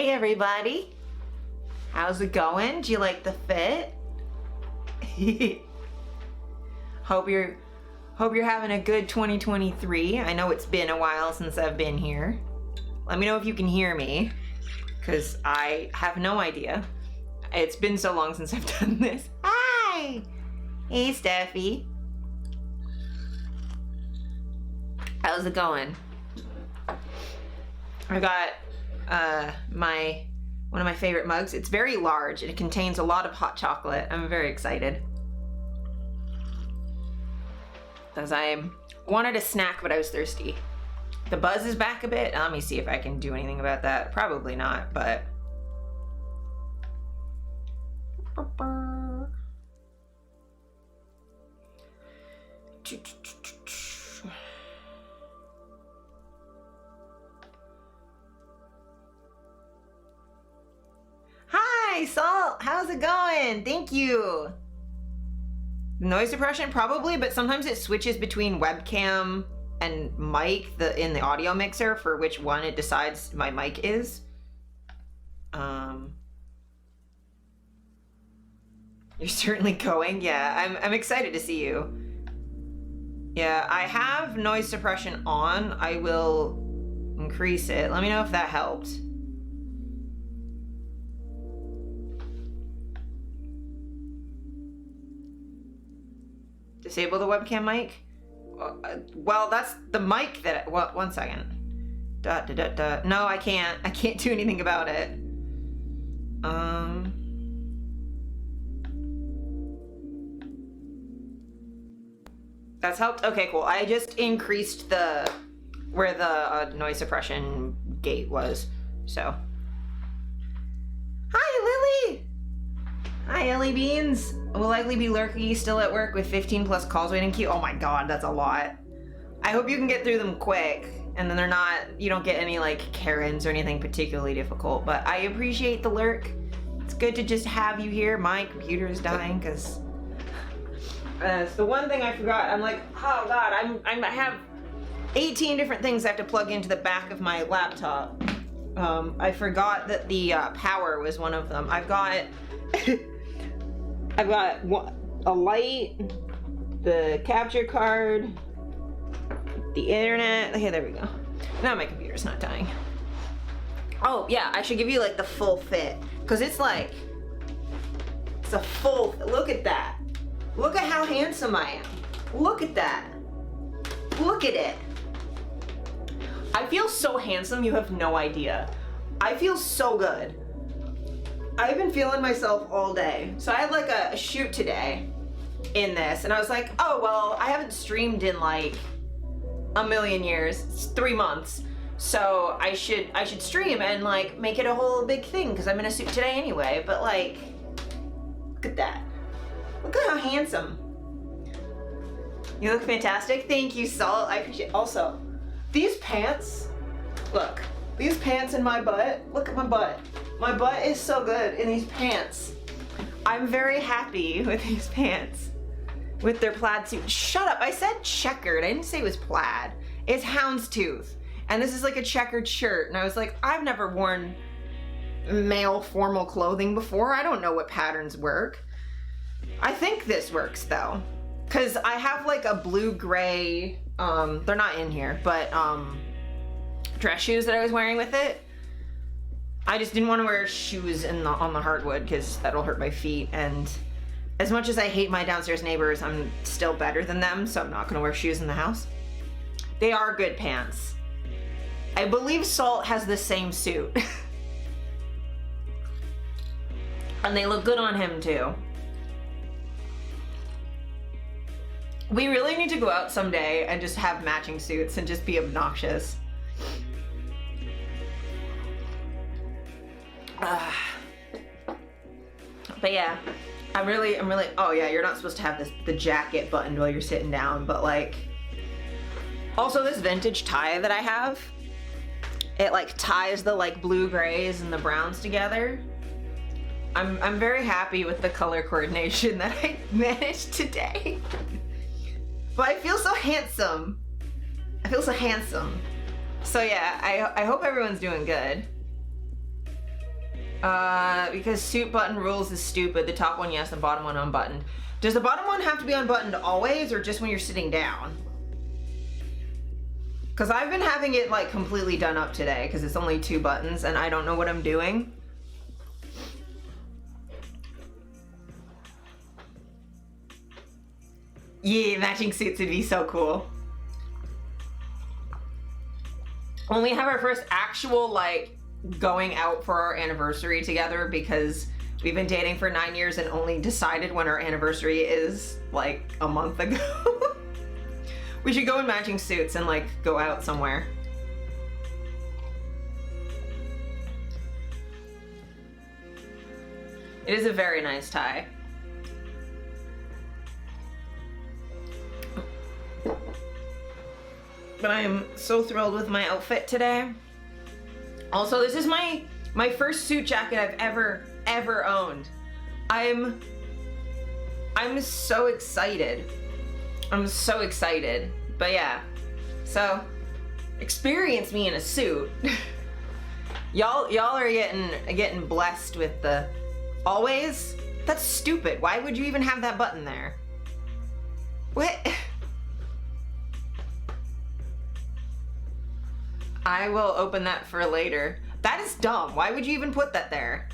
Hey everybody, how's it going? Do you like the fit? Hope you're having a good 2023. I know it's been a while since I've been here. Let me know if you can hear me, because I have no idea. It's been so long since I've done this. Hi! Hey Steffi. How's it going? I got one of my favorite mugs. It's very large and it contains a lot of hot chocolate. I'm very excited because I wanted a snack, but I was thirsty. The buzz is back a bit. Let me see if I can do anything about that. Probably not, but Hi, Salt. How's it going? Thank you. Noise suppression, probably, but sometimes it switches between webcam and mic in the audio mixer for which one it decides my mic is. You're certainly going. Yeah, I'm excited to see you. Yeah, I have noise suppression on. I will increase it. Let me know if that helped. Disable the webcam mic? Well, that's the mic that, well, one second. No, I can't do anything about it. That's helped? Okay, cool. I just increased where the noise suppression gate was, so. Hi, Lily! Hi, Ellie Beans. Will likely be lurky, still at work with 15 plus calls waiting queue. Oh my god, that's a lot. I hope you can get through them quick, and then you don't get any like Karens or anything particularly difficult, but I appreciate the lurk. It's good to just have you here. My computer is dying because it's the one thing I forgot. I'm like, oh god, I have 18 different things I have to plug into the back of my laptop. I forgot that the power was one of them. I've got a light, the capture card, the internet. Okay, there we go. Now my computer's not dying. Oh yeah, I should give you like the full fit, because it's a full, look at that. Look at how handsome I am. Look at that. Look at it. I feel so handsome, you have no idea. I feel so good. I've been feeling myself all day. So I had like a shoot today in this, and I was like, oh, well, I haven't streamed in like a million years. It's 3 months. So I should stream and like make it a whole big thing because I'm in a suit today anyway. But like, look at that. Look at how handsome. You look fantastic. Thank you, Salt. I appreciate it. Also, these pants, look, these pants in my butt, look at my butt. My butt is so good in these pants. I'm very happy with these pants. With their plaid suit. Shut up, I said checkered. I didn't say it was plaid. It's houndstooth. And this is like a checkered shirt. And I was like, I've never worn male formal clothing before. I don't know what patterns work. I think this works though. Cause I have like a blue-gray, they're not in here, but dress shoes that I was wearing with it. I just didn't want to wear shoes on the hardwood because that'll hurt my feet, and as much as I hate my downstairs neighbors, I'm still better than them, so I'm not going to wear shoes in the house. They are good pants. I believe Salt has the same suit. And they look good on him too. We really need to go out someday and just have matching suits and just be obnoxious. But yeah, I'm really, oh yeah, you're not supposed to have the jacket buttoned while you're sitting down, but like, also this vintage tie that I have, it like ties the like blue grays and the browns together. I'm very happy with the color coordination that I managed today. But I feel so handsome. I feel so handsome. So yeah, I hope everyone's doing good. Because suit button rules is stupid. The top one, yes, the bottom one unbuttoned. Does the bottom one have to be unbuttoned always, or just when you're sitting down? Because I've been having it like completely done up today, because it's only 2 buttons and I don't know what I'm doing. Yeah, matching suits would be so cool. When we have our first actual like going out for our anniversary together, because we've been dating for 9 years and only decided when our anniversary is like a month ago. We should go in matching suits and like go out somewhere. It is a very nice tie. But I am so thrilled with my outfit today. Also, this is my first suit jacket I've ever owned. I'm so excited. I'm so excited. But yeah, so experience me in a suit. y'all are getting blessed with the always. That's stupid. Why would you even have that button there? What? I will open that for later. That is dumb. Why would you even put that there?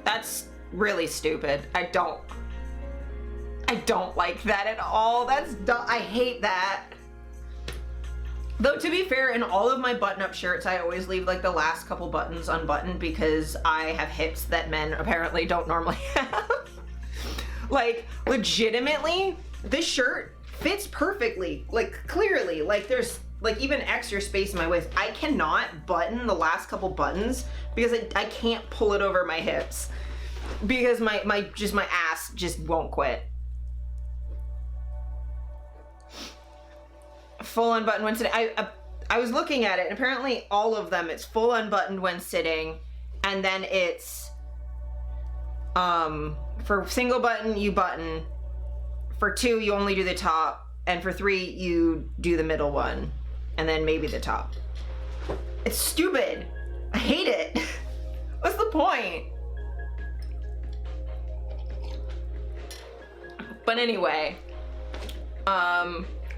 That's really stupid. I don't like that at all. That's dumb. I hate that. Though, to be fair, in all of my button-up shirts, I always leave like the last couple buttons unbuttoned because I have hips that men apparently don't normally have. Like, legitimately, this shirt fits perfectly. Like, clearly. Like, there's like even extra space in my waist. I cannot button the last couple buttons because I can't pull it over my hips because my ass just won't quit. Full unbuttoned when sitting. I was looking at it and apparently all of them it's full unbuttoned when sitting, and then it's for single button you button, for 2 you only do the top, and for 3 you do the middle one and then maybe the top. It's stupid. I hate it. What's the point? But anyway,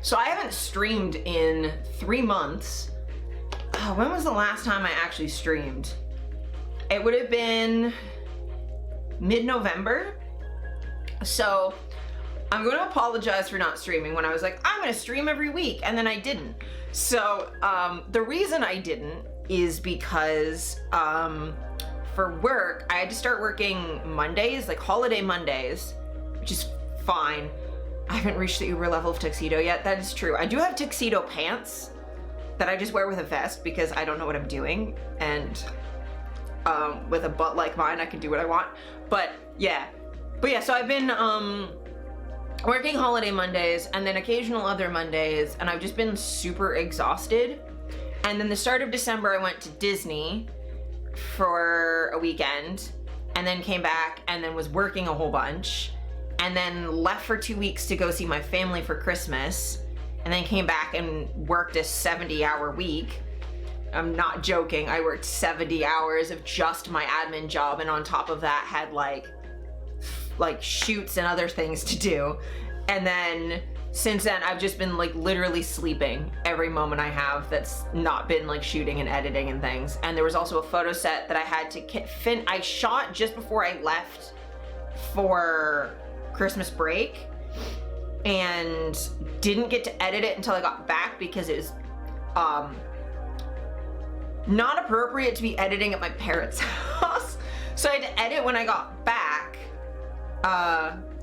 so I haven't streamed in 3 months. Oh, when was the last time I actually streamed? It would have been mid-November. So I'm going to apologize for not streaming when I was like, I'm going to stream every week, and then I didn't. So the reason I didn't is because for work, I had to start working Mondays, like holiday Mondays, which is fine. I haven't reached the Uber level of tuxedo yet. That is true. I do have tuxedo pants that I just wear with a vest because I don't know what I'm doing. And with a butt like mine, I can do what I want. But yeah, so I've been working holiday Mondays and then occasional other Mondays, and I've just been super exhausted. And then the start of December, I went to Disney for a weekend and then came back and then was working a whole bunch. And then left for 2 weeks to go see my family for Christmas, and then came back and worked a 70-hour week. I'm not joking. I worked 70 hours of just my admin job, and on top of that had like shoots and other things to do. And then since then I've just been like literally sleeping every moment I have that's not been like shooting and editing and things. And there was also a photo set that I had to I shot just before I left for Christmas break and didn't get to edit it until I got back because it was not appropriate to be editing at my parents' house. So I had to edit when I got back.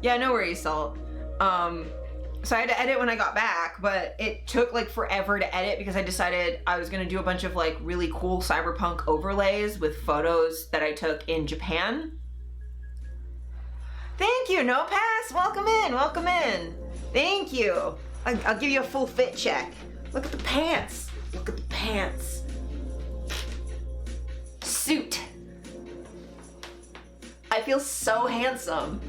Yeah, no worries, Salt. So I had to edit when I got back, but it took like forever to edit because I decided I was gonna do a bunch of like really cool cyberpunk overlays with photos that I took in Japan. Thank you, No Pass. Welcome in, welcome in. Thank you. I'll give you a full fit check. Look at the pants. Look at the pants. Suit. feel so handsome.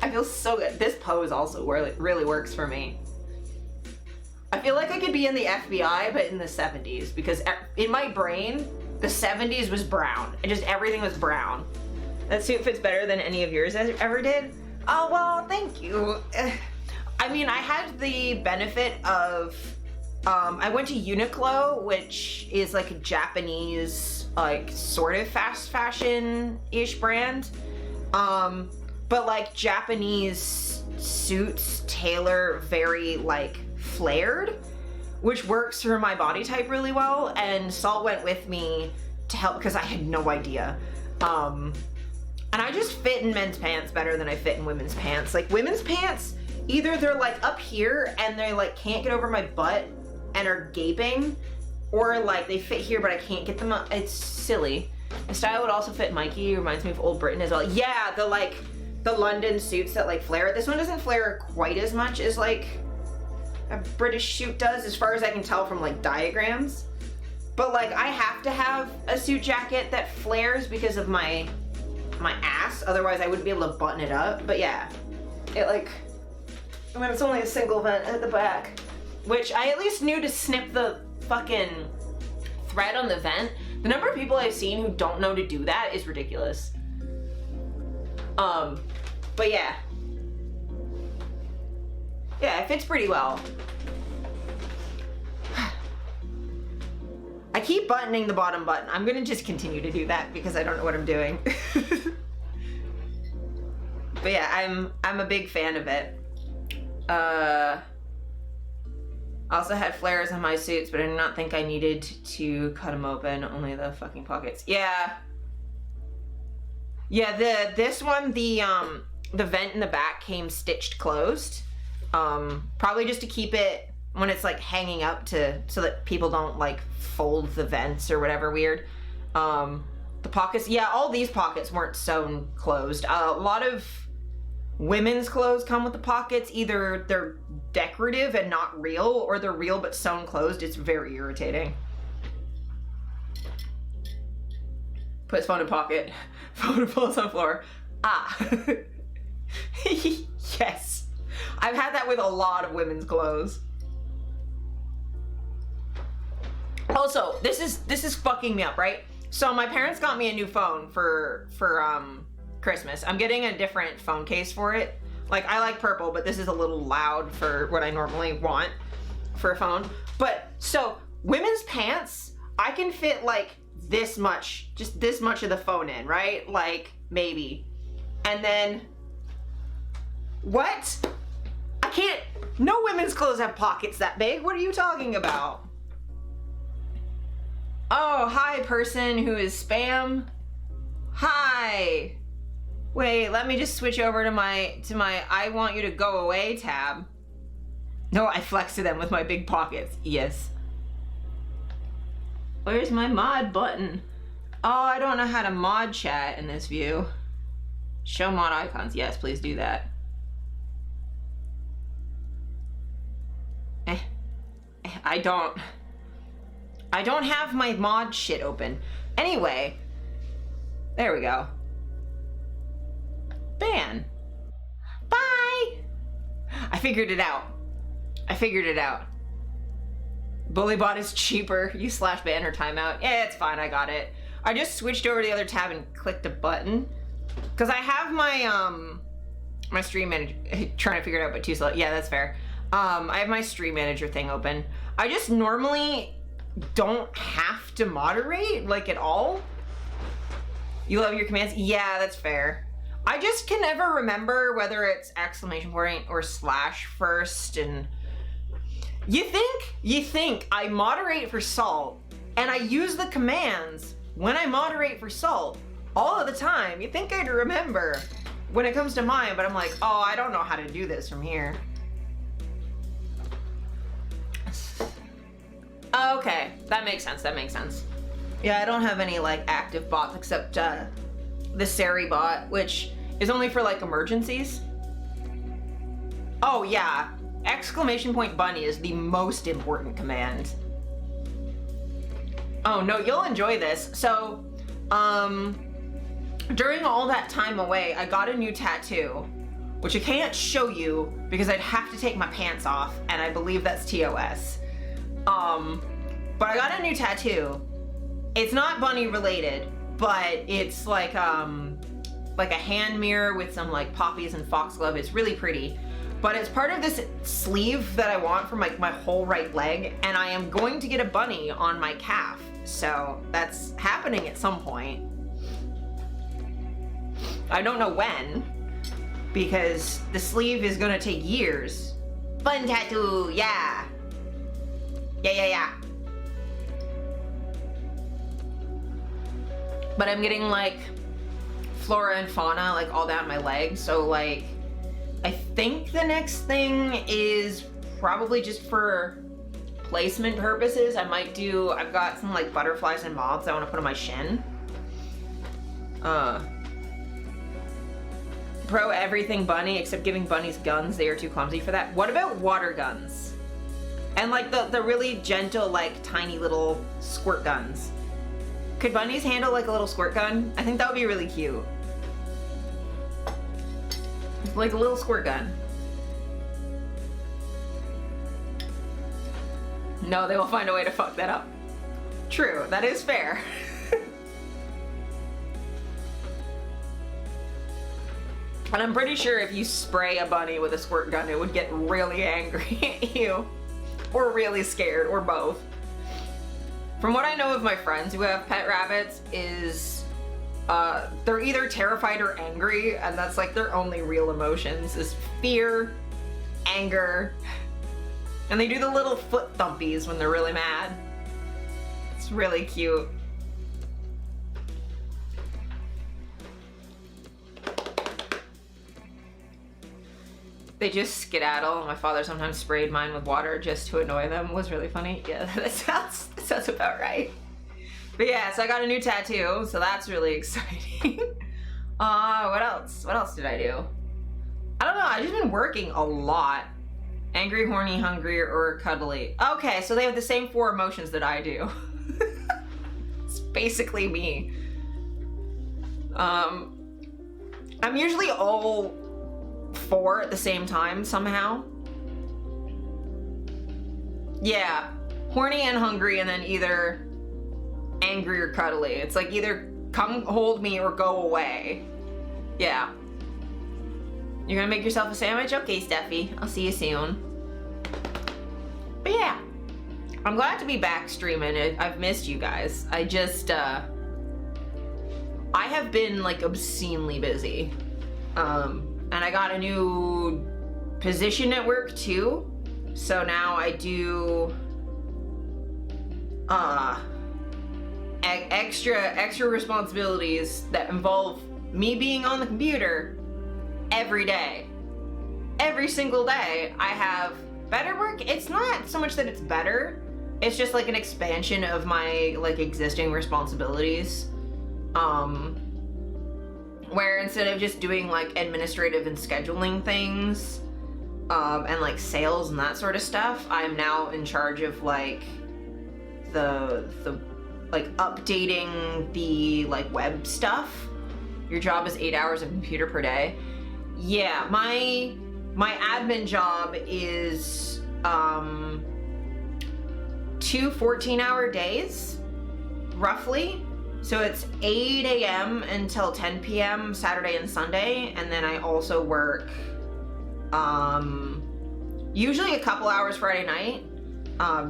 I feel so good. This pose also really works for me. I feel like I could be in the FBI, but in the 70s, because in my brain, the 70s was brown. Just everything was brown. That suit fits better than any of yours ever did. Oh, well, thank you. I mean, I had the benefit of, I went to Uniqlo, which is like a Japanese, like sort of fast fashion-ish brand. But like Japanese suits tailor very like flared, which works for my body type really well. And Salt went with me to help because I had no idea. And I just fit in men's pants better than I fit in women's pants. Like women's pants, either they're like up here and they like can't get over my butt and are gaping, or like they fit here but I can't get them up. It's silly. The style would also fit Mikey. Reminds me of Old Britain as well. Yeah, the London suits that like flare. This one doesn't flare quite as much as like a British suit does, as far as I can tell from like diagrams. But like I have to have a suit jacket that flares because of my ass, otherwise I wouldn't be able to button it up. But yeah, it like, I mean, it's only a single vent at the back, which I at least knew to snip the fucking thread on the vent. The number of people I've seen who don't know to do that is ridiculous. But yeah. Yeah, it fits pretty well. I keep buttoning the bottom button. I'm gonna just continue to do that because I don't know what I'm doing. But yeah, I'm a big fan of it. I also had flares on my suits, but I did not think I needed to cut them open, only the fucking pockets. Yeah. Yeah, this one, the vent in the back came stitched closed. Probably just to keep it when it's like hanging up so that people don't like fold the vents or whatever weird. The pockets, yeah, all these pockets weren't sewn closed. A lot of women's clothes come with the pockets. Either they're decorative and not real, or they're real but sewn closed. It's very irritating. Put his phone in pocket. Phone falls on the floor. Ah. Yes. I've had that with a lot of women's clothes. Also, this is fucking me up, right? So my parents got me a new phone for Christmas. I'm getting a different phone case for it. Like, I like purple, but this is a little loud for what I normally want for a phone. But so women's pants, I can fit like this much, just this much of the phone in, right? Like maybe. And then what? I can't, no women's clothes have pockets that big. What are you talking about? Oh, hi person who is spam. Hi. Wait, let me just switch over to my I want you to go away tab. No, I flex to them with my big pockets. Yes. Where's my mod button? Oh, I don't know how to mod chat in this view. Show mod icons. Yes, please do that. I don't have my mod shit open. Anyway, there we go. Ban. Bye. I figured it out. Bullybot is cheaper. You slash ban or timeout. Yeah, it's fine. I got it. I just switched over to the other tab and clicked a button because I have my my stream manager. Trying to figure it out, but too slow. Yeah, that's fair. I have my stream manager thing open. I just normally don't have to moderate like at all. You love your commands? Yeah, that's fair. I just can never remember whether it's exclamation point or slash first, and you think I moderate for Salt and I use the commands when I moderate for Salt all of the time. You think I'd remember when it comes to mine, but I'm like, oh, I don't know how to do this from here. Okay, that makes sense. Yeah, I don't have any like active bots except the Sari bot, which is only for like emergencies. Oh yeah, exclamation point bunny is the most important command. Oh no, you'll enjoy this. So, during all that time away, I got a new tattoo, which I can't show you because I'd have to take my pants off, and I believe that's TOS. But I got a new tattoo. It's not bunny related, but it's like a hand mirror with some like poppies and foxglove. It's really pretty. But it's part of this sleeve that I want for my whole right leg, and I am going to get a bunny on my calf. So that's happening at some point. I don't know when, because the sleeve is gonna take years. Fun tattoo, yeah. Yeah. But I'm getting like flora and fauna like all down my legs, so like I think the next thing is probably just for placement purposes. I've got some like butterflies and moths I want to put on my shin. Pro everything bunny except giving bunnies guns. They are too clumsy for that. What about water guns? And like the really gentle, like tiny little squirt guns. Could bunnies handle like a little squirt gun? I think that would be really cute. Like a little squirt gun. No, they will find a way to fuck that up. True, that is fair. And I'm pretty sure if you spray a bunny with a squirt gun, it would get really angry at you. Or really scared, or both. From what I know of my friends who have pet rabbits is they're either terrified or angry, and that's like their only real emotions is fear, anger, and they do the little foot thumpies when they're really mad. It's really cute. They just skedaddle. My father sometimes sprayed mine with water just to annoy them. It was really funny. Yeah, that sounds about right. But yeah, so I got a new tattoo, so that's really exciting. What else? What else did I do? I don't know, I've just been working a lot. Angry, horny, hungry, or cuddly. Okay, so they have the same 4 emotions that I do. It's basically me. I'm usually all 4 at the same time somehow. Yeah, horny and hungry, and then either angry or cuddly. It's like either come hold me or go away. Yeah. You're gonna make yourself a sandwich? Okay, Steffi. I'll see you soon. But yeah, I'm glad to be back streaming. I've missed you guys. I just, I have been like obscenely busy. And I got a new position at work too. So now I do extra responsibilities that involve me being on the computer every day. Every single day I have better work. It's not so much that it's better, it's just like an expansion of my like existing responsibilities. Where instead of just doing like administrative and scheduling things, and like sales and that sort of stuff, I'm now in charge of like the like updating the like web stuff. Your job is 8 hours of computer per day. Yeah, my admin job is 2 14-hour days, roughly. So it's 8 a.m. until 10 p.m. Saturday and Sunday, and then I also work usually a couple hours Friday night,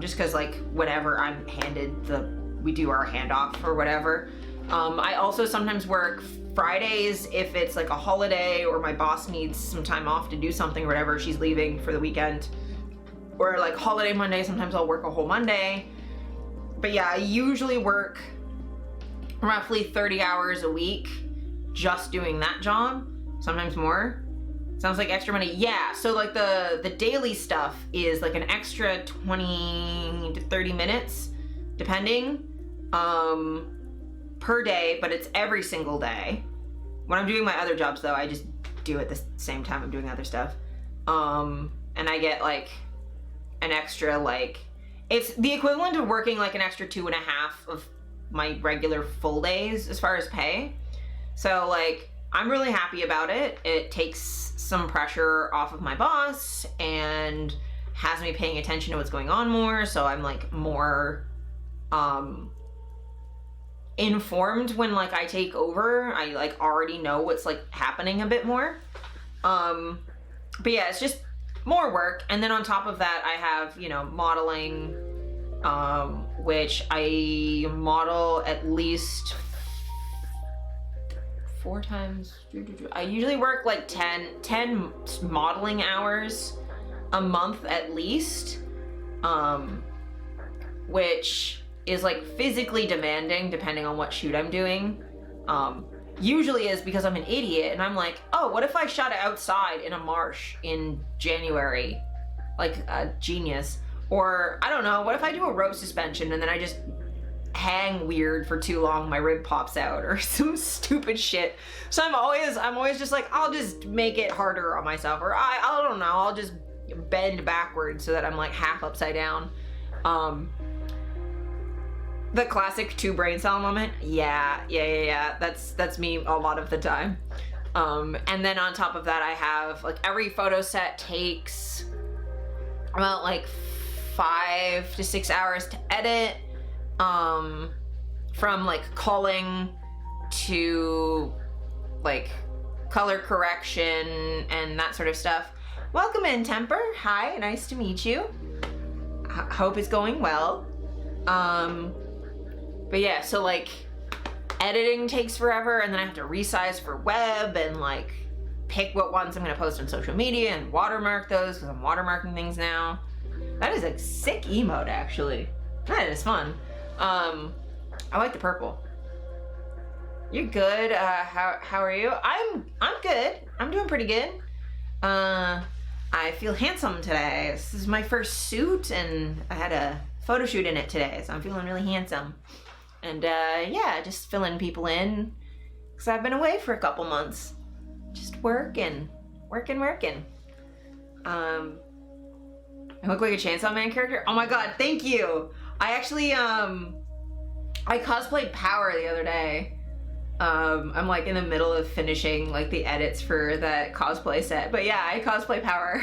just because like whenever I'm handed we do our handoff or whatever. I also sometimes work Fridays if it's like a holiday or my boss needs some time off to do something or whatever, she's leaving for the weekend. Or like holiday Monday, sometimes I'll work a whole Monday. But yeah, I usually work roughly 30 hours a week just doing that job, sometimes more. Sounds like extra money. Yeah, so like the daily stuff is like an extra 20 to 30 minutes depending per day, but it's every single day. When I'm doing my other jobs though, I just do it the same time I'm doing other stuff. And I get like an extra, like, it's the equivalent of working like an extra 2.5 of my regular full days as far as pay. So like, I'm really happy about it. It takes some pressure off of my boss and has me paying attention to what's going on more. So I'm like more informed when like I take over. I like already know what's like happening a bit more. But yeah, it's just more work. And then on top of that, I have, you know, modeling, which I model at least 4 times. I usually work like 10 modeling hours a month at least, which is like physically demanding depending on what shoot I'm doing. Usually is because I'm an idiot and I'm like, oh, what if I shot it outside in a marsh in January? Like a genius. Or I don't know, what if I do a rope suspension and then I just hang weird for too long, my rib pops out or some stupid shit. So I'm always just like, I'll just make it harder on myself, or I don't know, I'll just bend backwards so that I'm like half upside down. The classic 2 brain cell moment. Yeah. That's me a lot of the time. And then on top of that, I have like every photo set takes about like 5 to 6 hours to edit. From like culling to like color correction and that sort of stuff. Welcome in, Temper. Hi, nice to meet you. Hope it's going well. But yeah, so like editing takes forever, and then I have to resize for web and like pick what ones I'm gonna post on social media and watermark those because I'm watermarking things now. That is a sick emote, actually. That is fun. I like the purple. You're good. How are you? I'm good. I'm doing pretty good. I feel handsome today. This is my first suit and I had a photo shoot in it today, so I'm feeling really handsome. And yeah, just filling people in because I've been away for a couple months. Just working. I look like a Chainsaw Man character? Oh my god, thank you! I actually, I cosplayed Power the other day. I'm like in the middle of finishing like the edits for that cosplay set. But yeah, I cosplay Power.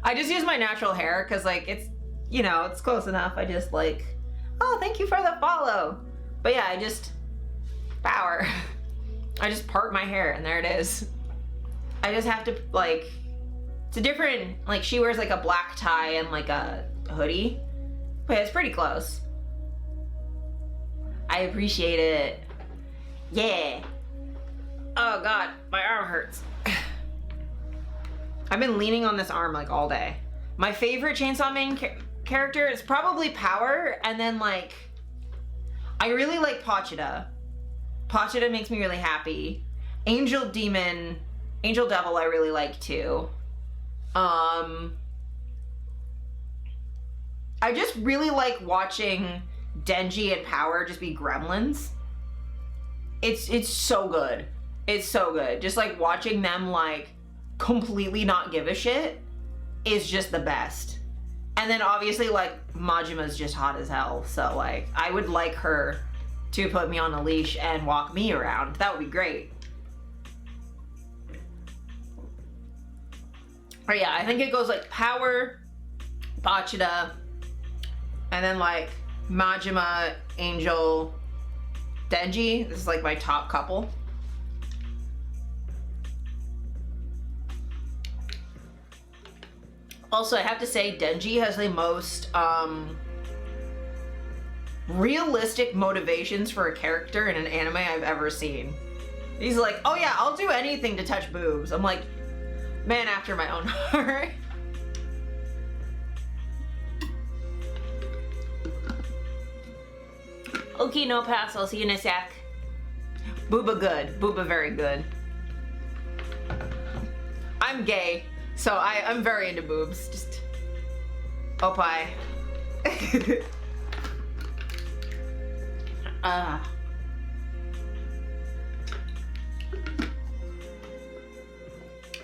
I just use my natural hair because like it's, you know, it's close enough. I just like, oh, thank you for the follow. But yeah, I just, Power. I just part my hair and there it is. I just have to like, it's a different, like she wears like a black tie and like a hoodie. But it's pretty close. I appreciate it. Yeah. Oh god, my arm hurts. I've been leaning on this arm like all day. My favorite Chainsaw Man character is probably Power, and then like, I really like Pochita. Pochita makes me really happy. Angel Devil I really like too. I just really like watching Denji and Power just be gremlins. It's so good. It's so good. Just like watching them like completely not give a shit is just the best. And then obviously like Majima's just hot as hell. So like I would like her to put me on a leash and walk me around. That would be great. Or yeah, I think it goes like Power, Pochita, and then like Majima, Angel, Denji. This is like my top couple. Also, I have to say Denji has the most realistic motivations for a character in an anime I've ever seen. He's like, oh yeah, I'll do anything to touch boobs. I'm like, man after my own heart. Okay, no pass. I'll see you in a sec. Booba good. Booba very good. I'm gay, so I'm very into boobs. Just opie. I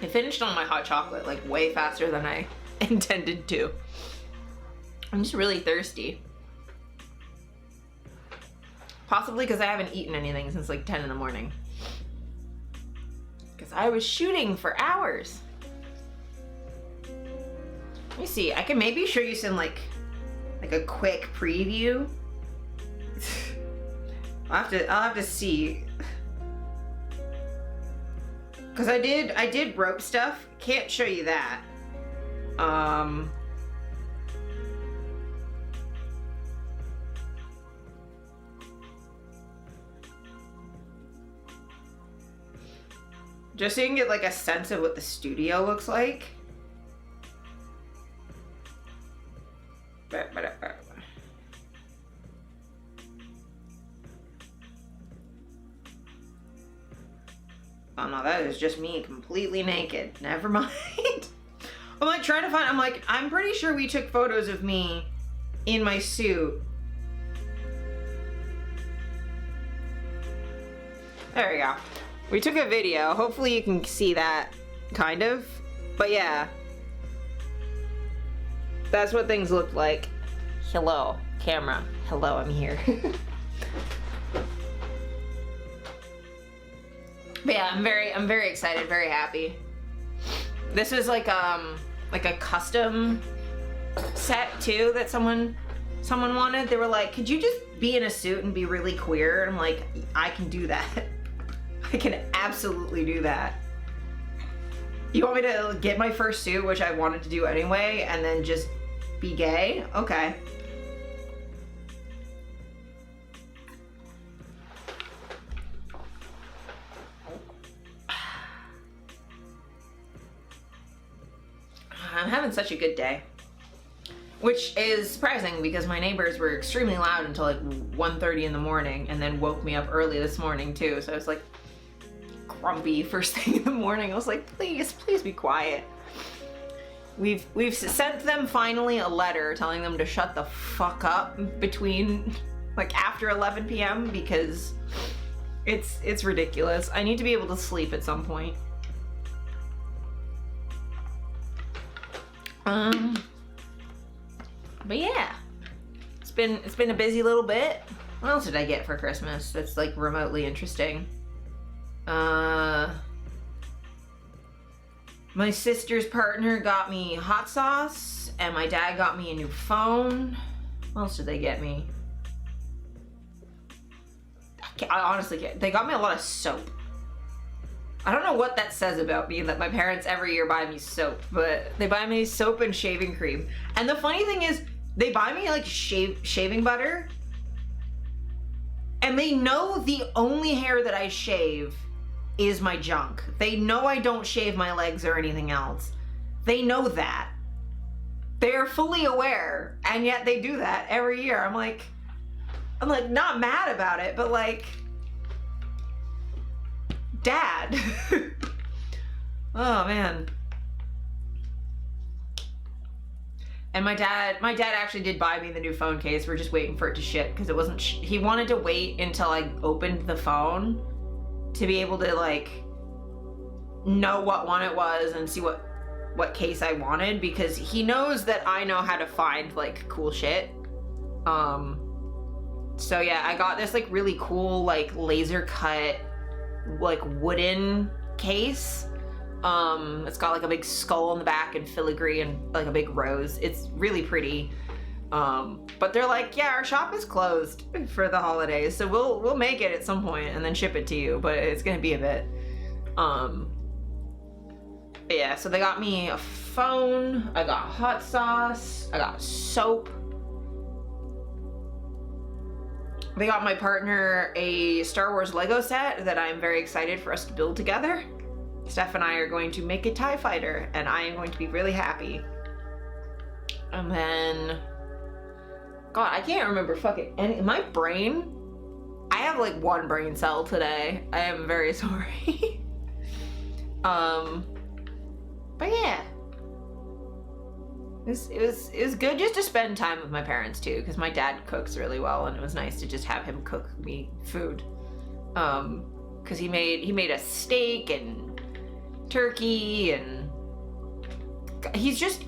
finished on my hot chocolate like way faster than I intended to. I'm just really thirsty. Possibly because I haven't eaten anything since like 10 in the morning. Because I was shooting for hours. Let me see, I can maybe show you some like a quick preview. I'll have to see. Cause I did rope stuff. Can't show you that. Just so you can get like a sense of what the studio looks like. Oh no, that is just me completely naked. Never mind. I'm like trying to find, I'm pretty sure we took photos of me in my suit. There we go. We took a video. Hopefully you can see that, kind of. But yeah. That's what things look like. Hello, camera. Hello, I'm here. But yeah, I'm very excited, very happy. This is like a custom set too that someone wanted. They were like, could you just be in a suit and be really queer? And I'm like, I can do that. I can absolutely do that. You want me to get my first suit, which I wanted to do anyway, and then just be gay? Okay. I'm having such a good day. Which is surprising because my neighbors were extremely loud until like 1:30 in the morning and then woke me up early this morning too. So I was like grumpy first thing in the morning. I was like, please be quiet. We've sent them finally a letter telling them to shut the fuck up between like after 11 p.m. because it's ridiculous. I need to be able to sleep at some point. But yeah, it's been a busy little bit. What else did I get for Christmas that's like remotely interesting? My sister's partner got me hot sauce, and my dad got me a new phone. What else did they get me? I honestly can't. They got me a lot of soap. I don't know what that says about me, that my parents every year buy me soap, but they buy me soap and shaving cream. And the funny thing is, they buy me like shaving butter, and they know the only hair that I shave is my junk. They know I don't shave my legs or anything else. They know that. They are fully aware, and yet they do that every year. I'm like not mad about it, but like, Dad. Oh man. And my dad actually did buy me the new phone case. We're just waiting for it to ship because it wasn't. He wanted to wait until I opened the phone to be able to like know what one it was and see what case I wanted, because he knows that I know how to find like cool shit. So yeah, I got this like really cool like laser cut like wooden case. It's got like a big skull on the back and filigree and like a big rose. It's really pretty. But they're like, yeah, our shop is closed for the holidays, so we'll make it at some point and then ship it to you, but it's gonna be a bit. Yeah, so they got me a phone, I got hot sauce, I got soap. They got my partner a Star Wars Lego set that I'm very excited for us to build together. Steph and I are going to make a TIE fighter, and I am going to be really happy. And then, God, I can't remember fucking any. My brain, I have like one brain cell today. I am very sorry. But yeah, it was good just to spend time with my parents too, because my dad cooks really well, and it was nice to just have him cook me food. Because he made a steak and turkey, and he's just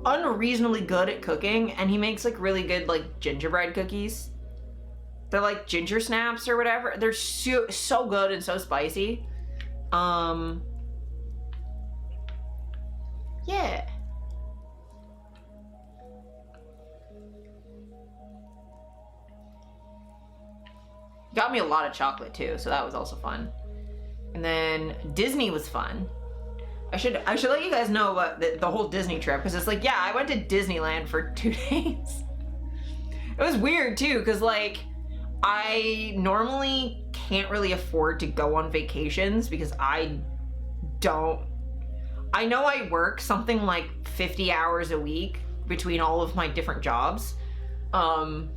unreasonably good at cooking, and he makes like really good like gingerbread cookies. They're like ginger snaps or whatever. They're so good and so spicy. Yeah. Got me a lot of chocolate too, so that was also fun. And then Disney was fun. I should let you guys know about the whole Disney trip, because it's like, yeah, I went to Disneyland for 2 days. It was weird too, because like, I normally can't really afford to go on vacations because I know I work something like 50 hours a week between all of my different jobs. But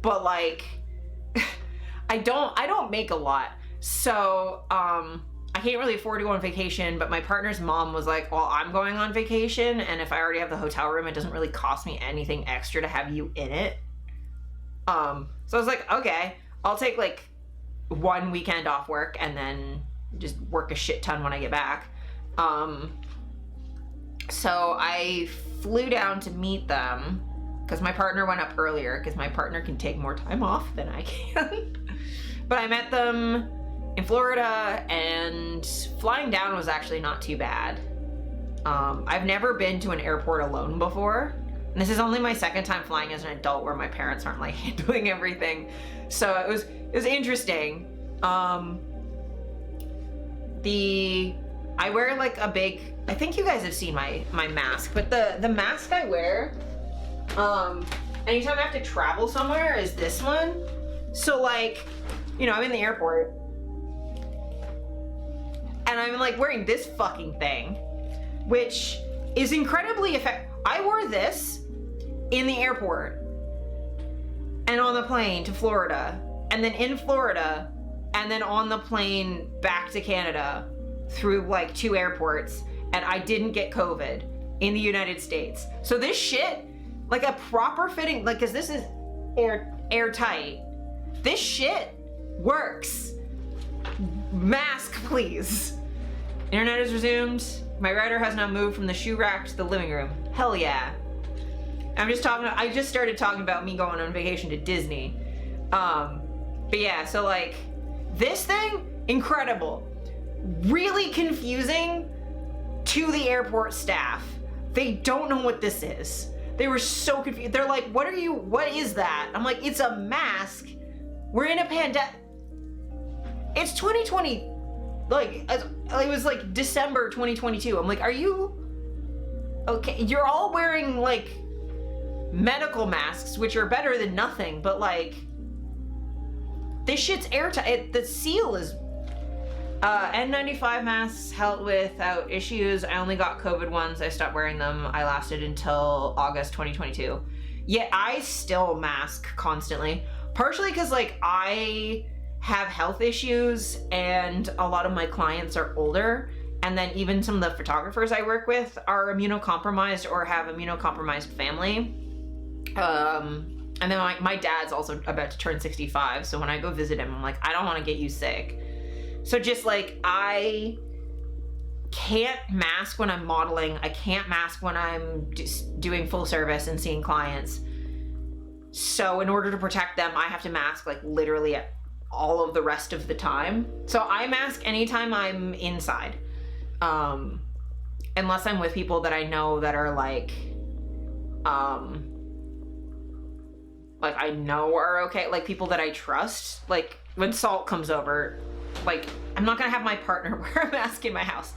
like, I don't make a lot. So, I can't really afford to go on vacation, but my partner's mom was like, well, I'm going on vacation, and if I already have the hotel room, it doesn't really cost me anything extra to have you in it. So I was like, okay, I'll take like 1 weekend off work and then just work a shit ton when I get back. So I flew down to meet them because my partner went up earlier because my partner can take more time off than I can. But I met them in Florida, and flying down was actually not too bad. I've never been to an airport alone before. And this is only my 2nd time flying as an adult where my parents aren't like handling everything. So it was interesting. I wear like a big, I think you guys have seen my mask, but the mask I wear, anytime I have to travel somewhere is this one. So like, you know, I'm in the airport and I'm like wearing this fucking thing, which is incredibly effective. I wore this in the airport and on the plane to Florida, and then in Florida, and then on the plane back to Canada through like 2 airports, and I didn't get COVID in the United States. So this shit, like a proper fitting, like, cause this is airtight. This shit works. Mask, please. Internet is resumed. My rider has now moved from the shoe rack to the living room. Hell yeah. I just started talking about me going on vacation to Disney. But yeah, so like, this thing, incredible. Really confusing to the airport staff. They don't know what this is. They were so confused. They're like, what is that? I'm like, it's a mask. We're in a pandemic. It's 2020. Like, it was like December 2022. I'm like, are you okay? You're all wearing like medical masks, which are better than nothing, but like, this shit's airtight. The seal is N95 masks held without issues. I only got COVID ones. I stopped wearing them. I lasted until August 2022. Yet I still mask constantly, partially because like I have health issues and a lot of my clients are older, and then even some of the photographers I work with are immunocompromised or have immunocompromised family. And then my dad's also about to turn 65, so when I go visit him, I'm like, I don't want to get you sick. So just like, I can't mask when I'm modeling. I can't mask when I'm just doing full service and seeing clients. So in order to protect them, I have to mask like literally all of the rest of the time. So I mask anytime I'm inside. Unless I'm with people that I know that are like I know are okay, like people that I trust. Like when Salt comes over, like I'm not gonna have my partner wear a mask in my house.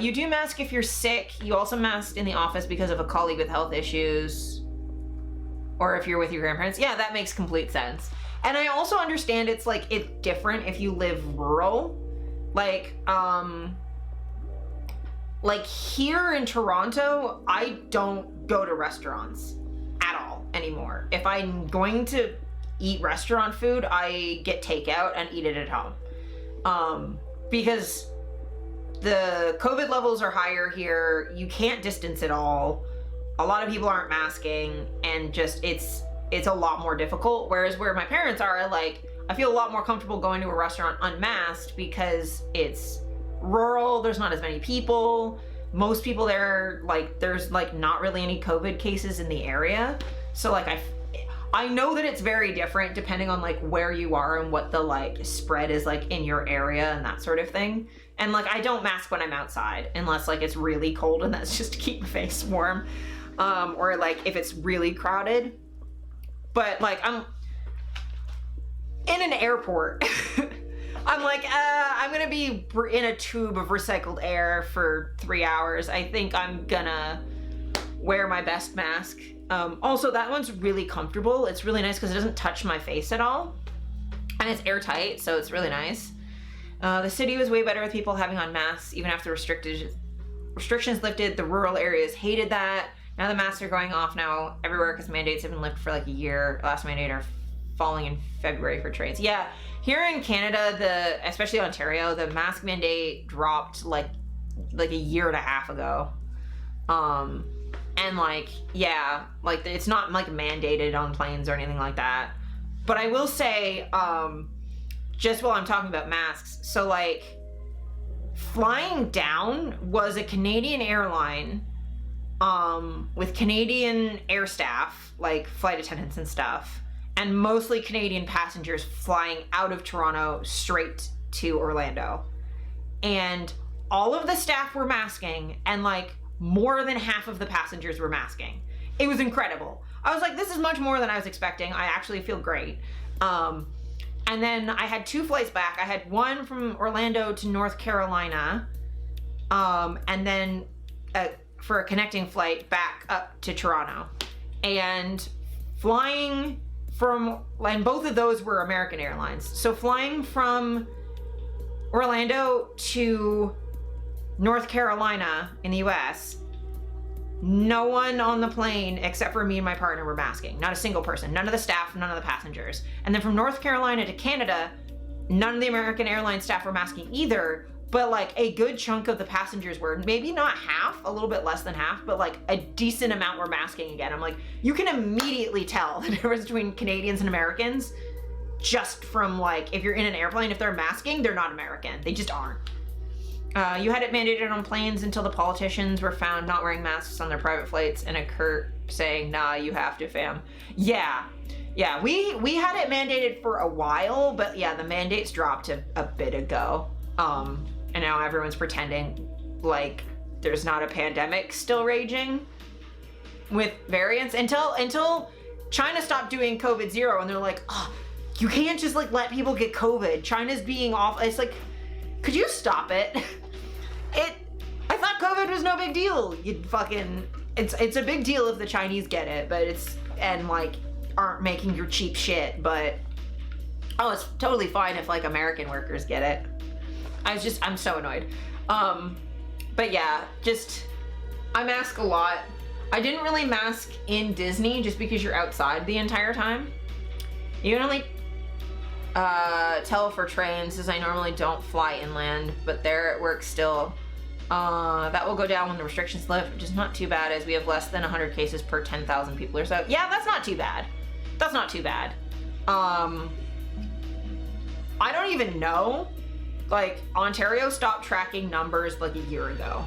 You do mask if you're sick. You also mask in the office because of a colleague with health issues, or if you're with your grandparents. Yeah, that makes complete sense. And I also understand it's like, it's different if you live rural. Like here in Toronto, I don't go to restaurants at all anymore. If I'm going to eat restaurant food, I get takeout and eat it at home. Because the COVID levels are higher here. You can't distance at all. A lot of people aren't masking, and just it's a lot more difficult. Whereas where my parents are, like, I feel a lot more comfortable going to a restaurant unmasked because it's rural, there's not as many people. Most people there, like, there's like not really any COVID cases in the area. So like I know that it's very different depending on like where you are and what the like spread is like in your area and that sort of thing. And like I don't mask when I'm outside unless like it's really cold and that's just to keep my face warm. Or like if it's really crowded. But like I'm in an airport. I'm like, I'm gonna be in a tube of recycled air for 3 hours. I think I'm gonna wear my best mask. Also, that one's really comfortable. It's really nice because it doesn't touch my face at all. And it's airtight, so it's really nice. The city was way better with people having on masks, even after restrictions lifted. The rural areas hated that. Now the masks are going off now everywhere because mandates have been lifted for like a year. Last mandate are falling in February for trains. Yeah, here in Canada, especially Ontario, the mask mandate dropped like a year and a half ago. And like, yeah, like it's not like mandated on planes or anything like that. But I will say, just while I'm talking about masks, so like flying down was a Canadian airline with Canadian air staff, like flight attendants and stuff, and mostly Canadian passengers flying out of Toronto straight to Orlando. And all of the staff were masking, and like more than half of the passengers were masking. It was incredible. I was like, this is much more than I was expecting. I actually feel great. And then I had 2 flights back. I had one from Orlando to North Carolina, and then for a connecting flight back up to Toronto. And flying from, and both of those were American Airlines. So flying from Orlando to North Carolina in the US, no one on the plane except for me and my partner were masking. Not a single person. None of the staff, none of the passengers. And then from North Carolina to Canada, none of the American Airlines staff were masking either, but like a good chunk of the passengers were. Maybe not half, a little bit less than half, but like a decent amount were masking again. I'm like, you can immediately tell the difference between Canadians and Americans just from like, if you're in an airplane, if they're masking, they're not American. They just aren't. You had it mandated on planes until the politicians were found not wearing masks on their private flights and a curt saying, nah, you have to, fam. Yeah, we had it mandated for a while, but yeah, the mandates dropped a bit ago. And now everyone's pretending like there's not a pandemic still raging with variants until China stopped doing COVID zero, and they're like, oh, you can't just like let people get COVID. China's being awful. It's like, could you stop it? I thought COVID was no big deal. You fucking, it's a big deal if the Chinese get it, but and like aren't making your cheap shit, but oh, it's totally fine if like American workers get it. I'm so annoyed. But yeah, I mask a lot. I didn't really mask in Disney just because you're outside the entire time. You can only tell for trains, as I normally don't fly inland, but there it works still. That will go down when the restrictions lift, which is not too bad as we have less than 100 cases per 10,000 people or so. Yeah, that's not too bad. That's not too bad. I don't even know. Like, Ontario stopped tracking numbers like a year ago.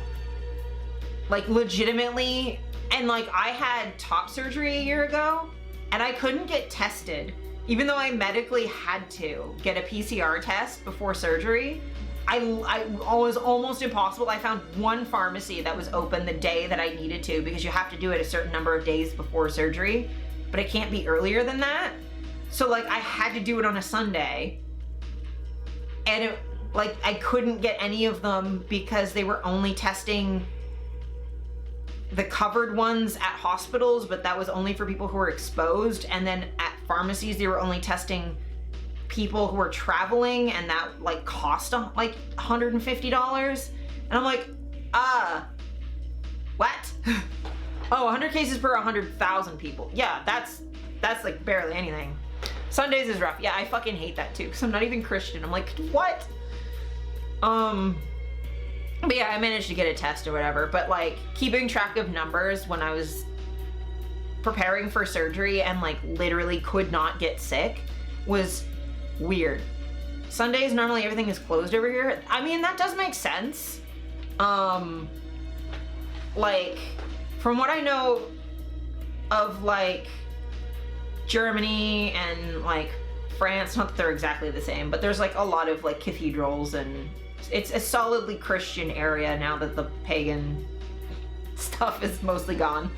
Like, legitimately. And like, I had top surgery a year ago and I couldn't get tested. Even though I medically had to get a PCR test before surgery, I was almost impossible. I found one pharmacy that was open the day that I needed to, because you have to do it a certain number of days before surgery, but it can't be earlier than that. So like I had to do it on a Sunday, and I couldn't get any of them because they were only testing the covered ones at hospitals, but that was only for people who were exposed. And then at pharmacies, they were only testing people who were traveling, and that like cost like $150. And I'm like, what? Oh, 100 cases per 100,000 people. Yeah, that's like barely anything. Sundays is rough. Yeah, I fucking hate that too, because I'm not even Christian. I'm like, what? But yeah, I managed to get a test or whatever, but like keeping track of numbers when I was preparing for surgery and like literally could not get sick was weird. Sundays, normally everything is closed over here. I mean, that does make sense. Like from what I know of like Germany and like France, not that they're exactly the same, but there's like a lot of like cathedrals, and it's a solidly Christian area now that the pagan stuff is mostly gone.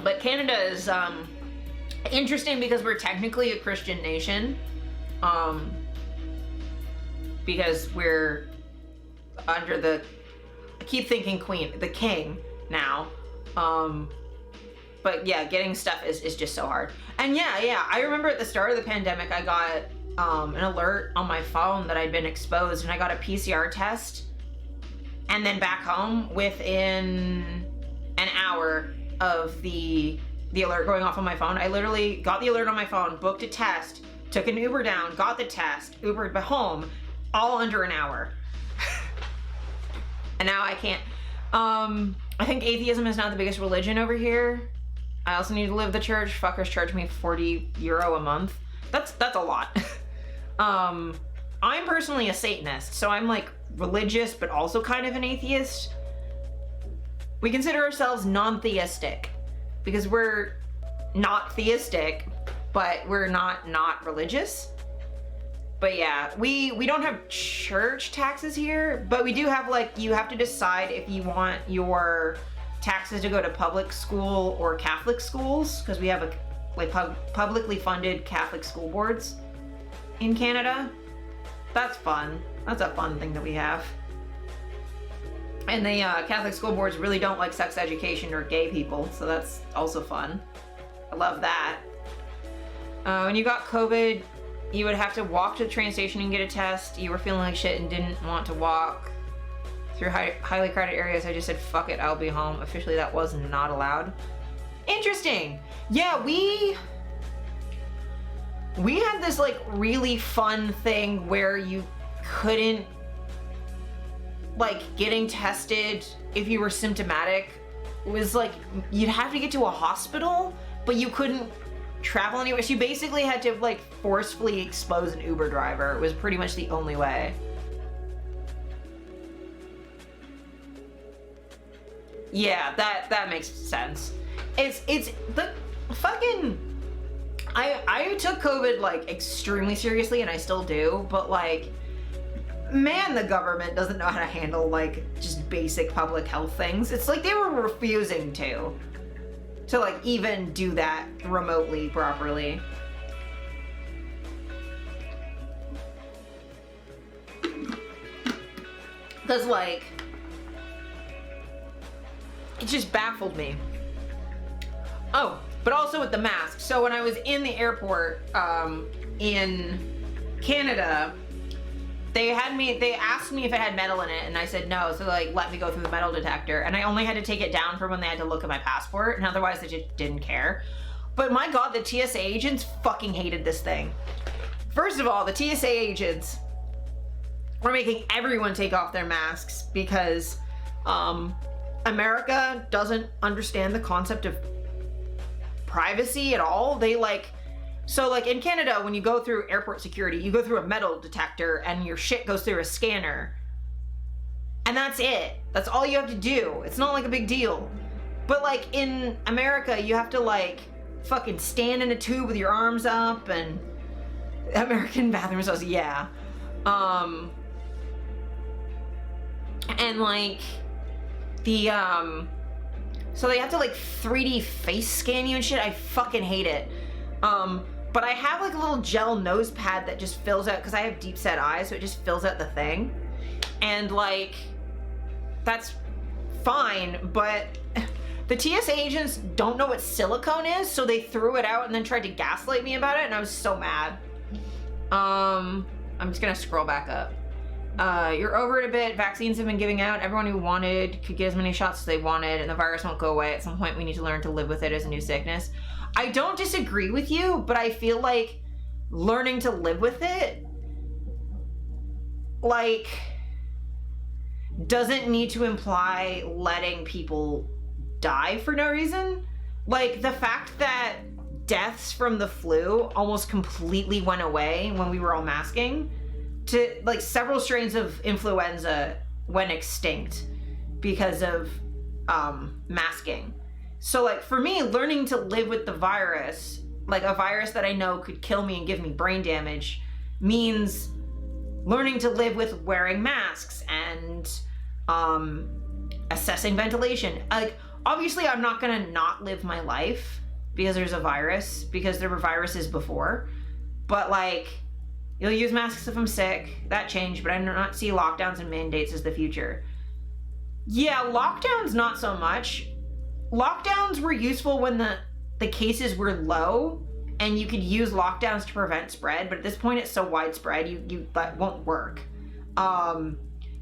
But Canada is interesting because we're technically a Christian nation, because we're under the, I keep thinking the king now, but yeah, getting stuff is just so hard. And yeah, I remember at the start of the pandemic, I got an alert on my phone that I'd been exposed, and I got a PCR test, and then back home within an hour of the alert going off on my phone, I literally got the alert on my phone, booked a test, took an Uber down, got the test, Ubered home, all under an hour. And now I can't. I think atheism is not the biggest religion over here. I also need to live the church. Fuckers charge me 40 euro a month. That's a lot. I'm personally a Satanist, so I'm like religious, but also kind of an atheist. We consider ourselves non-theistic because we're not theistic, but we're not religious. But yeah, we don't have church taxes here, but we do have, like, you have to decide if you want your taxes to go to public school or Catholic schools, because we have a like publicly funded Catholic school boards in Canada. That's fun. That's a fun thing that we have. And the Catholic school boards really don't like sex education or gay people, so that's also fun. I love that. When you got COVID, you would have to walk to the train station and get a test. You were feeling like shit and didn't want to walk through highly crowded areas. I just said, fuck it, I'll be home. Officially, that was not allowed. Interesting. Yeah, we had this like really fun thing where you couldn't, like, getting tested if you were symptomatic was like, you'd have to get to a hospital, but you couldn't travel anywhere. So you basically had to like forcefully expose an Uber driver. It was pretty much the only way. Yeah, that makes sense. It's the fucking, I took COVID like extremely seriously, and I still do, but like, man, the government doesn't know how to handle like just basic public health things. It's like they were refusing to like even do that remotely properly. Because like, it just baffled me. Oh, but also with the mask. So when I was in the airport in Canada, they asked me if it had metal in it, and I said no, so like let me go through the metal detector, and I only had to take it down for when they had to look at my passport, and otherwise they just didn't care. But my god, the TSA agents fucking hated this thing. First of all, the TSA agents were making everyone take off their masks because America doesn't understand the concept of privacy at all. They like, so like in Canada, when you go through airport security, you go through a metal detector and your shit goes through a scanner. And that's it. That's all you have to do. It's not like a big deal. But like in America, you have to like fucking stand in a tube with your arms up, and American bathrooms, yeah. And like the, so they have to like 3D face scan you and shit. I fucking hate it. But I have like a little gel nose pad that just fills out, because I have deep set eyes, so it just fills out the thing. And like, that's fine, but the TSA agents don't know what silicone is, so they threw it out and then tried to gaslight me about it, and I was so mad. I'm just gonna scroll back up. You're over it a bit. Vaccines have been giving out. Everyone who wanted could get as many shots as they wanted, and the virus won't go away. At some point, we need to learn to live with it as a new sickness. I don't disagree with you, but I feel like learning to live with it, like, doesn't need to imply letting people die for no reason. Like, the fact that deaths from the flu almost completely went away when we were all masking, to like several strains of influenza went extinct because of masking. So like for me, learning to live with the virus, like a virus that I know could kill me and give me brain damage, means learning to live with wearing masks and assessing ventilation. Like obviously I'm not gonna not live my life because there's a virus, because there were viruses before, but like you'll use masks if I'm sick. That changed, but I do not see lockdowns and mandates as the future. Yeah, lockdowns not so much. Lockdowns were useful when the cases were low and you could use lockdowns to prevent spread, but at this point it's so widespread, that won't work.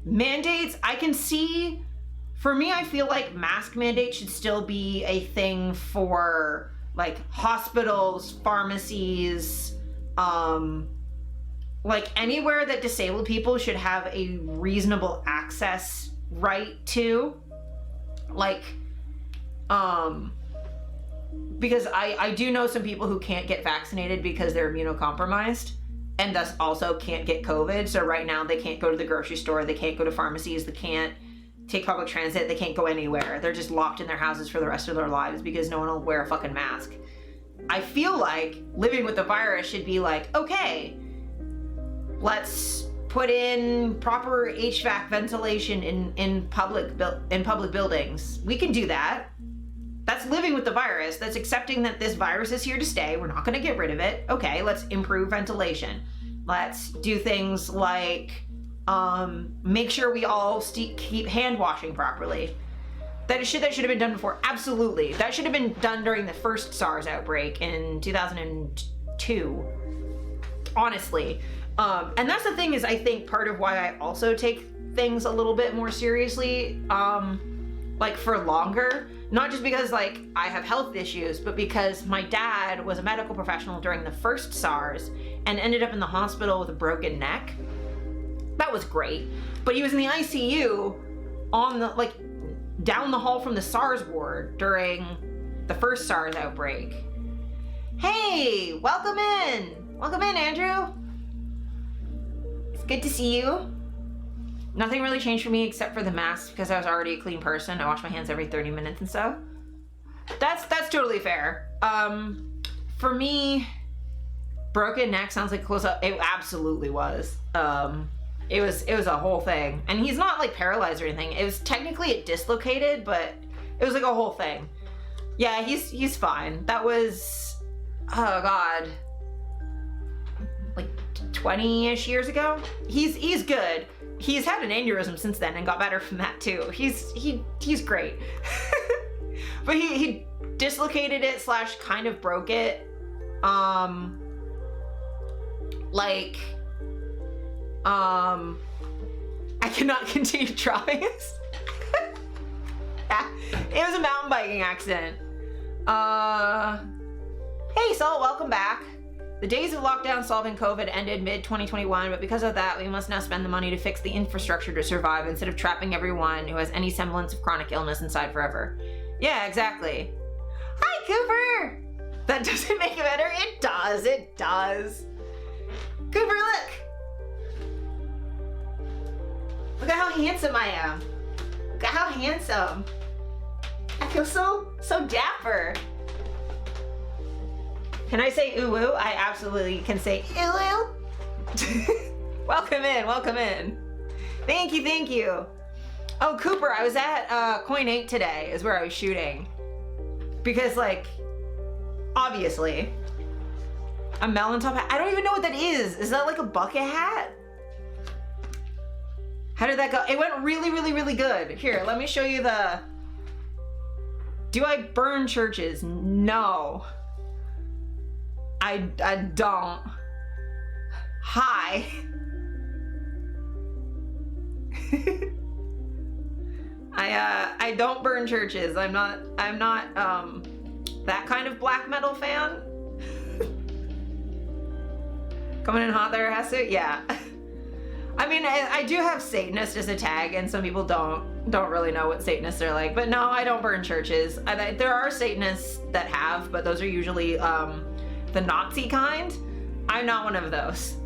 Mandates, I can see, for me, I feel like mask mandates should still be a thing for like hospitals, pharmacies, like anywhere that disabled people should have a reasonable access right to, like, because I do know some people who can't get vaccinated because they're immunocompromised and thus also can't get COVID. So right now they can't go to the grocery store, they can't go to pharmacies, they can't take public transit, they can't go anywhere. They're just locked in their houses for the rest of their lives because no one will wear a fucking mask. I feel like living with the virus should be like, okay, let's put in proper HVAC ventilation in public buildings. We can do that. That's living with the virus. That's accepting that this virus is here to stay. We're not going to get rid of it. Okay, let's improve ventilation. Let's do things like make sure we all keep hand washing properly. That should have been done before. Absolutely. That should have been done during the first SARS outbreak in 2002. Honestly. And that's the thing, is I think part of why I also take things a little bit more seriously, like for longer. Not just because like I have health issues, but because my dad was a medical professional during the first SARS and ended up in the hospital with a broken neck. That was great. But he was in the ICU on the, like, down the hall from the SARS ward during the first SARS outbreak. Hey, welcome in. Welcome in, Andrew. It's good to see you. Nothing really changed for me except for the mask because I was already a clean person. I wash my hands every 30 minutes and stuff. That's totally fair. For me, broken neck sounds like close up. It absolutely was. It was a whole thing. And he's not like paralyzed or anything. It was technically it dislocated, but it was like a whole thing. Yeah, he's fine. That was, oh God, like 20-ish years ago. He's good. He's had an aneurysm since then and got better from that too. He's great. But he dislocated it / kind of broke it. I cannot continue trying this. It was a mountain biking accident. Hey Saul, welcome back. The days of lockdown solving COVID ended mid-2021, but because of that, we must now spend the money to fix the infrastructure to survive instead of trapping everyone who has any semblance of chronic illness inside forever. Yeah, exactly. Hi, Cooper! That doesn't make it better. It does. Cooper, look! Look at how handsome I am. Look at how handsome. I feel so dapper. Can I say ooh woo? I absolutely can say ooh woo. Welcome in. Thank you. Oh, Cooper, I was at Coin 8 today is where I was shooting. Because like, obviously, a melon top hat. I don't even know what that is. Is that like a bucket hat? How did that go? It went really good. Here, let me show you the... Do I burn churches? No. I don't. Hi. I don't burn churches. I'm not that kind of black metal fan. Coming in hot there, Hasu? Yeah. I mean, I do have Satanist as a tag, and some people don't really know what Satanists are like. But no, I don't burn churches. There are Satanists that have, but those are usually the Nazi kind. I'm not one of those.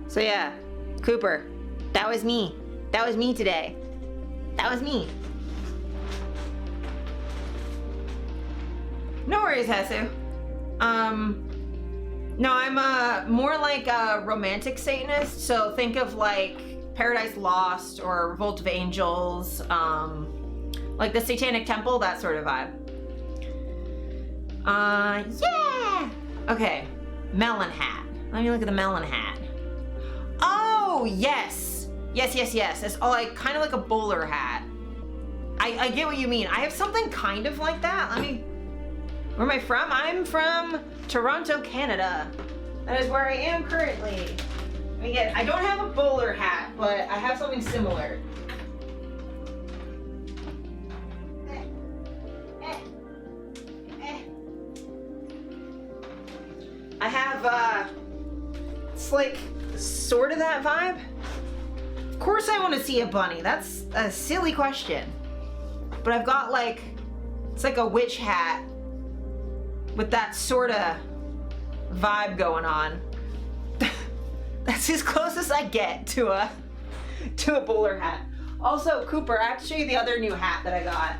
So yeah, Cooper, that was me. That was me today. That was me. No worries, Hesu. No, I'm more like a romantic Satanist, so think of like Paradise Lost or Revolt of Angels, like the Satanic Temple, that sort of vibe. Yeah! Okay, melon hat. Let me look at the melon hat. Oh, yes! Yes. It's like kind of like a bowler hat. I get what you mean. I have something kind of like that. Where am I from? I'm from Toronto, Canada. That is where I am currently. I don't have a bowler hat, but I have something similar. I have, it's like sort of that vibe. Of course I want to see a bunny. That's a silly question. But I've got like, it's like a witch hat with that sort of vibe going on. That's as close as I get to a bowler hat. Also, Cooper, I have to show you the other new hat that I got.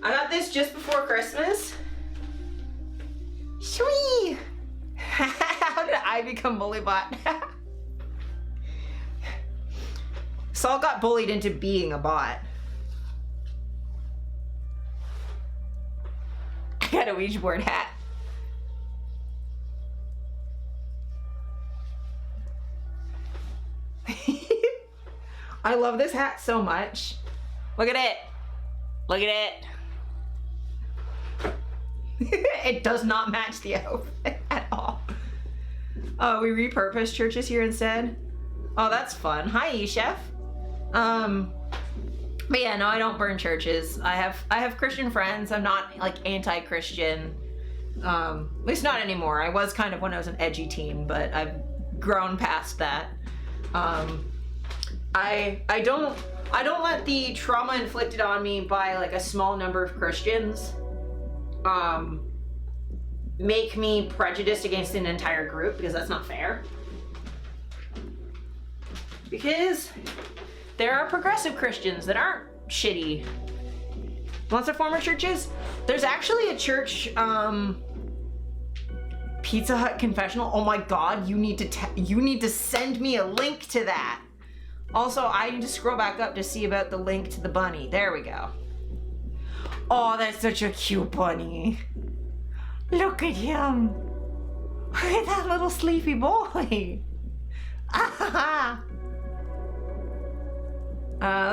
I got this just before Christmas. Sweet! How did I become BullyBot? Saul got bullied into being a bot. I got a Ouija board hat. I love this hat so much. Look at it. Look at it. It does not match the outfit at all. Oh, we repurposed churches here instead. Oh, that's fun. Hi, Chef. But yeah, no, I don't burn churches. I have Christian friends. I'm not like anti-Christian. At least not anymore. I was kind of when I was an edgy teen, but I've grown past that. I don't let the trauma inflicted on me by like a small number of Christians make me prejudiced against an entire group, because that's not fair. Because there are progressive Christians that aren't shitty. Lots of former churches. There's actually a church, Pizza Hut confessional. Oh my god, you need to send me a link to that. Also, I need to scroll back up to see about the link to the bunny. There we go. Oh, that's such a cute bunny. Look at him. Look at that little sleepy boy. Ah.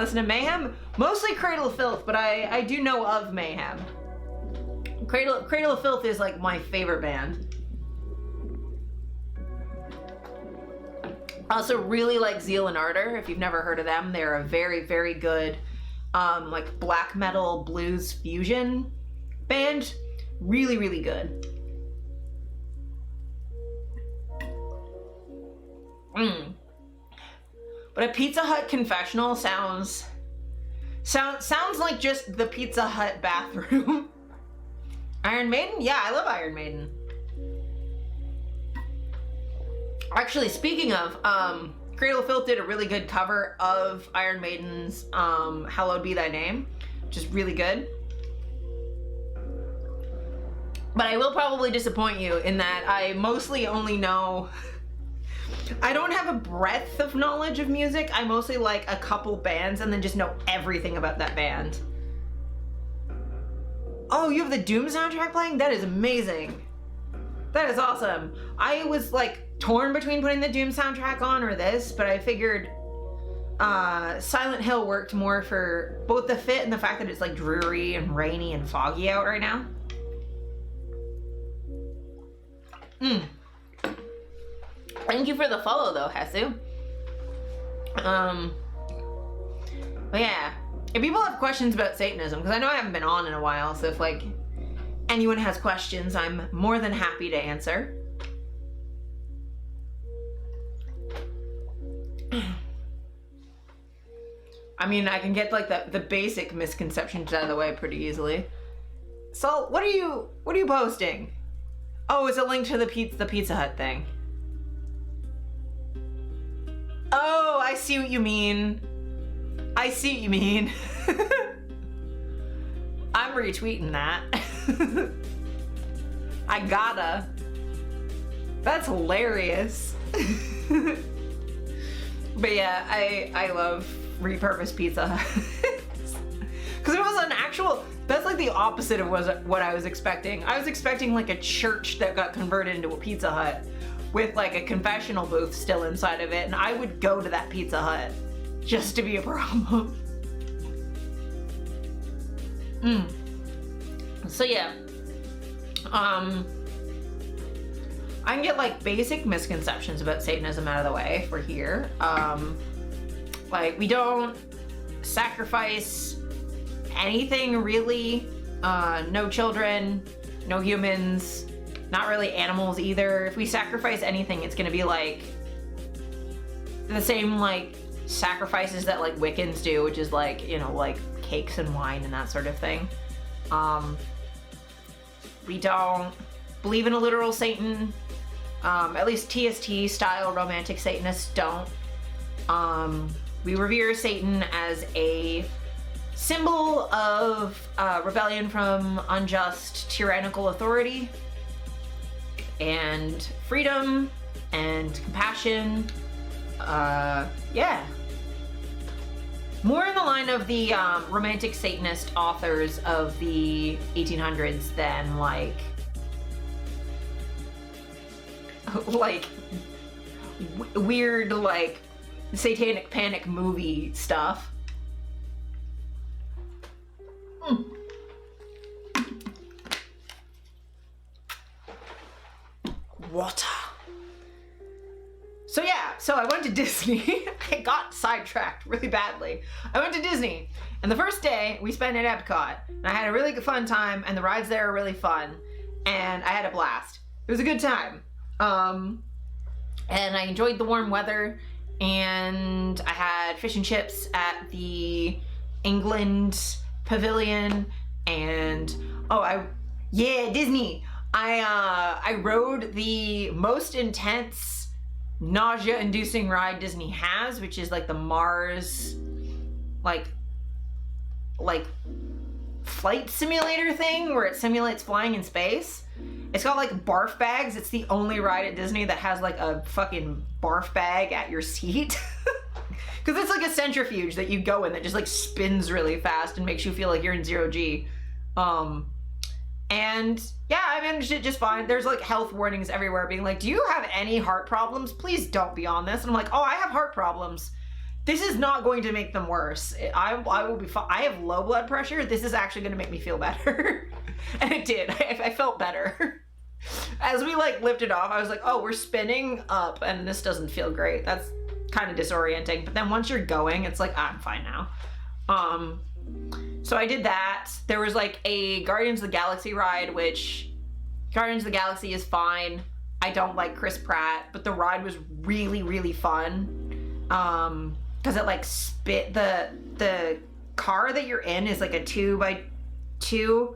Listen to Mayhem. Mostly Cradle of Filth, but I do know of Mayhem. Cradle of Filth is like my favorite band. I also really like Zeal and Ardor. If you've never heard of them, they're a very, very good like black metal blues fusion band. Really, really good. But a Pizza Hut confessional sounds like just the Pizza Hut bathroom. Iron Maiden? Yeah, I love Iron Maiden. Actually, speaking of, Cradle of Filth did a really good cover of Iron Maiden's Hallowed Be Thy Name, which is really good. But I will probably disappoint you in that I mostly only know... I don't have a breadth of knowledge of music. I mostly like a couple bands and then just know everything about that band. Oh, you have the Doom soundtrack playing? That is amazing. That is awesome. I was like torn between putting the Doom soundtrack on or this, but I figured Silent Hill worked more for both the fit and the fact that it's like dreary and rainy and foggy out right now. Thank you for the follow though, Hesu. But yeah, if people have questions about Satanism, because I know I haven't been on in a while, so if like anyone has questions, I'm more than happy to answer. I mean, I can get like the basic misconceptions out of the way pretty easily. So what are you posting? Oh, it's a link to the Pizza Hut thing. Oh, I see what you mean. I see what you mean. I'm retweeting that. I gotta. That's hilarious. But yeah, I love repurposed Pizza Hut. Because it was an actual, that's like the opposite of what I was expecting. I was expecting like a church that got converted into a Pizza Hut with like a confessional booth still inside of it, and I would go to that Pizza Hut just to be a problem. So yeah, I can get like basic misconceptions about Satanism out of the way if we're here. Like we don't sacrifice anything really. No children, no humans, not really animals either. If we sacrifice anything, it's gonna be like the same like sacrifices that like Wiccans do, which is like, you know, like cakes and wine and that sort of thing. We don't believe in a literal Satan. At least TST style romantic Satanists don't. We revere Satan as a symbol of rebellion from unjust tyrannical authority and freedom and compassion. Yeah. More in the line of the romantic Satanist authors of the 1800s than like weird like satanic panic movie stuff. Water. So yeah, so I went to Disney. I got sidetracked really badly. I went to Disney, and the first day we spent at Epcot, and I had a really good fun time, and the rides there are really fun, and I had a blast. It was a good time. And I enjoyed the warm weather, and I had fish and chips at the England Pavilion, and Disney. I rode the most intense nausea-inducing ride Disney has, which is like the Mars like flight simulator thing where it simulates flying in space. It's got like barf bags. It's the only ride at Disney that has like a fucking barf bag at your seat. Because it's like a centrifuge that you go in that just like spins really fast and makes you feel like you're in zero G. And yeah, I managed it just fine. There's like health warnings everywhere being like, do you have any heart problems? Please don't be on this. And I'm like, oh, I have heart problems. This is not going to make them worse. I will be fine. I have low blood pressure. This is actually going to make me feel better. And it did. I felt better. As we like lifted off, I was like, oh, we're spinning up and this doesn't feel great. That's kind of disorienting. But then once you're going, it's like, I'm fine now. So I did that. There was like a Guardians of the Galaxy ride, which Guardians of the Galaxy is fine. I don't like Chris Pratt, but the ride was really, really fun. Cause it like the car that you're in is like a 2x2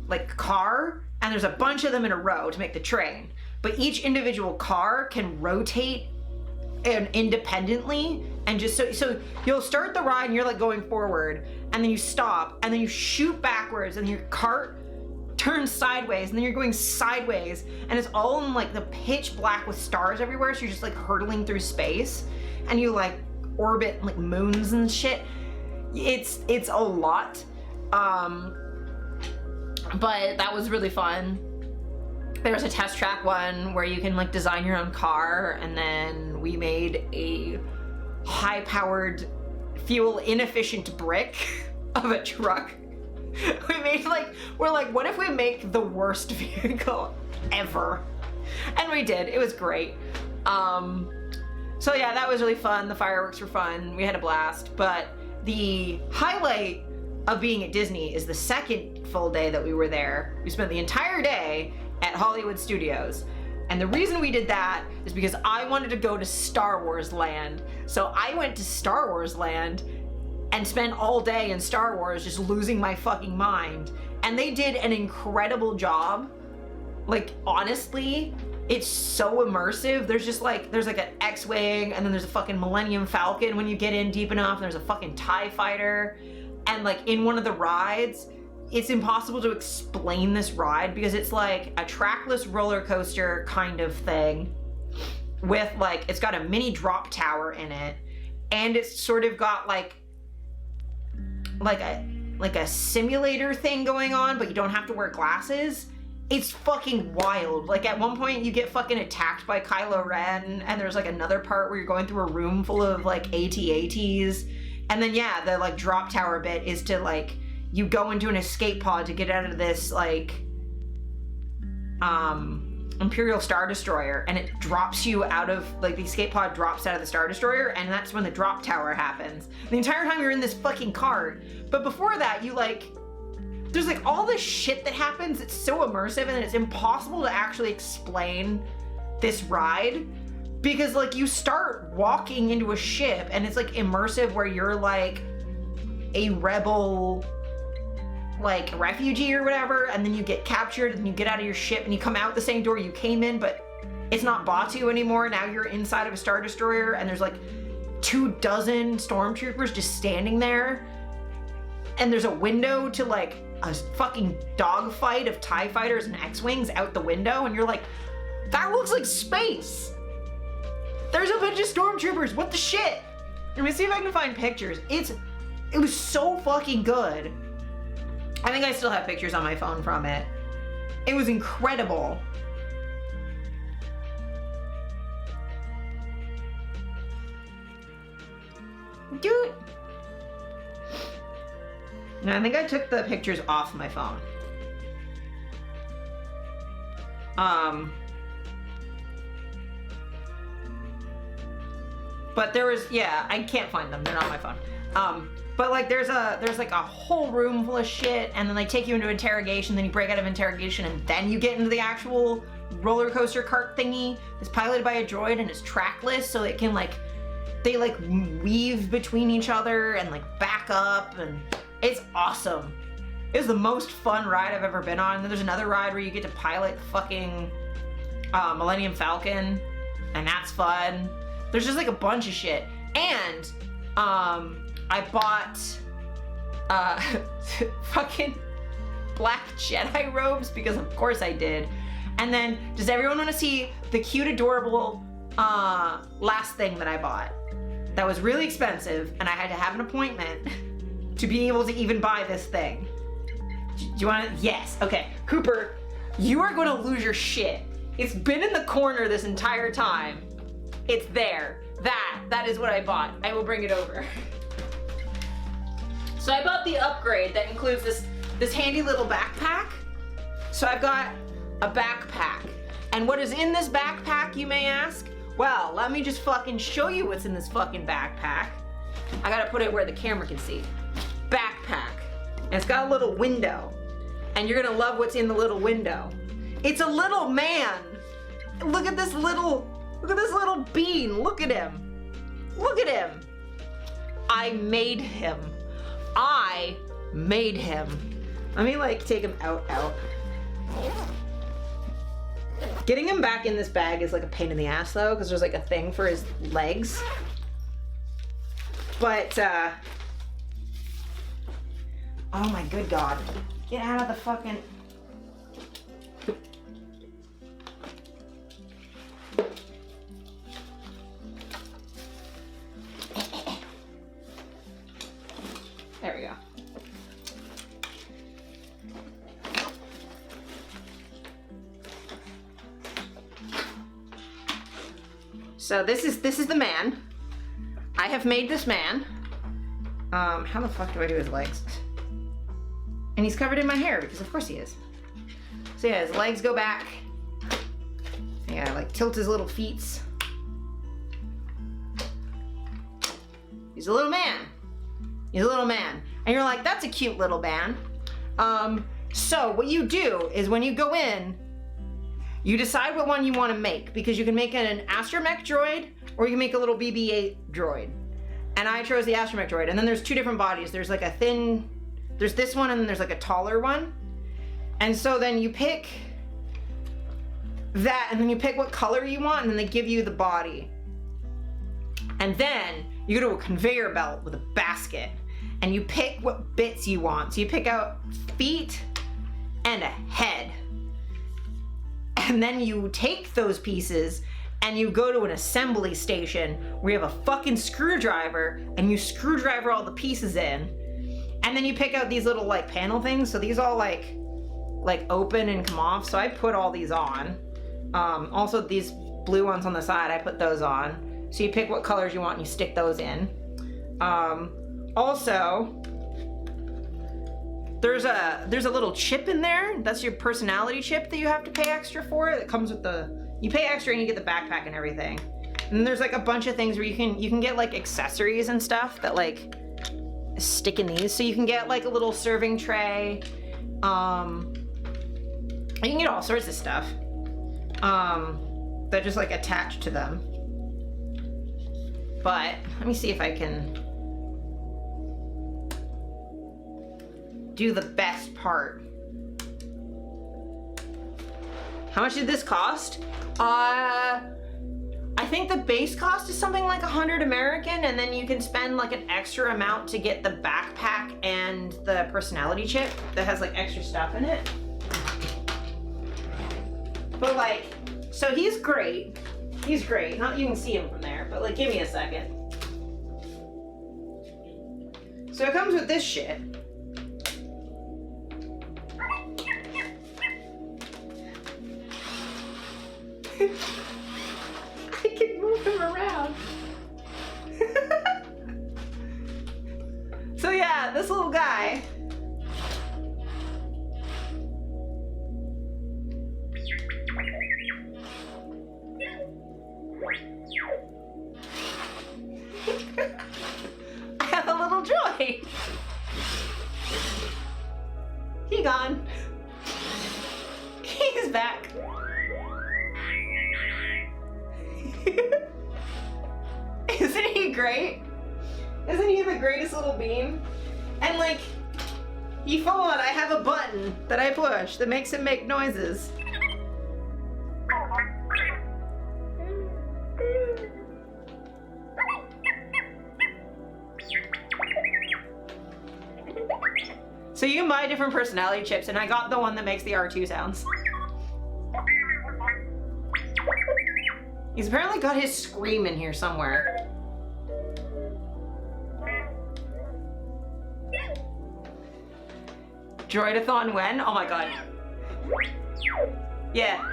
like car, and there's a bunch of them in a row to make the train. But each individual car can rotate and independently, and just so you'll start the ride and you're like going forward, and then you stop, and then you shoot backwards, and your cart turns sideways, and then you're going sideways, and it's all in like the pitch black with stars everywhere, so you're just like hurtling through space, and you like orbit like moons and shit. It's a lot. But that was really fun. There's a test track one where you can like design your own car, and then we made a high-powered, fuel-inefficient brick of a truck. We made we're like, what if we make the worst vehicle ever? And we did. It was great. So yeah, that was really fun. The fireworks were fun. We had a blast. But the highlight of being at Disney is the second full day that we were there. We spent the entire day at Hollywood Studios. And the reason we did that is because I wanted to go to Star Wars Land. So I went to Star Wars Land and spent all day in Star Wars just losing my fucking mind. And they did an incredible job. Like, honestly, it's so immersive. There's like an X-Wing, and then there's a fucking Millennium Falcon when you get in deep enough. There's a fucking TIE fighter. And like in one of the rides, it's impossible to explain this ride because it's like a trackless roller coaster kind of thing with like, it's got a mini drop tower in it. And it's sort of got like a simulator thing going on, but you don't have to wear glasses. It's fucking wild. Like at one point you get fucking attacked by Kylo Ren, and there's like another part where you're going through a room full of like AT-ATs. And then yeah, the like drop tower bit is to like, you go into an escape pod to get out of this like Imperial Star Destroyer, and it drops you out of, like the escape pod drops out of the Star Destroyer, and that's when the drop tower happens. The entire time you're in this fucking cart. But before that, you like, there's like all this shit that happens. It's so immersive, and it's impossible to actually explain this ride. Because like you start walking into a ship and it's like immersive where you're like a rebel, like refugee or whatever, and then you get captured and you get out of your ship and you come out the same door you came in, but it's not Batuu anymore. Now you're inside of a Star Destroyer and there's like 24 stormtroopers just standing there. And there's a window to like a fucking dogfight of TIE fighters and X-Wings out the window, and you're like, that looks like space. There's a bunch of stormtroopers, what the shit? Let me see if I can find pictures. It was so fucking good. I think I still have pictures on my phone from it. It was incredible. Dude. And I think I took the pictures off my phone. But there was, yeah, I can't find them. They're not on my phone. But like there's like a whole room full of shit, and then they take you into interrogation, then you break out of interrogation, and then you get into the actual roller coaster cart thingy. It's piloted by a droid and it's trackless, so it can like, they like weave between each other and like back up, and it's awesome. It was the most fun ride I've ever been on. And then there's another ride where you get to pilot fucking Millennium Falcon, and that's fun. There's just like a bunch of shit. And I bought fucking black Jedi robes because of course I did. And then, does everyone want to see the cute, adorable last thing that I bought? That was really expensive, and I had to have an appointment to be able to even buy this thing. Do you want to? Yes. Okay. Cooper, you are going to lose your shit. It's been in the corner this entire time. It's there. That is what I bought. I will bring it over. So I bought the upgrade that includes this handy little backpack. So I've got a backpack. And what is in this backpack, you may ask? Well, let me just fucking show you what's in this fucking backpack. I gotta put it where the camera can see. Backpack. And it's got a little window. And you're gonna love what's in the little window. It's a little man. Look at this little bean. Look at him. Look at him. I made him. I made him. Let me like take him out. Getting him back in this bag is like a pain in the ass though, because there's like a thing for his legs. But, oh my good God. Get out of the fucking... There we go. So this is the man. I have made this man. How the fuck do I do his legs? And he's covered in my hair because of course he is. So yeah, his legs go back. Yeah, like tilt his little feet. He's a little man. He's a little man. And you're like, that's a cute little man. So what you do is when you go in, you decide what one you want to make, because you can make an astromech droid or you can make a little BB-8 droid. And I chose the astromech droid. And then there's two different bodies. There's like a thin, there's this one and then there's like a taller one. And so then you pick that and then you pick what color you want and then they give you the body. And then you go to a conveyor belt with a basket and you pick what bits you want. So you pick out feet and a head. And then you take those pieces and you go to an assembly station where you have a fucking screwdriver and you screwdriver all the pieces in. And then you pick out these little like panel things. So these all like open and come off. So I put all these on. Also these blue ones on the side, I put those on. So you pick what colors you want and you stick those in. Also, there's a little chip in there. That's your personality chip that you have to pay extra for. That comes with you pay extra and you get the backpack and everything. And there's like a bunch of things where you can get like accessories and stuff that like stick in these. So you can get like a little serving tray. You can get all sorts of stuff that just like attach to them. But let me see if I can do the best part. How much did this cost? I think the base cost is something like 100 American, and then you can spend like an extra amount to get the backpack and the personality chip that has like extra stuff in it. But like, so he's great. He's great. Not you can see him from there, but like give me a second. So it comes with this shit. I can move him around. So yeah, this little guy. I have a little droid. He gone. He's back. Isn't he great? Isn't he the greatest little bean? And like, you follow on, I have a button that I push that makes him make noises. So you can buy different personality chips, and I got the one that makes the R2 sounds. He's apparently got his scream in here somewhere. Droidathon when? Oh my god. Yeah.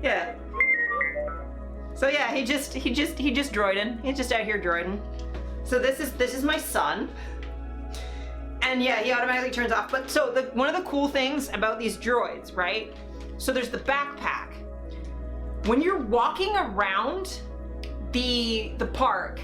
Yeah. So yeah, he just droiding. He's just out here droiding. So this is my son. And yeah, he automatically turns off. But so one of the cool things about these droids, right? So there's the backpack. When you're walking around the park,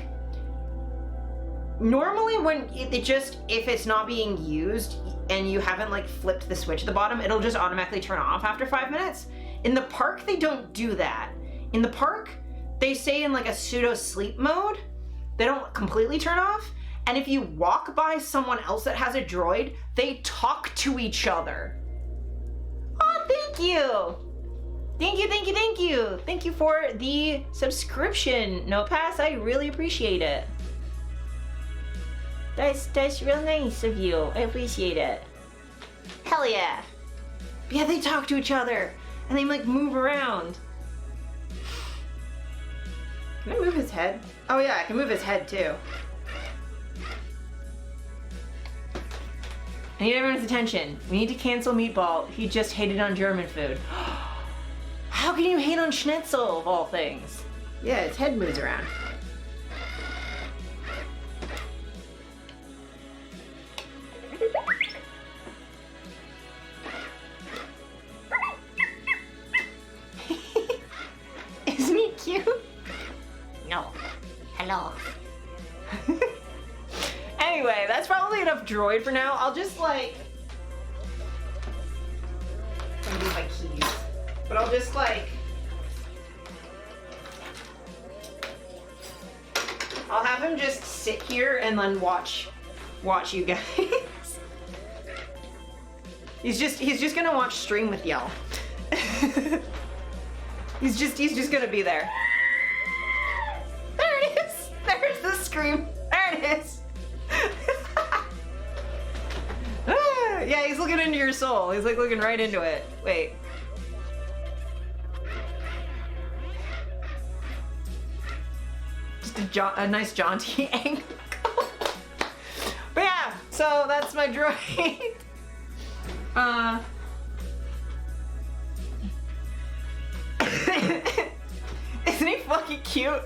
normally when if it's not being used and you haven't like flipped the switch at the bottom, it'll just automatically turn off after 5 minutes. In the park, they don't do that. In the park, they stay in like a pseudo sleep mode. They don't completely turn off. And if you walk by someone else that has a droid, they talk to each other. Oh, thank you. Thank you, thank you, thank you. Thank you for the subscription, NoPass. I really appreciate it. That's real nice of you. I appreciate it. Hell yeah. Yeah, they talk to each other and they like move around. Can I move his head? Oh yeah, I can move his head too. I need everyone's attention. We need to cancel Meatball. He just hated on German food. How can you hate on Schnitzel of all things? Yeah, his head moves around. Isn't he cute? No. Hello. Anyway, that's probably enough droid for now. I'll just like... I'm gonna use my keys. But I'll just like... I'll have him just sit here and then watch you guys. He's just gonna watch stream with y'all. he's just gonna be there. There it is. There's the scream. There it is. Yeah, he's looking into your soul. He's like looking right into it. Wait. Just a nice jaunty angle. But yeah, so that's my droid. Isn't he fucking cute?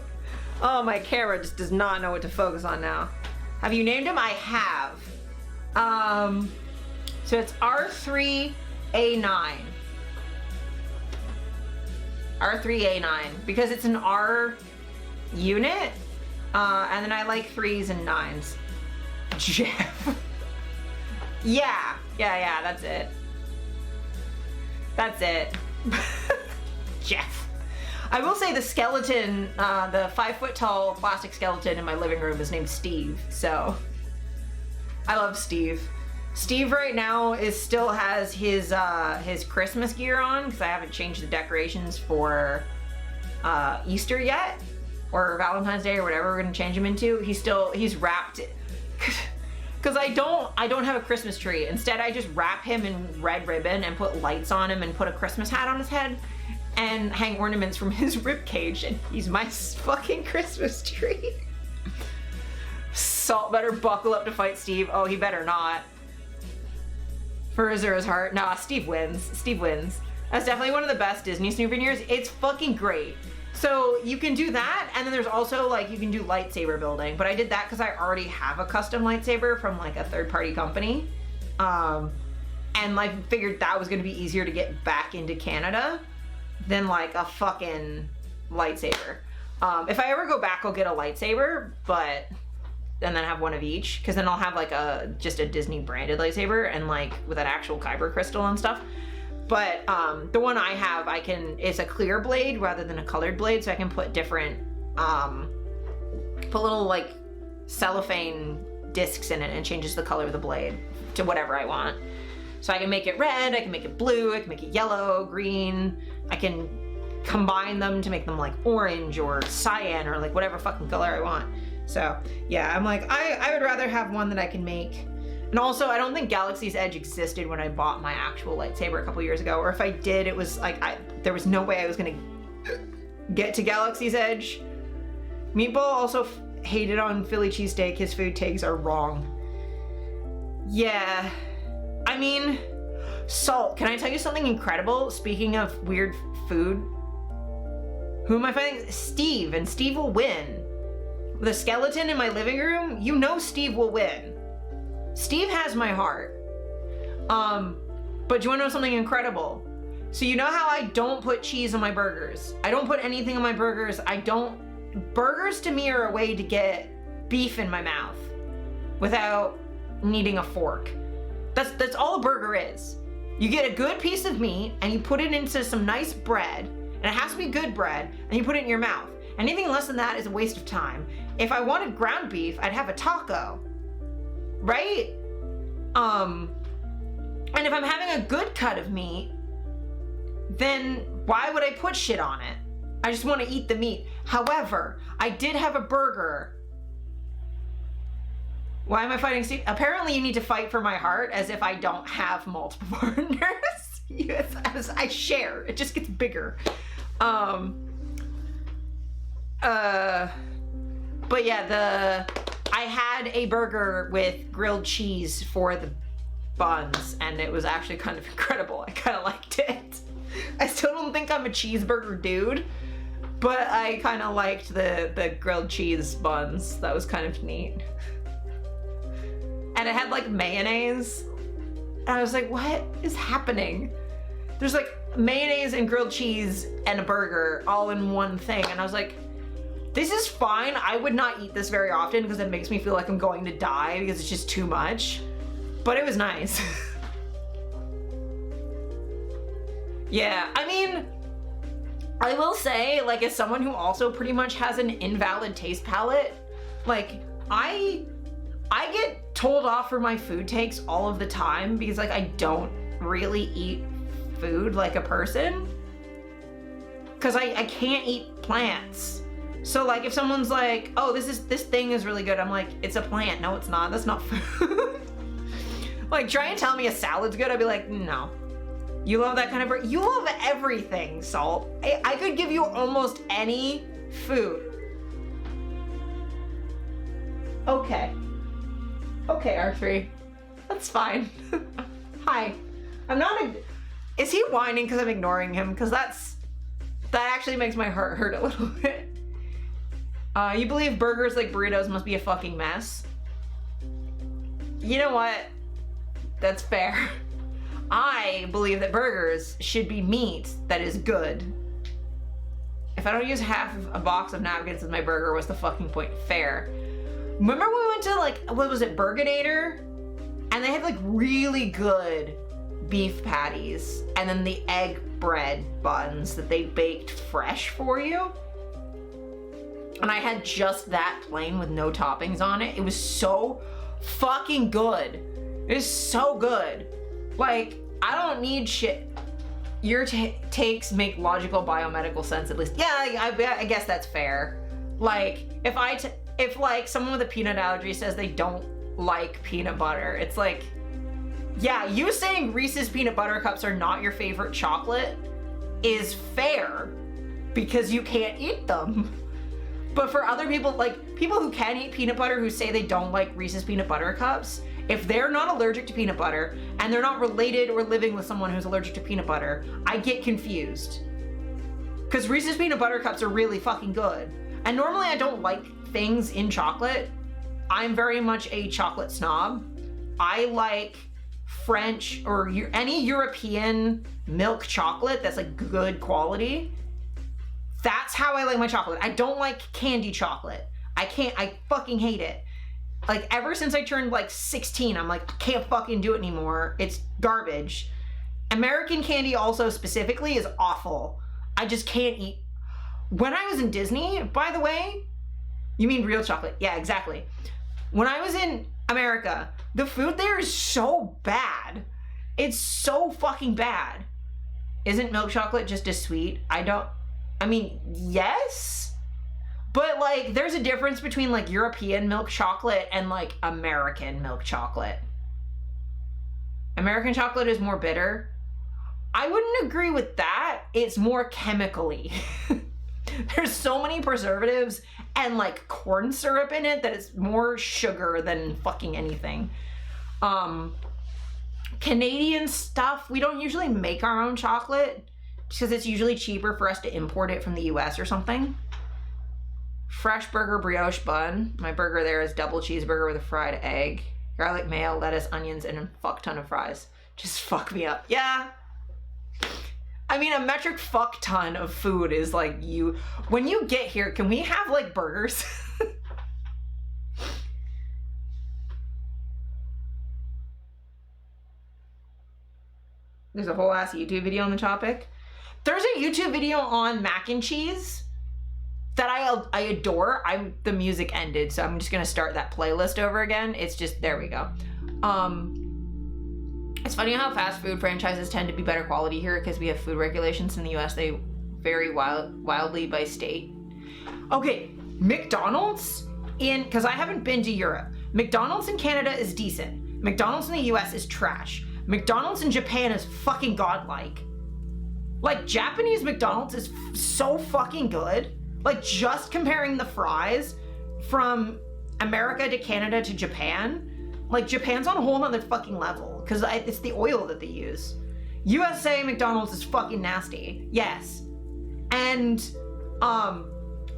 Oh, my camera just does not know what to focus on now. Have you named him? I have. So it's R3A9. R3A9, because it's an R unit, and then I like 3s and 9s. Jeff. Yeah, that's it. That's it. Jeff. I will say the skeleton, the 5 foot tall plastic skeleton in my living room is named Steve, so I love Steve. Steve right now still has his Christmas gear on, because I haven't changed the decorations for Easter yet, or Valentine's Day, or whatever we're gonna change him into. He's wrapped, because I don't have a Christmas tree. Instead, I just wrap him in red ribbon and put lights on him and put a Christmas hat on his head and hang ornaments from his rib cage, and he's my fucking Christmas tree. Salt better buckle up to fight Steve. Oh, he better not. For Azura's heart. Nah, Steve wins. Steve wins. That's definitely one of the best Disney souvenirs. It's fucking great. So you can do that, and then there's also like you can do lightsaber building, but I did that because I already have a custom lightsaber from like a third-party company, and like figured that was gonna be easier to get back into Canada than like a fucking lightsaber. If I ever go back, I'll get a lightsaber, and then have one of each, because then I'll have like just a Disney branded lightsaber and like with an actual kyber crystal and stuff. But the one I have, it's a clear blade rather than a colored blade, so I can put different, put little like cellophane discs in it, and it changes the color of the blade to whatever I want. So I can make it red, I can make it blue, I can make it yellow, green, I can combine them to make them like orange or cyan or like whatever fucking color I want. So yeah, I'm like, I would rather have one that I can make. And also, I don't think Galaxy's Edge existed when I bought my actual lightsaber a couple years ago, or if I did, it was like, there was no way I was gonna get to Galaxy's Edge. Meatball also hated on Philly cheesesteak. His food takes are wrong. Yeah, I mean, Salt, can I tell you something incredible? Speaking of weird food, who am I fighting? Steve, and Steve will win. The skeleton in my living room, you know Steve will win. Steve has my heart. But do you wanna know something incredible? So you know how I don't put cheese on my burgers? I don't put anything on my burgers. Burgers to me are a way to get beef in my mouth without needing a fork. That's all a burger is. You get a good piece of meat and you put it into some nice bread, and it has to be good bread, and you put it in your mouth. Anything less than that is a waste of time. If I wanted ground beef, I'd have a taco, right? And if I'm having a good cut of meat, then why would I put shit on it? I just want to eat the meat. However, I did have a burger. Why am I fighting Steve? Apparently you need to fight for my heart, as if I don't have multiple partners. Yes, as I share, it just gets bigger. But yeah, I had a burger with grilled cheese for the buns, and it was actually kind of incredible. I kind of liked it. I still don't think I'm a cheeseburger dude, but I kind of liked the grilled cheese buns. That was kind of neat. And it had like mayonnaise, and I was like, what is happening? There's like mayonnaise and grilled cheese and a burger all in one thing, and I was like, this is fine. I would not eat this very often because it makes me feel like I'm going to die because it's just too much. But it was nice. Yeah, I mean, I will say, like, as someone who also pretty much has an invalid taste palette, Like, I get told off for my food takes all of the time because like I don't really eat food like a person. Cause I can't eat plants. So like if someone's like, oh, this thing is really good, I'm like, it's a plant. No, it's not. That's not food. Like try and tell me a salad's good, I'd be like, no. You love that kind of, you love everything, Salt. I could give you almost any food. Okay. Okay, R3. That's fine. Hi. I'm not is he whining because I'm ignoring him? Because that actually makes my heart hurt a little bit. You believe burgers like burritos must be a fucking mess? You know what? That's fair. I believe that burgers should be meat that is good. If I don't use half of a box of napkins with my burger, what's the fucking point? Fair. Remember when we went to like, what was it, Burginator? And they had like really good beef patties and then the egg bread buns that they baked fresh for you. And I had just that plain with no toppings on it. It was so fucking good. It is so good. Like, I don't need shit. Your takes make logical biomedical sense at least. Yeah, I guess that's fair. Like, if like someone with a peanut allergy says they don't like peanut butter, it's like, yeah, you saying Reese's peanut butter cups are not your favorite chocolate is fair because you can't eat them. But for other people, like people who can eat peanut butter who say they don't like Reese's peanut butter cups, if they're not allergic to peanut butter and they're not related or living with someone who's allergic to peanut butter, I get confused. Because Reese's peanut butter cups are really fucking good. And normally I don't like things in chocolate. I'm very much a chocolate snob. I like French or any European milk chocolate that's like good quality. That's how I like my chocolate. I don't like candy chocolate. I fucking hate it. Like ever since I turned like 16, I'm like, I can't fucking do it anymore. It's garbage. American candy also specifically is awful. I just can't eat. When I was in Disney, by the way, you mean real chocolate? Yeah, exactly. When I was in America, the food there is so bad. It's so fucking bad. Isn't milk chocolate just as sweet? I mean, yes, but like there's a difference between like European milk chocolate and like American milk chocolate. American chocolate is more bitter. I wouldn't agree with that. It's more chemically. There's so many preservatives and like corn syrup in it that it's more sugar than fucking anything. Canadian stuff, we don't usually make our own chocolate because it's usually cheaper for us to import it from the US or something. Fresh burger brioche bun. My burger there is double cheeseburger with a fried egg, garlic mayo, lettuce, onions, and a fuck ton of fries. Just fuck me up. Yeah. I mean, a metric fuck ton of food is like when you get here, can we have like burgers? There's a whole ass YouTube video on the topic. There's a YouTube video on mac and cheese that I adore. The music ended, so I'm just gonna start that playlist over again. It's just, there we go. It's funny how fast food franchises tend to be better quality here because we have food regulations in the US. They vary wildly by state. Okay, McDonald's because I haven't been to Europe. McDonald's in Canada is decent. McDonald's in the US is trash. McDonald's in Japan is fucking godlike. Like Japanese McDonald's is so fucking good. Like just comparing the fries from America to Canada to Japan, like Japan's on a whole nother fucking level because it's the oil that they use. USA McDonald's is fucking nasty. Yes. And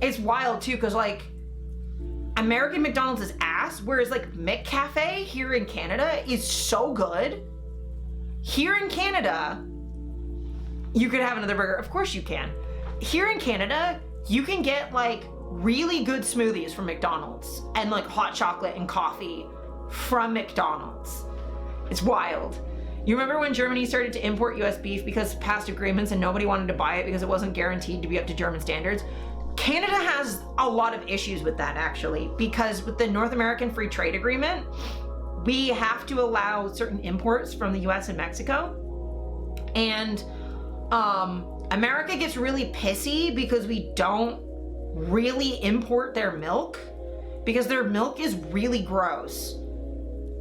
it's wild too because like American McDonald's is ass, whereas like McCafe here in Canada is so good. Here in Canada, you could have another burger. Of course you can. Here in Canada, you can get like really good smoothies from McDonald's and like hot chocolate and coffee from McDonald's. It's wild. You remember when Germany started to import US beef because of past agreements and nobody wanted to buy it because it wasn't guaranteed to be up to German standards? Canada has a lot of issues with that, actually, because with the North American Free Trade Agreement, we have to allow certain imports from the US and Mexico. And America gets really pissy because we don't really import their milk, because their milk is really gross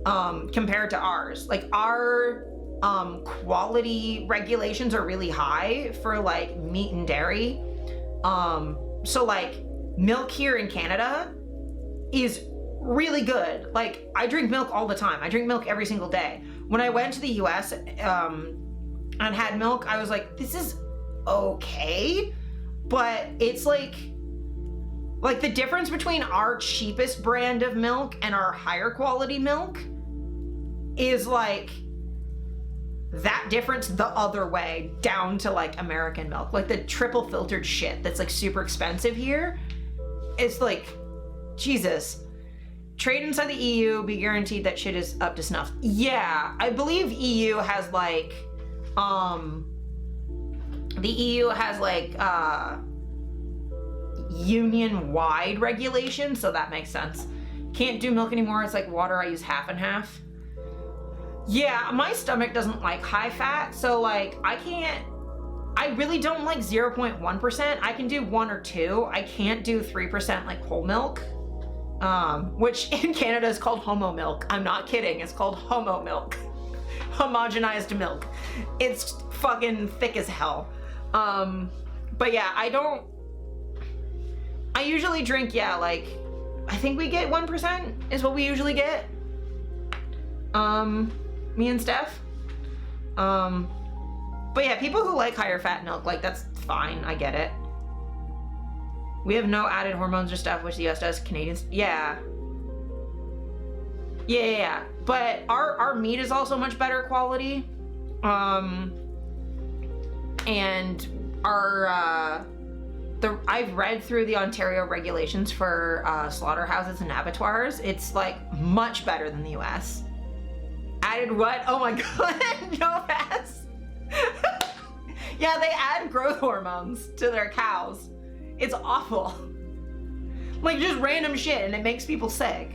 compared to ours. Like, our quality regulations are really high for like meat and dairy. So like milk here in Canada is really good. Like, I drink milk all the time. I drink milk every single day. When I went to the US and had milk, I was like, this is okay, but it's like the difference between our cheapest brand of milk and our higher quality milk is like that difference the other way down to like American milk. Like the triple filtered shit that's like super expensive here. It's like, Jesus. Trade inside the EU, be guaranteed that shit is up to snuff. Yeah, I believe EU has like, the EU has like, union-wide regulations, so that makes sense. Can't do milk anymore, it's like water, I use half and half. Yeah, my stomach doesn't like high fat, so like I really don't like 0.1%. I can do 1 or 2. I can't do 3% like whole milk, which in Canada is called homo milk. I'm not kidding, it's called homo milk. Homogenized milk. It's fucking thick as hell. But yeah, I usually drink, yeah, like, I think we get 1% is what we usually get. Me and Steph. But yeah, people who like higher fat milk, like, that's fine, I get it. We have no added hormones or stuff, which the US does. Canadians, yeah. Yeah. But our meat is also much better quality. And our, I've read through the Ontario regulations for slaughterhouses and abattoirs. It's like much better than the US. Added what? Oh my god, no pass. Yeah, they add growth hormones to their cows. It's awful. Like, just random shit, and it makes people sick.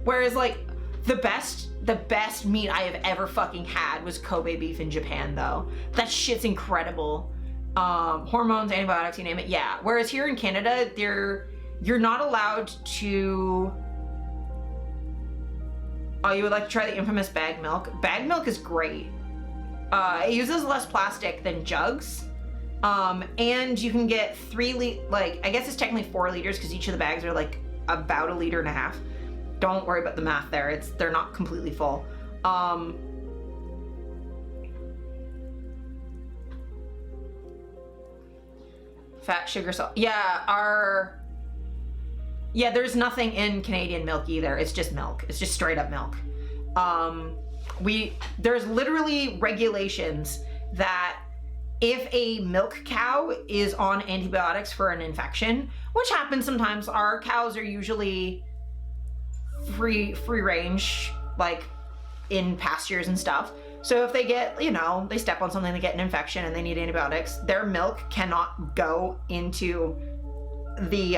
Whereas like the best meat I have ever fucking had was Kobe beef in Japan, though. That shit's incredible. Hormones, antibiotics, you name it, yeah. Whereas here in Canada, you're not allowed to... Oh, you would like to try the infamous bag milk? Bag milk is great. It uses less plastic than jugs. And you can get I guess it's technically 4 liters because each of the bags are like about 1.5 liters. Don't worry about the math there. They're not completely full. Fat, sugar, salt. Yeah, there's nothing in Canadian milk either. It's just milk. It's just straight up milk. There's literally regulations that if a milk cow is on antibiotics for an infection, which happens sometimes, our cows are usually free range, like in pastures and stuff. So if they get, they step on something, they get an infection and they need antibiotics, their milk cannot go into the,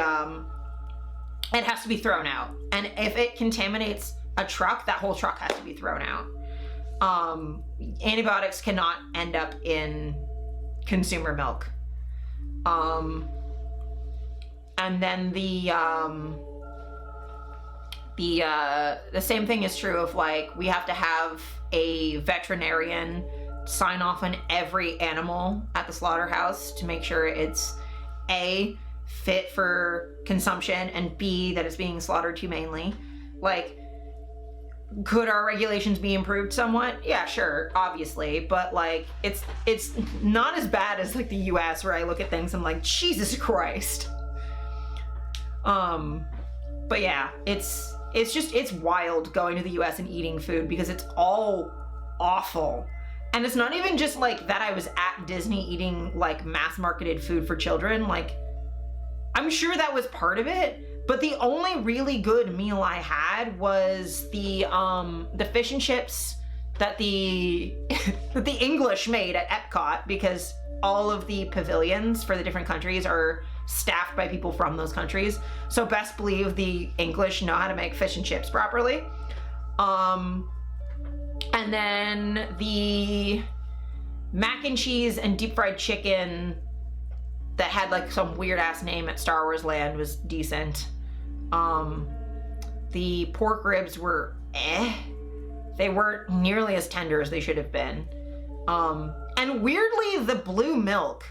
it has to be thrown out. And if it contaminates a truck, that whole truck has to be thrown out. Antibiotics cannot end up in consumer milk. And then the same thing is true of like, we have to have a veterinarian sign off on every animal at the slaughterhouse to make sure it's A, fit for consumption, and B, that it's being slaughtered humanely. Like, could our regulations be improved somewhat? Yeah, sure, obviously, but like, it's not as bad as like the US, where I look at things and I'm like, Jesus Christ. But yeah, it's wild going to the US and eating food because it's all awful. And it's not even just like that I was at Disney eating like mass marketed food for children. Like, I'm sure that was part of it, but the only really good meal I had was the fish and chips that the English made at Epcot, because all of the pavilions for the different countries are staffed by people from those countries. So best believe the English know how to make fish and chips properly. And then the mac and cheese and deep fried chicken that had like some weird ass name at Star Wars Land was decent. The pork ribs were they weren't nearly as tender as they should have been. And weirdly, the blue milk,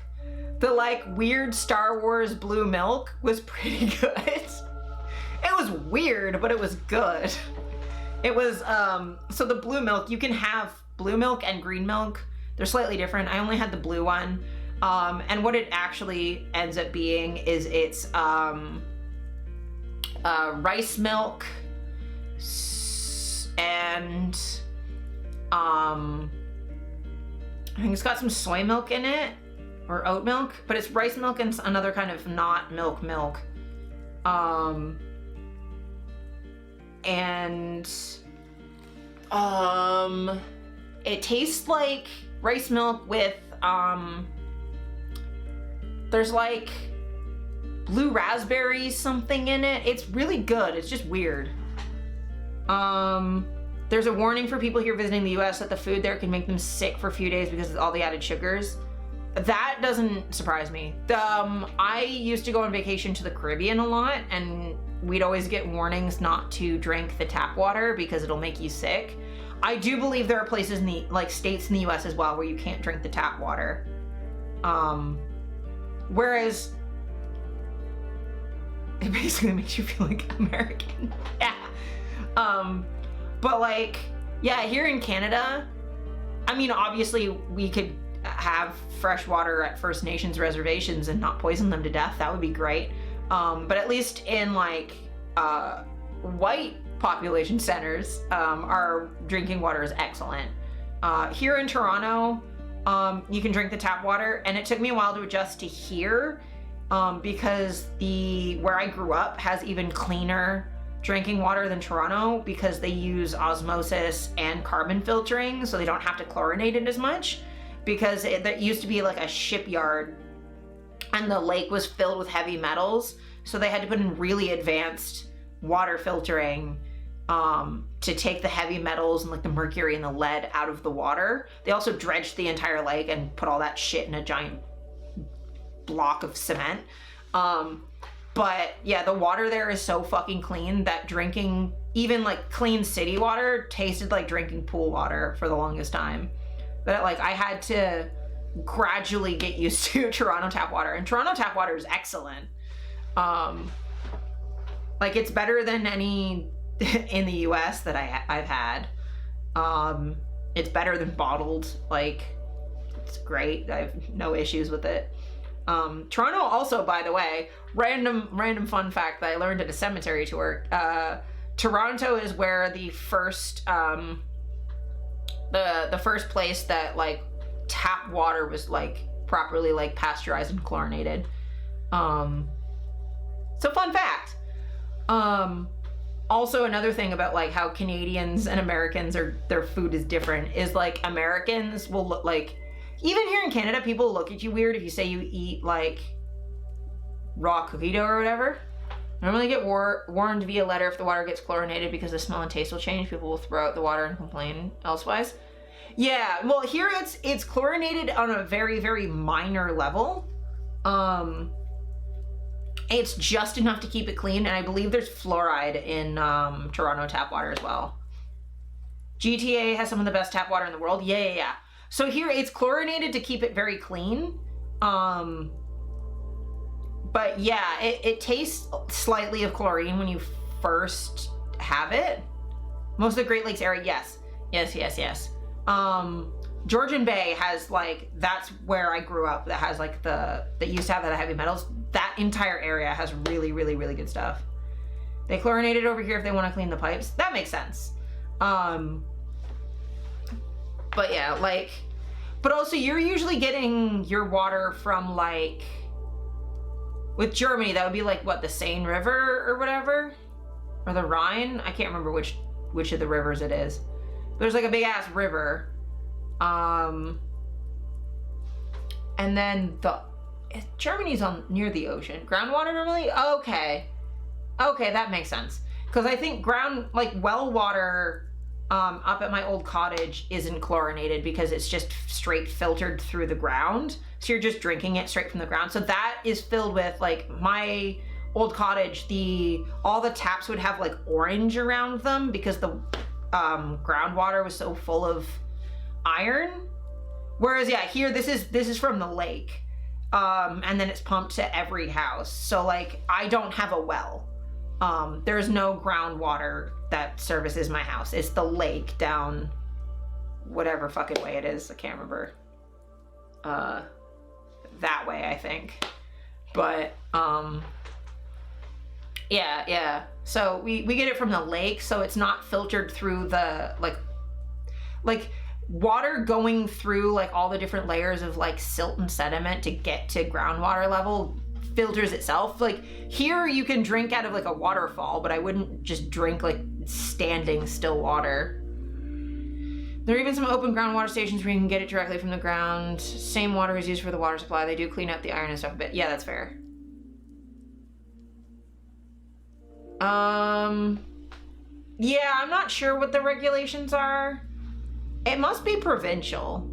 the like weird Star Wars blue milk was pretty good. It was weird, but it was good. It was, so the blue milk, you can have blue milk and green milk. They're slightly different. I only had the blue one. And what it actually ends up being is it's rice milk and I think it's got some soy milk in it or oat milk, but it's rice milk and another kind of not milk. And it tastes like rice milk with there's like blue raspberry something in it. It's really good. It's just weird. There's a warning for people here visiting the US that the food there can make them sick for a few days because of all the added sugars. That doesn't surprise me. I used to go on vacation to the Caribbean a lot, and we'd always get warnings not to drink the tap water because it'll make you sick. I do believe there are places in the, like states in the US as well, where you can't drink the tap water. Whereas it basically makes you feel like American. Yeah. But like, yeah, here in Canada, I mean, obviously we could have fresh water at First Nations reservations and not poison them to death. That would be great. But at least in like white population centers, our drinking water is excellent. Here in Toronto, you can drink the tap water, and it took me a while to adjust to here because where I grew up has even cleaner drinking water than Toronto because they use osmosis and carbon filtering, so they don't have to chlorinate it as much, because there used to be like a shipyard and the lake was filled with heavy metals, so they had to put in really advanced water filtering to take the heavy metals and like the mercury and the lead out of the water. They also dredged the entire lake and put all that shit in a giant block of cement. But yeah, the water there is so fucking clean that drinking even like clean city water tasted like drinking pool water for the longest time. But like I had to gradually get used to Toronto tap water, and Toronto tap water is excellent. Like it's better than any in the US that I've had. It's better than bottled. Like it's great. I have no issues with it. Toronto also, by the way, random fun fact that I learned at a cemetery tour. Toronto is where the first the first place that like tap water was like properly like pasteurized and chlorinated. So fun fact. Also another thing about like how Canadians and Americans their food is different is like Americans will look like, even here in Canada, people look at you weird if you say you eat like raw cookie dough or whatever. Normally get warned via letter if the water gets chlorinated because the smell and taste will change. People will throw out the water and complain elsewise. Yeah, well here it's chlorinated on a very, very minor level. It's just enough to keep it clean, and I believe there's fluoride in Toronto tap water as well. GTA has some of the best tap water in the world. Yeah. So here it's chlorinated to keep it very clean. But yeah, it tastes slightly of chlorine when you first have it. Most of the Great Lakes area, yes. Georgian Bay has like, that's where I grew up, that has like that used to have that heavy metals. That entire area has really, really, really good stuff. They chlorinate it over here if they want to clean the pipes. That makes sense. But yeah, like, but also you're usually getting your water from like, with Germany, that would be like what, the Seine River or whatever? Or the Rhine? I can't remember which of the rivers it is. There's like a big ass river. And then Germany's near the ocean. Groundwater normally? Okay. Okay, that makes sense. Because I think well water up at my old cottage isn't chlorinated because it's just straight filtered through the ground. So you're just drinking it straight from the ground. So that is filled with, like, my old cottage, all the taps would have like orange around them because the groundwater was so full of iron. Whereas, yeah, here this is from the lake. And then it's pumped to every house. So, like, I don't have a well. There's no groundwater that services my house. It's the lake down whatever fucking way it is. I can't remember. That way, I think. But, yeah. So we get it from the lake, so it's not filtered through the, like water going through, like, all the different layers of, like, silt and sediment to get to groundwater level filters itself. Like, here you can drink out of, like, a waterfall, but I wouldn't just drink, like, standing still water. There are even some open groundwater stations where you can get it directly from the ground. Same water is used for the water supply. They do clean up the iron and stuff a bit. Yeah, that's fair. Yeah, I'm not sure what the regulations are. It must be provincial.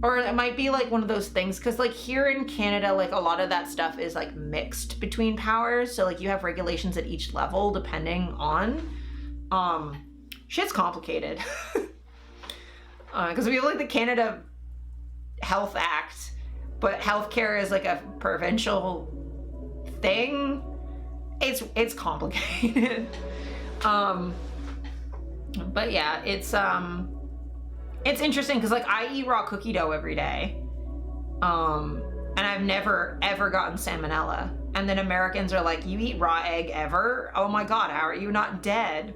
Or it might be, like, one of those things, because, like, here in Canada, like, a lot of that stuff is, like, mixed between powers. So, like, you have regulations at each level depending on. Shit's complicated. Because we have, like, the Canada Health Act, but healthcare is, like, a provincial thing. It's complicated. But yeah, it's interesting because, like, I eat raw cookie dough every day. And I've never ever gotten salmonella. And then Americans are like, you eat raw egg ever? Oh my God, how are you not dead?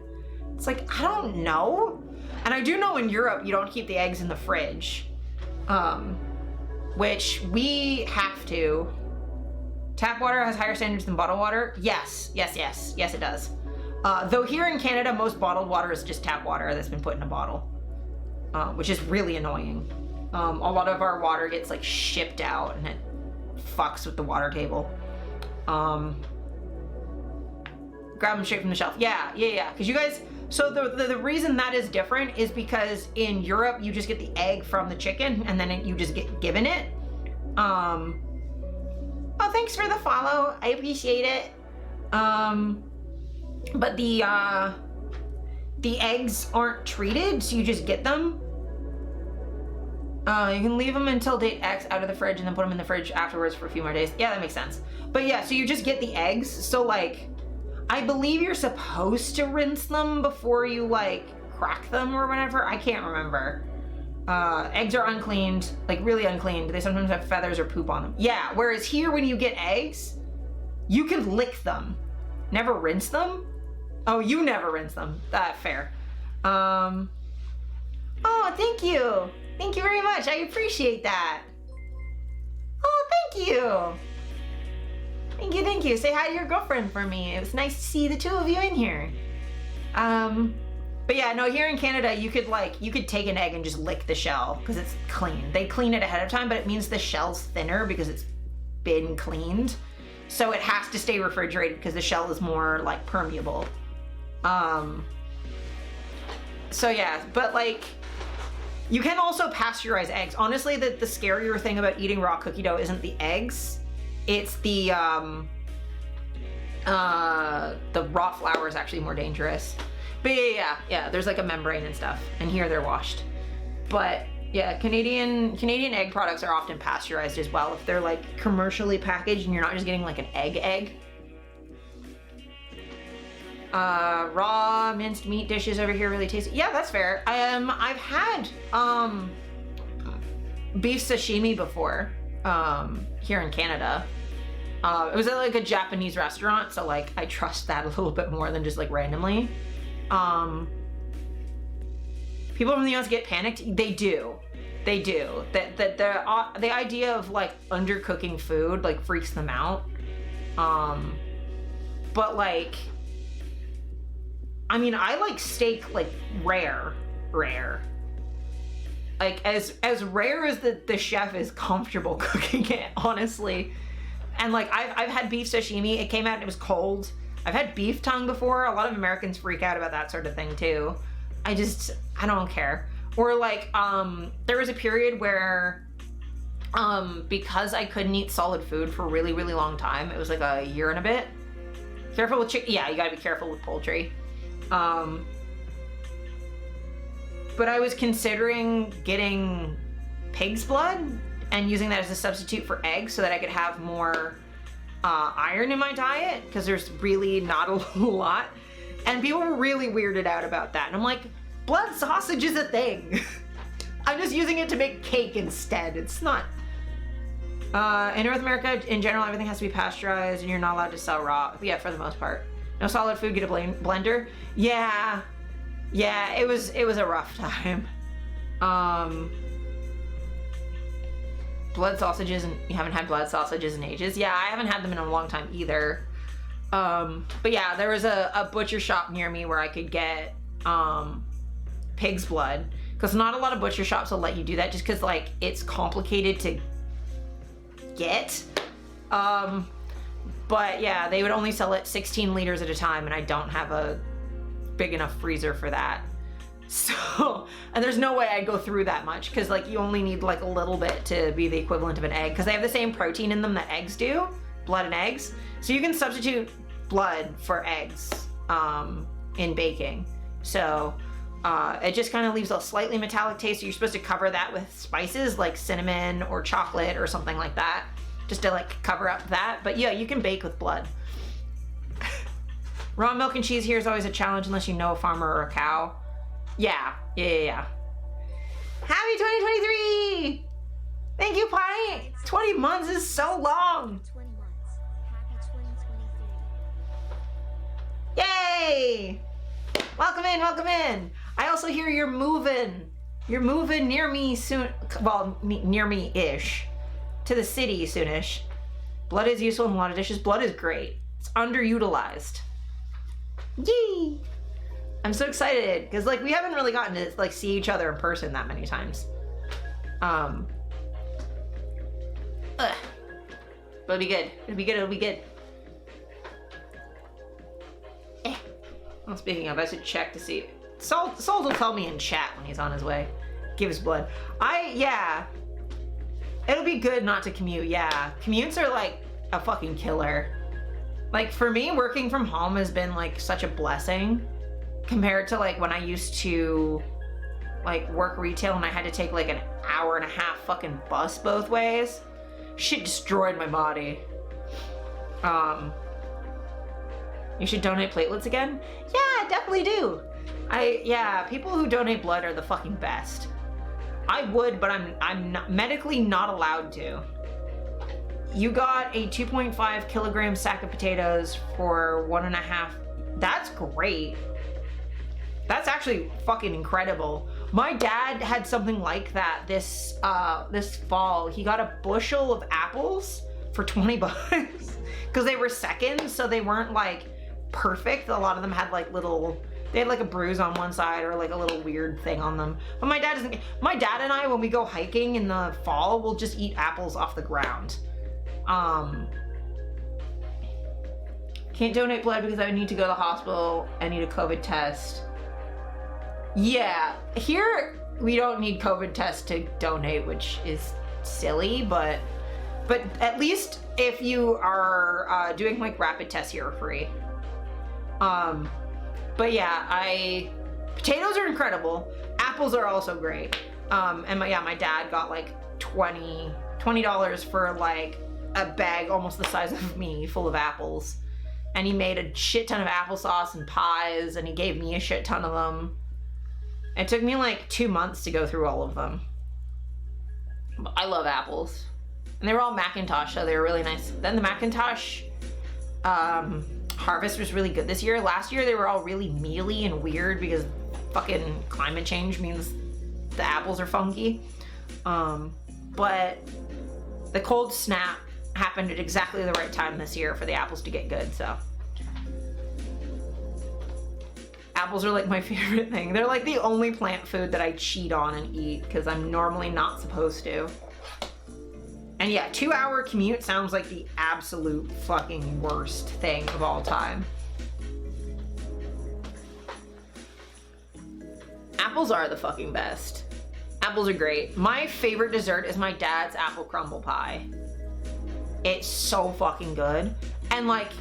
It's like, I don't know. And I do know in Europe, you don't keep the eggs in the fridge. Which we have to. Tap water has higher standards than bottled water? Yes, it does. Though here in Canada, most bottled water is just tap water that's been put in a bottle, which is really annoying. A lot of our water gets, like, shipped out and it fucks with the water table. Grab them straight from the shelf. Yeah. Because you guys, so the reason that is different is because in Europe, you just get the egg from the chicken and then you just get given it. Oh, thanks for the follow. I appreciate it. But the eggs aren't treated, so you just get them. You can leave them until date X out of the fridge and then put them in the fridge afterwards for a few more days. Yeah, that makes sense. But yeah, so you just get the eggs. So, like, I believe you're supposed to rinse them before you, like, crack them or whatever. I can't remember. Eggs are uncleaned, like, really uncleaned. They sometimes have feathers or poop on them. Yeah, whereas here when you get eggs, you can lick them. Never rinse them? Oh, you never rinse them. Fair. Oh, thank you. Thank you very much. I appreciate that. Oh, thank you. Thank you. Say hi to your girlfriend for me. It was nice to see the two of you in here. But yeah, no, here in Canada, you could take an egg and just lick the shell because it's clean. They clean it ahead of time, but it means the shell's thinner because it's been cleaned. So it has to stay refrigerated because the shell is more, like, permeable. So yeah, but, like, you can also pasteurize eggs. Honestly, the scarier thing about eating raw cookie dough isn't the eggs. It's the raw flour is actually more dangerous. But yeah, there's, like, a membrane and stuff. And here they're washed. But yeah, Canadian egg products are often pasteurized as well if they're, like, commercially packaged and you're not just getting, like, an egg. Raw minced meat dishes over here really tasty. Yeah, that's fair. I've had beef sashimi before here in Canada. It was at, like, a Japanese restaurant, so, like, I trust that a little bit more than just, like, randomly. People from the US get panicked. They do. The idea of, like, undercooking food, like, freaks them out. But, like, I mean, I like steak, like, rare. Like, as rare as the chef is comfortable cooking it, honestly. And like, I've had beef sashimi. It came out and it was cold. I've had beef tongue before. A lot of Americans freak out about that sort of thing too. I don't care. Or like, there was a period where, because I couldn't eat solid food for a really, really long time, it was like a year and a bit. Careful with chicken. Yeah, you gotta be careful with poultry. But I was considering getting pig's blood and using that as a substitute for eggs so that I could have more iron in my diet, because there's really not a lot. And people were really weirded out about that. And I'm like, blood sausage is a thing. I'm just using it to make cake instead. It's not. In North America, in general, everything has to be pasteurized and you're not allowed to sell raw. Yeah, for the most part. No solid food, get a blender. Yeah. Yeah, it was a rough time. Blood sausages, and you haven't had blood sausages in ages. Yeah, I haven't had them in a long time either. But yeah, there was a butcher shop near me where I could get pig's blood, because not a lot of butcher shops will let you do that, just because like it's complicated to get. But yeah, they would only sell it 16 liters at a time, and I don't have a big enough freezer for that. So, and there's no way I'd go through that much, because like you only need like a little bit to be the equivalent of an egg, because they have the same protein in them that eggs do, blood and eggs. So you can substitute blood for eggs in baking. So it just kind of leaves a slightly metallic taste. So you're supposed to cover that with spices like cinnamon or chocolate or something like that, just to like cover up that. But yeah, you can bake with blood. Raw milk and cheese here is always a challenge unless you know a farmer or a cow. Yeah. Happy 2023! Thank you, Pie! 20 months is so long! 20 months. Happy 2023. Yay! Welcome in, welcome in! I also hear you're moving. You're moving near me soon. Well, near me-ish. To the city soonish. Blood is useful in a lot of dishes. Blood is great. It's underutilized. Yee! I'm so excited because like we haven't really gotten to like see each other in person that many times. But it'll be good. It'll be good. Well, speaking of, I should check to see. Salt will tell me in chat when he's on his way. Give his blood. Yeah. It'll be good not to commute. Yeah, commutes are like a fucking killer. Like for me, working from home has been like such a blessing compared to like when I used to like work retail and I had to take like an hour and a half fucking bus both ways. Shit destroyed my body. You should donate platelets again? Yeah, definitely do. People who donate blood are the fucking best. I would, but I'm not, medically not allowed to. You got a 2.5 kilogram sack of potatoes for 1.5. That's great. That's actually fucking incredible. My dad had something like that this fall. He got a bushel of apples for 20 bucks because they were seconds, so they weren't like perfect. A lot of them had like they had like a bruise on one side or like a little weird thing on them. But my dad and I, when we go hiking in the fall, we'll just eat apples off the ground. Can't donate blood because I would need to go to the hospital and need a COVID test. Yeah, here we don't need COVID tests to donate, which is silly, but at least if you are doing like rapid tests here are free. But yeah, potatoes are incredible. Apples are also great. And my dad got like $20 for like a bag almost the size of me full of apples. And he made a shit ton of applesauce and pies, and he gave me a shit ton of them. It took me like 2 months to go through all of them. But I love apples. And they were all Macintosh, so they were really nice. Then the Macintosh harvest was really good this year. Last year they were all really mealy and weird because fucking climate change means the apples are funky. But the cold snap happened at exactly the right time this year for the apples to get good, so. apples are like my favorite thing. They're like the only plant food that I cheat on and eat because I'm normally not supposed to. And yeah, 2-hour commute sounds like the absolute fucking worst thing of all time. Apples are the fucking best. Apples are great. My favorite dessert is my dad's apple crumble pie. It's so fucking good. And like,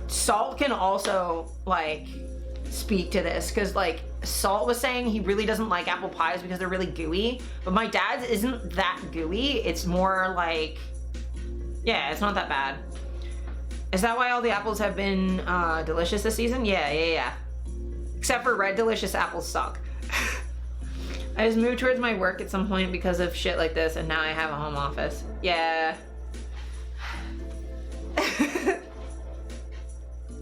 Salt can also like speak to this because like Salt was saying he really doesn't like apple pies because they're really gooey, but my dad's isn't that gooey. It's more like, yeah, it's not that bad. Is that why all the apples have been delicious this season? Yeah. Except for Red Delicious apples suck. I just moved towards my work at some point because of shit like this, and now I have a home office. Yeah.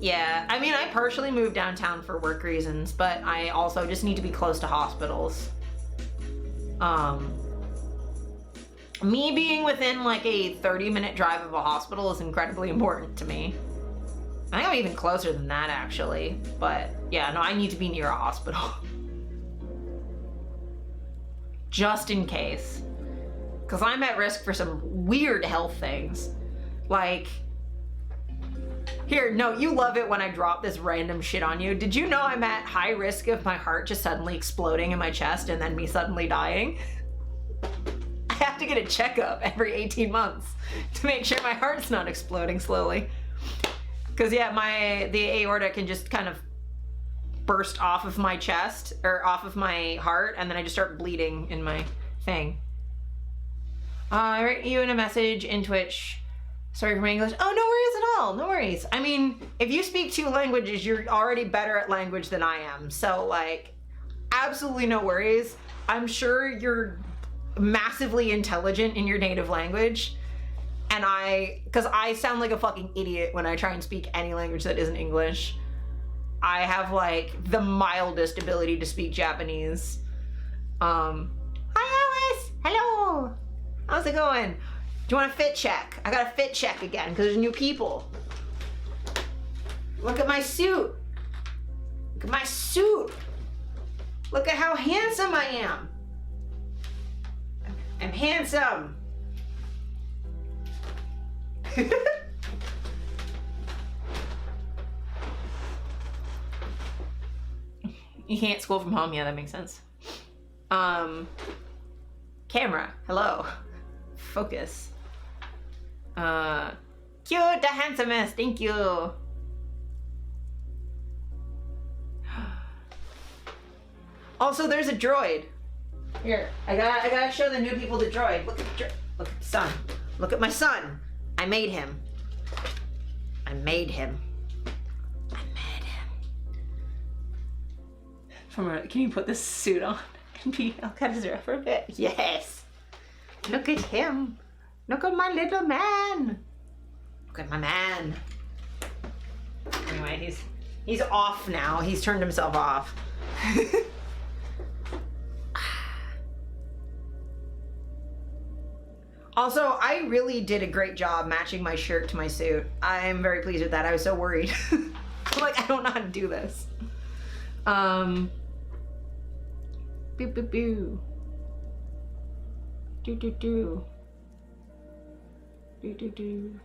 Yeah, I mean, I partially moved downtown for work reasons, but I also just need to be close to hospitals. Me being within like a 30-minute drive of a hospital is incredibly important to me. I think I'm even closer than that actually, but yeah, no, I need to be near a hospital. Just in case. Because I'm at risk for some weird health things. Like, here, no, you love it when I drop this random shit on you. Did you know I'm at high risk of my heart just suddenly exploding in my chest and then me suddenly dying? I have to get a checkup every 18 months to make sure my heart's not exploding slowly. Because yeah, the aorta can just kind of burst off of my chest, or off of my heart, and then I just start bleeding in my thing. I wrote you in a message in Twitch. Sorry for my English. Oh, no worries at all. No worries. I mean, if you speak 2 languages, you're already better at language than I am. So, like, absolutely no worries. I'm sure you're massively intelligent in your native language. And because I sound like a fucking idiot when I try and speak any language that isn't English. I have, like, the mildest ability to speak Japanese. Hi, Alice. Hello. How's it going? Do you want a fit check? I got a fit check again because there's new people. Look at my suit. Look at my suit. Look at how handsome I am. I'm handsome. You can't school from home. Yeah, that makes sense. Camera. Hello. Focus. Cute, the handsomest. Thank you. Also, there's a droid. Here, I gotta show the new people the droid. Look at the son. Look at my son. I made him. Can you put this suit on and be Al Qadisra for a bit? Yes. Look at him. Look at my little man. Look at my man. Anyway, he's off now. He's turned himself off. Also, I really did a great job matching my shirt to my suit. I'm very pleased with that. I was so worried. I'm like, I don't know how to do this. Boo boo boo. Do do do. Do do do.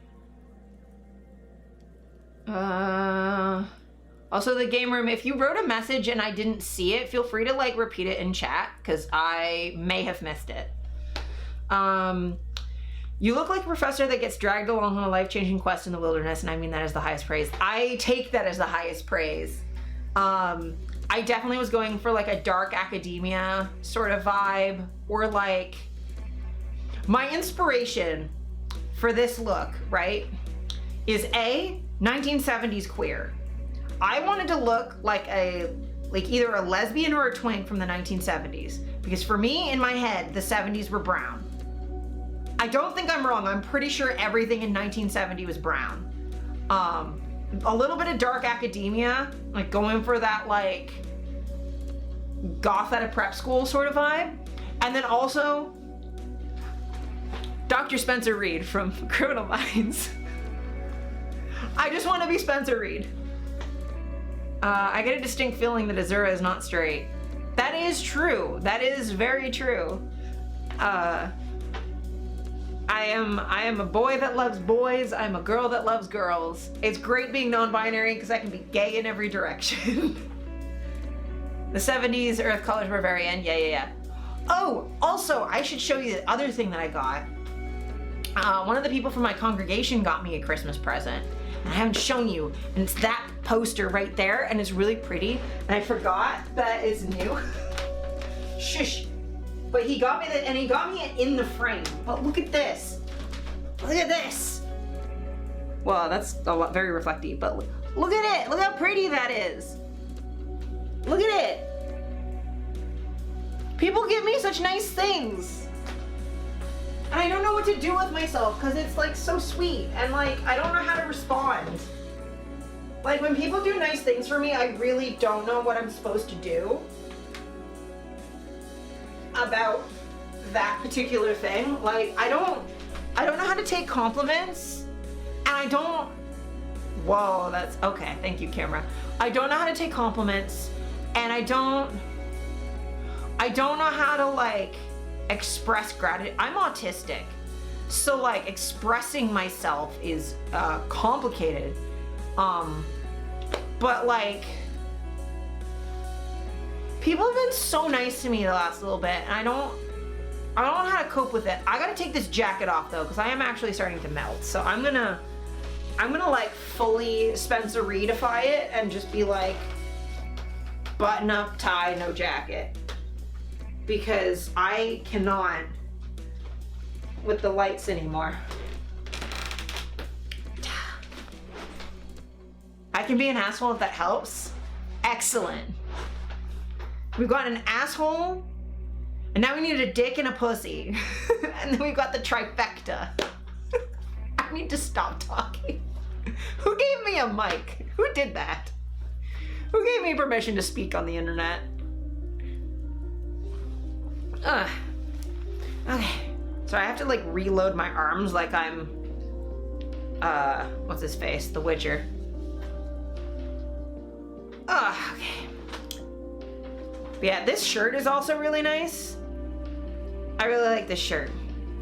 Also the game room, if you wrote a message and I didn't see it, feel free to like repeat it in chat because I may have missed it. You look like a professor that gets dragged along on a life-changing quest in the wilderness, and I mean that as the highest praise. I take that as the highest praise. I definitely was going for like a dark academia sort of vibe, or like my inspiration for this look, right, is A, 1970s queer. I wanted to look like either a lesbian or a twink from the 1970s, because for me, in my head, the 70s were brown. I don't think I'm wrong. I'm pretty sure everything in 1970 was brown. A little bit of dark academia, like going for that like goth at a prep school sort of vibe. And then also Dr. Spencer Reid from Criminal Minds. I just want to be Spencer Reid. I get a distinct feeling that Azura is not straight. That is true. That is very true. I am a boy that loves boys. I'm a girl that loves girls. It's great being non-binary because I can be gay in every direction. The 70s Earth College Barbarian. Yeah. Oh, also, I should show you the other thing that I got. One of the people from my congregation got me a Christmas present. And I haven't shown you. And it's that poster right there. And it's really pretty. And I forgot that it's new. Shush. But he got me that, and he got me it in the frame. But look at this. Look at this. Well, that's a lot, very reflective. But look at it. Look how pretty that is. Look at it. People give me such nice things. And I don't know what to do with myself because it's like so sweet. And like, I don't know how to respond. Like when people do nice things for me, I really don't know what I'm supposed to do about that particular thing. Like, I don't know how to take compliments. And I don't, whoa, that's, okay, thank you, camera. I don't know how to take compliments. And I don't know how to like express gratitude. I'm autistic, so like expressing myself is complicated. But like people have been so nice to me the last little bit, and I don't know how to cope with it. I gotta take this jacket off though, because I am actually starting to melt. So I'm gonna like fully Spencer Reedify it and just be like, button up, tie, no jacket. Because I cannot with the lights anymore. I can be an asshole if that helps. Excellent. We've got an asshole, and now we need a dick and a pussy. And then we've got the trifecta. I need to stop talking. Who gave me a mic? Who did that? Who gave me permission to speak on the internet? Okay. So I have to like reload my arms like I'm, what's his face? The Witcher. Okay. But yeah, this shirt is also really nice. I really like this shirt.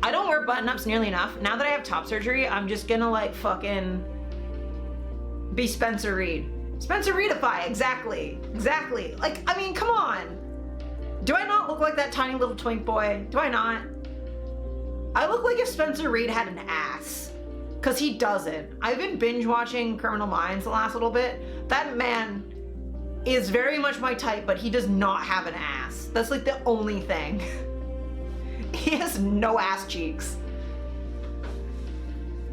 I don't wear button-ups nearly enough. Now that I have top surgery, I'm just gonna like fucking be Spencer Reed. Spencer Reedify, exactly. Like, I mean, come on. Do I not look like that tiny little twink boy? Do I not? I look like if Spencer Reed had an ass. Cause he doesn't. I've been binge watching Criminal Minds the last little bit. That man is very much my type, but he does not have an ass. That's like the only thing. He has no ass cheeks.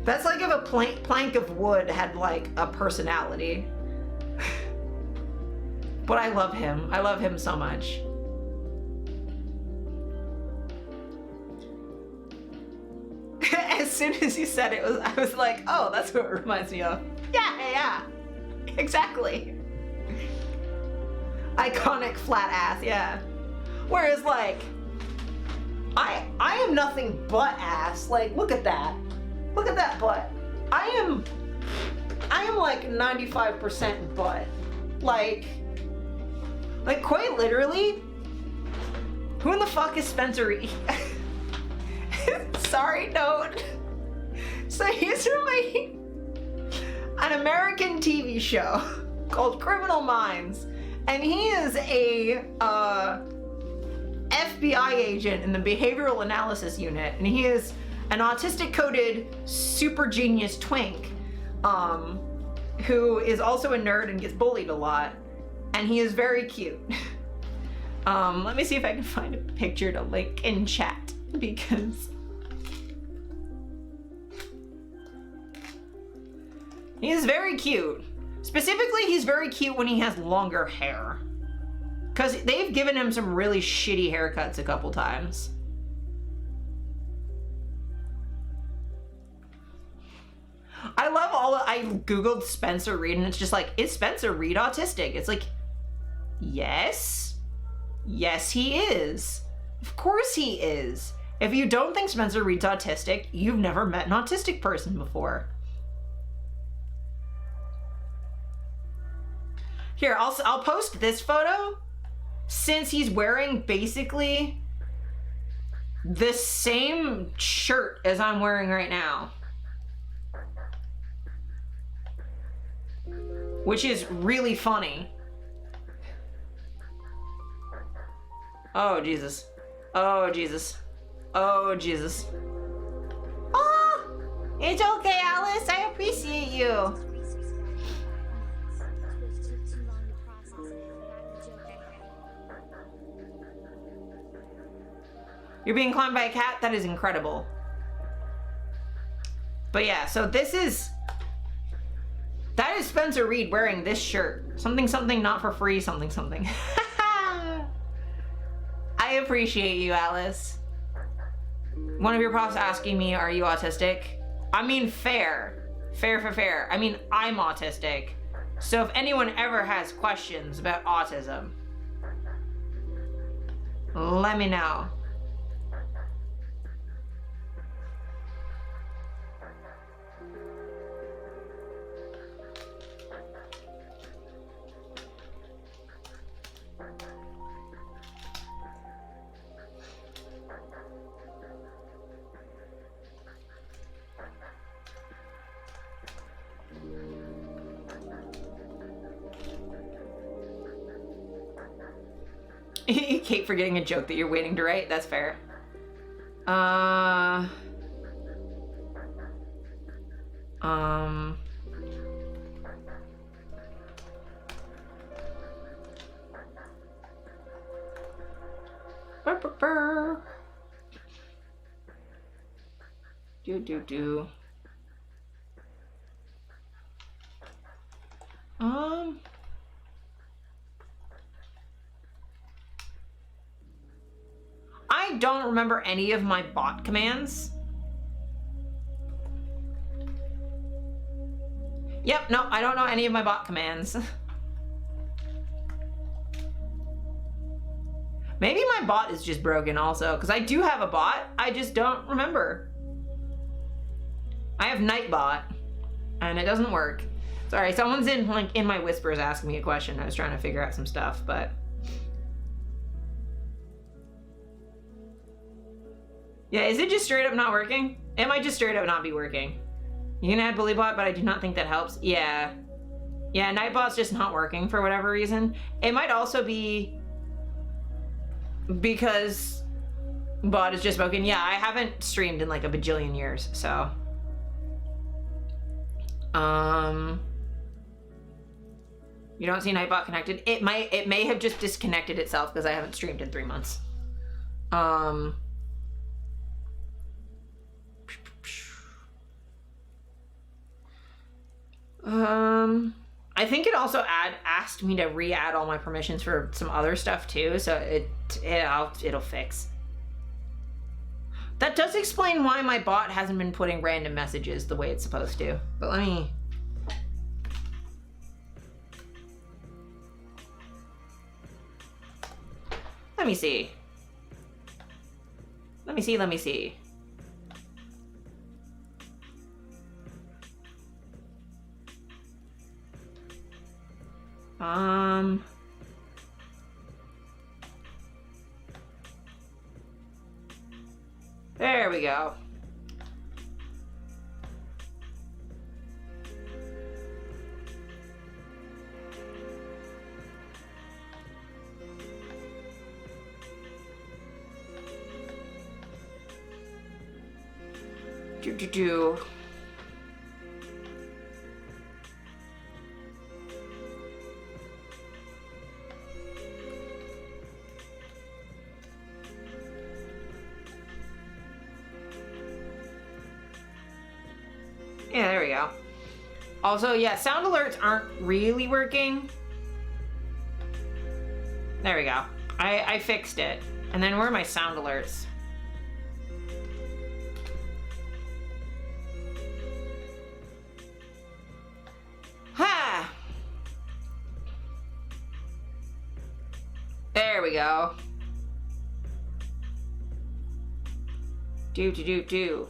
That's like if a plank of wood had like a personality. But I love him. I love him so much. As soon as you said it, I was like, oh, that's what it reminds me of. Yeah. Exactly. Iconic flat ass, yeah. Whereas like, I am nothing but ass. Like, look at that. Look at that butt. I am like 95% butt. Like quite literally, who in the fuck is Spencer Reed? Sorry, note. So he's from an American TV show called Criminal Minds, and he is a FBI agent in the behavioral analysis unit, and he is an autistic coded super genius twink who is also a nerd and gets bullied a lot, and he is very cute. Let me see if I can find a picture to link in chat, because he is very cute. Specifically, he's very cute when he has longer hair, because they've given him some really shitty haircuts a couple times. I love I googled Spencer Reed, and it's just like, is Spencer Reed autistic? It's like, yes he is. Of course he is. If you don't think Spencer Reed's autistic, you've never met an autistic person before. Here, I'll post this photo since he's wearing basically the same shirt as I'm wearing right now. Which is really funny. Oh, Jesus. Oh, Jesus. Oh, Jesus. Oh, it's okay, Alice. I appreciate you. You're being climbed by a cat? That is incredible. But yeah, so this is... That is Spencer Reed wearing this shirt. Something, something, not for free, something, something. I appreciate you, Alice. One of your profs asking me, are you autistic? I mean, fair. Fair for fair. I mean, I'm autistic. So if anyone ever has questions about autism, let me know. Kate forgetting a joke that you're waiting to write. That's fair. Do. I don't remember any of my bot commands. Yep, no, I don't know any of my bot commands. Maybe my bot is just broken also, because I do have a bot, I just don't remember. I have Nightbot, and it doesn't work. Sorry, someone's in my whispers asking me a question. I was trying to figure out some stuff, but... Yeah, is it just straight up not working? It might just straight up not be working. You can add BullyBot, but I do not think that helps. Yeah. Yeah, Nightbot's just not working for whatever reason. It might also be because bot is just broken. Yeah, I haven't streamed in like a bajillion years, so... You don't see Nightbot connected? It may have just disconnected itself because I haven't streamed in 3 months. I think it also asked me to re-add all my permissions for some other stuff too, so it'll fix. That does explain why my bot hasn't been putting random messages the way it's supposed to. But let me see. Let me see. There we go. Do. Yeah, there we go. Also, yeah, sound alerts aren't really working. There we go. I fixed it. And then where are my sound alerts? Ha! There we go. Do.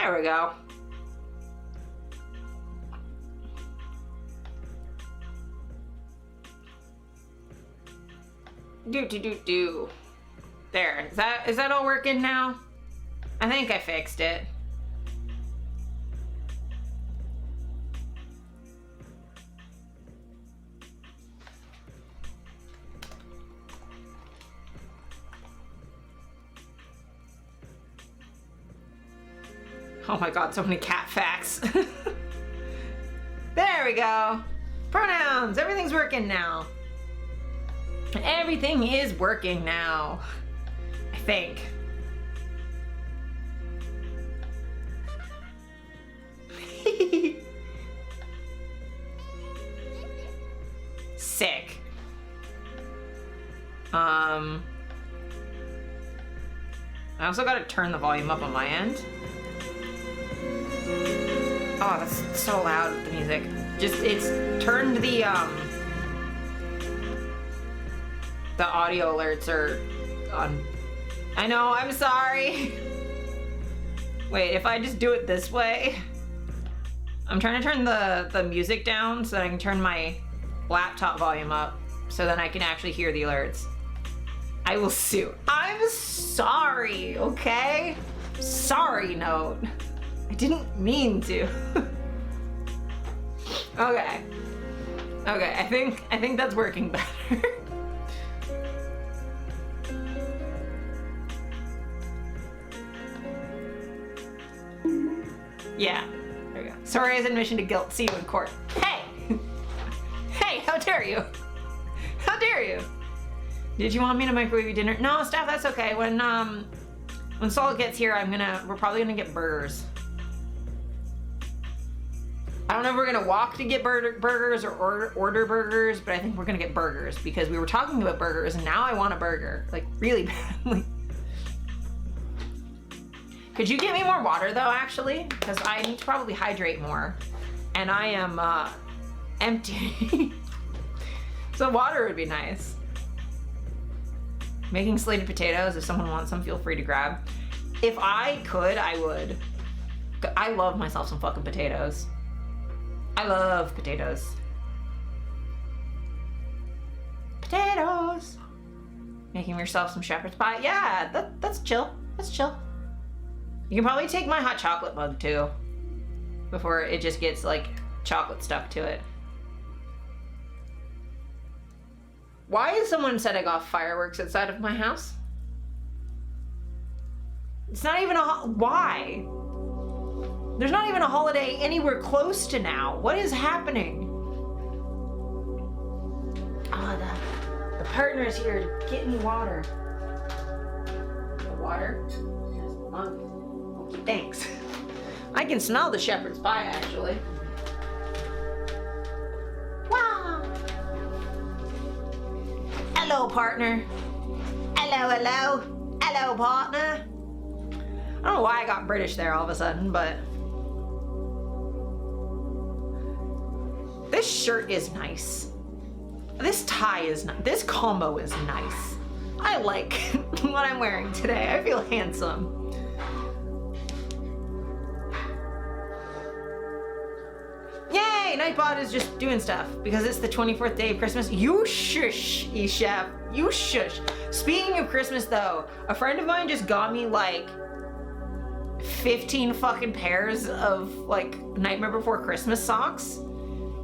There we go. Do. There. Is that all working now? I think I fixed it. Oh my god, so many cat facts. There we go. Pronouns. Everything's working now. Everything is working now. I think. Sick. I also gotta turn the volume up on my end. Oh, that's so loud, the music. It's turned the audio alerts are on. I know, I'm sorry. Wait, if I just do it this way, I'm trying to turn the music down so that I can turn my laptop volume up so then I can actually hear the alerts. I will sue. I'm sorry, okay? Sorry note. I didn't mean to. Okay. Okay, I think that's working better. Yeah, there we go. Sorry as admission to guilt. See you in court. Hey! Hey, how dare you? How dare you? Did you want me to microwave you dinner? No, Steph, that's okay. When Saul gets here, we're probably gonna get burgers. I don't know if we're gonna walk to get burgers or order burgers, but I think we're gonna get burgers because we were talking about burgers and now I want a burger, like really badly. Could you get me more water though, actually? Because I need to probably hydrate more. And I am empty. So water would be nice. Making slated potatoes, if someone wants some, feel free to grab. If I could, I would. I love myself some fucking potatoes. I love potatoes. Potatoes! Making yourself some shepherd's pie. Yeah, that's chill. That's chill. You can probably take my hot chocolate mug too, before it just gets like chocolate stuck to it. Why is someone setting off fireworks outside of my house? It's not even why? There's not even a holiday anywhere close to now. What is happening? Oh, the partner is here to get me water. The water? Yes, mug. Thanks. I can smell the shepherd's pie, actually. Wow. Hello, partner. Hello. Hello, partner. I don't know why I got British there all of a sudden, but... This shirt is nice. This tie is nice. This combo is nice. I like what I'm wearing today. I feel handsome. Yay! Nightbot is just doing stuff because it's the 24th day of Christmas. You shush, Eshep. You shush. Speaking of Christmas though, a friend of mine just got me like 15 fucking pairs of like Nightmare Before Christmas socks,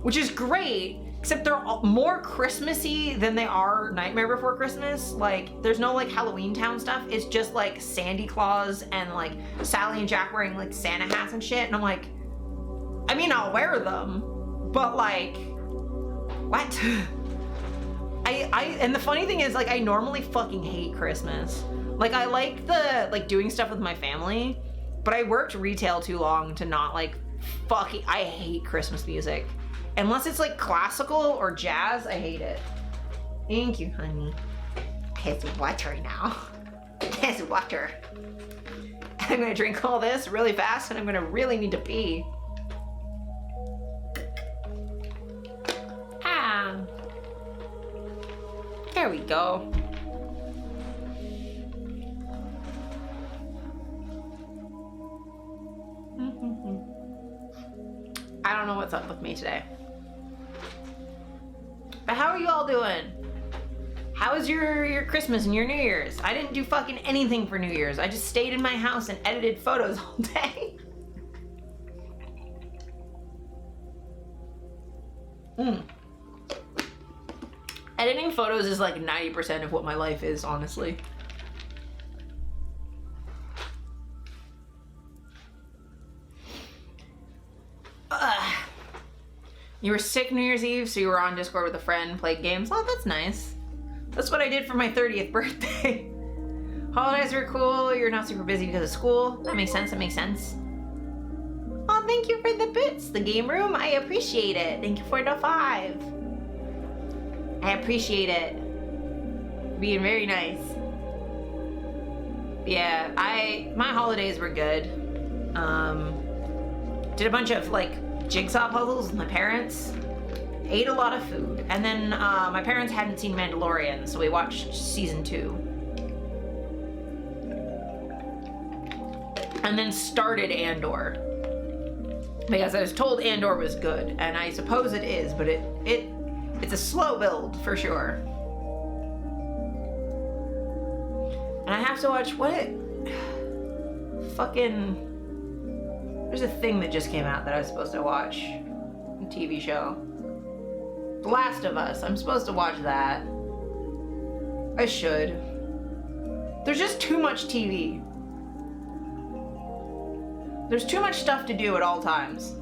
which is great, except they're more Christmassy than they are Nightmare Before Christmas. Like there's no like Halloween Town stuff. It's just like Sandy Claus and like Sally and Jack wearing like Santa hats and shit. And I'm like, I mean, I'll wear them, but like, what? And the funny thing is, like, I normally fucking hate Christmas. Like, I like doing stuff with my family, but I worked retail too long to not, like, I hate Christmas music. Unless it's, like, classical or jazz, I hate it. Thank you, honey. It's water now. It's water. I'm gonna drink all this really fast, and I'm gonna really need to pee. There we go. I don't know what's up with me today. But how are you all doing? How was your Christmas and your New Year's? I didn't do fucking anything for New Year's. I just stayed in my house and edited photos all day. Editing photos is like 90% of what my life is, honestly. You were sick New Year's Eve, so you were on Discord with a friend, played games. Oh, that's nice. That's what I did for my 30th birthday. Holidays were cool. You're not super busy because of school. That makes sense. That makes sense. Oh, thank you for the bits. The game room. I appreciate it. Thank you for the 5. I appreciate it. Being very nice. Yeah, my holidays were good. Did a bunch of like jigsaw puzzles with my parents. Ate a lot of food. And then my parents hadn't seen Mandalorian, so we watched season 2. And then started Andor. Because I was told Andor was good, and I suppose it is, but it's a slow build for sure. And I have to watch there's a thing that just came out that I was supposed to watch. A TV show. The Last of Us. I'm supposed to watch that. I should. There's just too much TV. There's too much stuff to do at all times.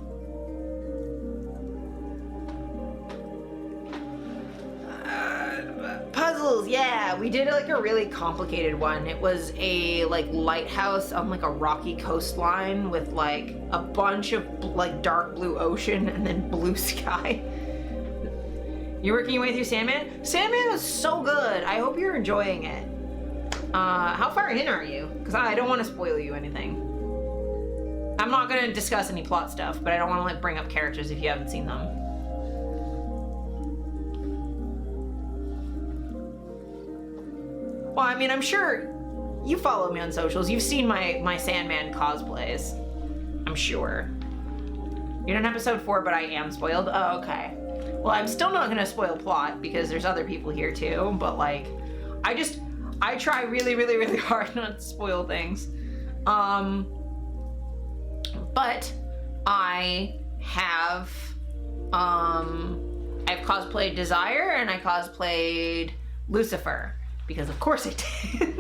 Puzzles, yeah. We did like a really complicated one. It was a like lighthouse on like a rocky coastline with like a bunch of like dark blue ocean and then blue sky. You're working your way through Sandman? Sandman was so good. I hope you're enjoying it. How far in are you? Because I don't want to spoil you anything. I'm not going to discuss any plot stuff, but I don't want to like bring up characters if you haven't seen them. Well, I mean, I'm sure you follow me on socials. You've seen my Sandman cosplays. I'm sure. You're in episode 4, but I am spoiled. Oh, okay. Well, I'm still not gonna spoil plot because there's other people here too, but like, I try really, really, really hard not to spoil things. But I have I've cosplayed Desire and I cosplayed Lucifer. Because of course I did.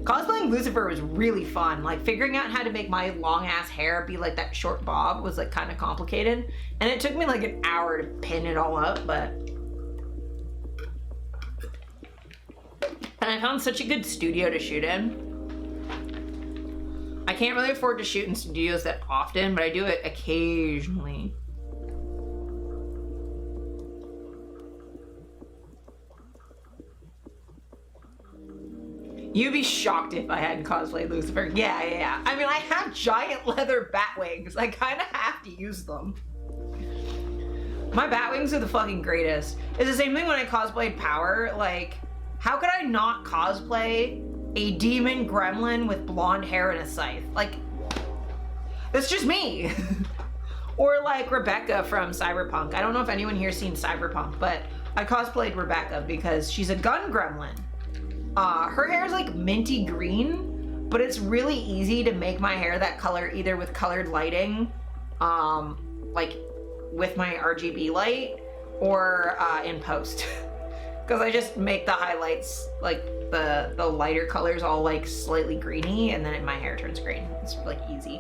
Cosplaying Lucifer was really fun. Like figuring out how to make my long ass hair be like that short bob was like kind of complicated. And it took me like an hour to pin it all up, but. And I found such a good studio to shoot in. I can't really afford to shoot in studios that often, but I do it occasionally. You'd be shocked if I hadn't cosplayed Lucifer. Yeah. I mean, I have giant leather bat wings. I kind of have to use them. My bat wings are the fucking greatest. It's the same thing when I cosplayed Power. Like, how could I not cosplay a demon gremlin with blonde hair and a scythe? Like, that's just me. Or like Rebecca from Cyberpunk. I don't know if anyone here's seen Cyberpunk, but I cosplayed Rebecca because she's a gun gremlin. Her hair is like minty green, but it's really easy to make my hair that color either with colored lighting, like with my RGB light, or in post. Because I just make the highlights, like the lighter colors all like slightly greeny, and then my hair turns green. It's like easy.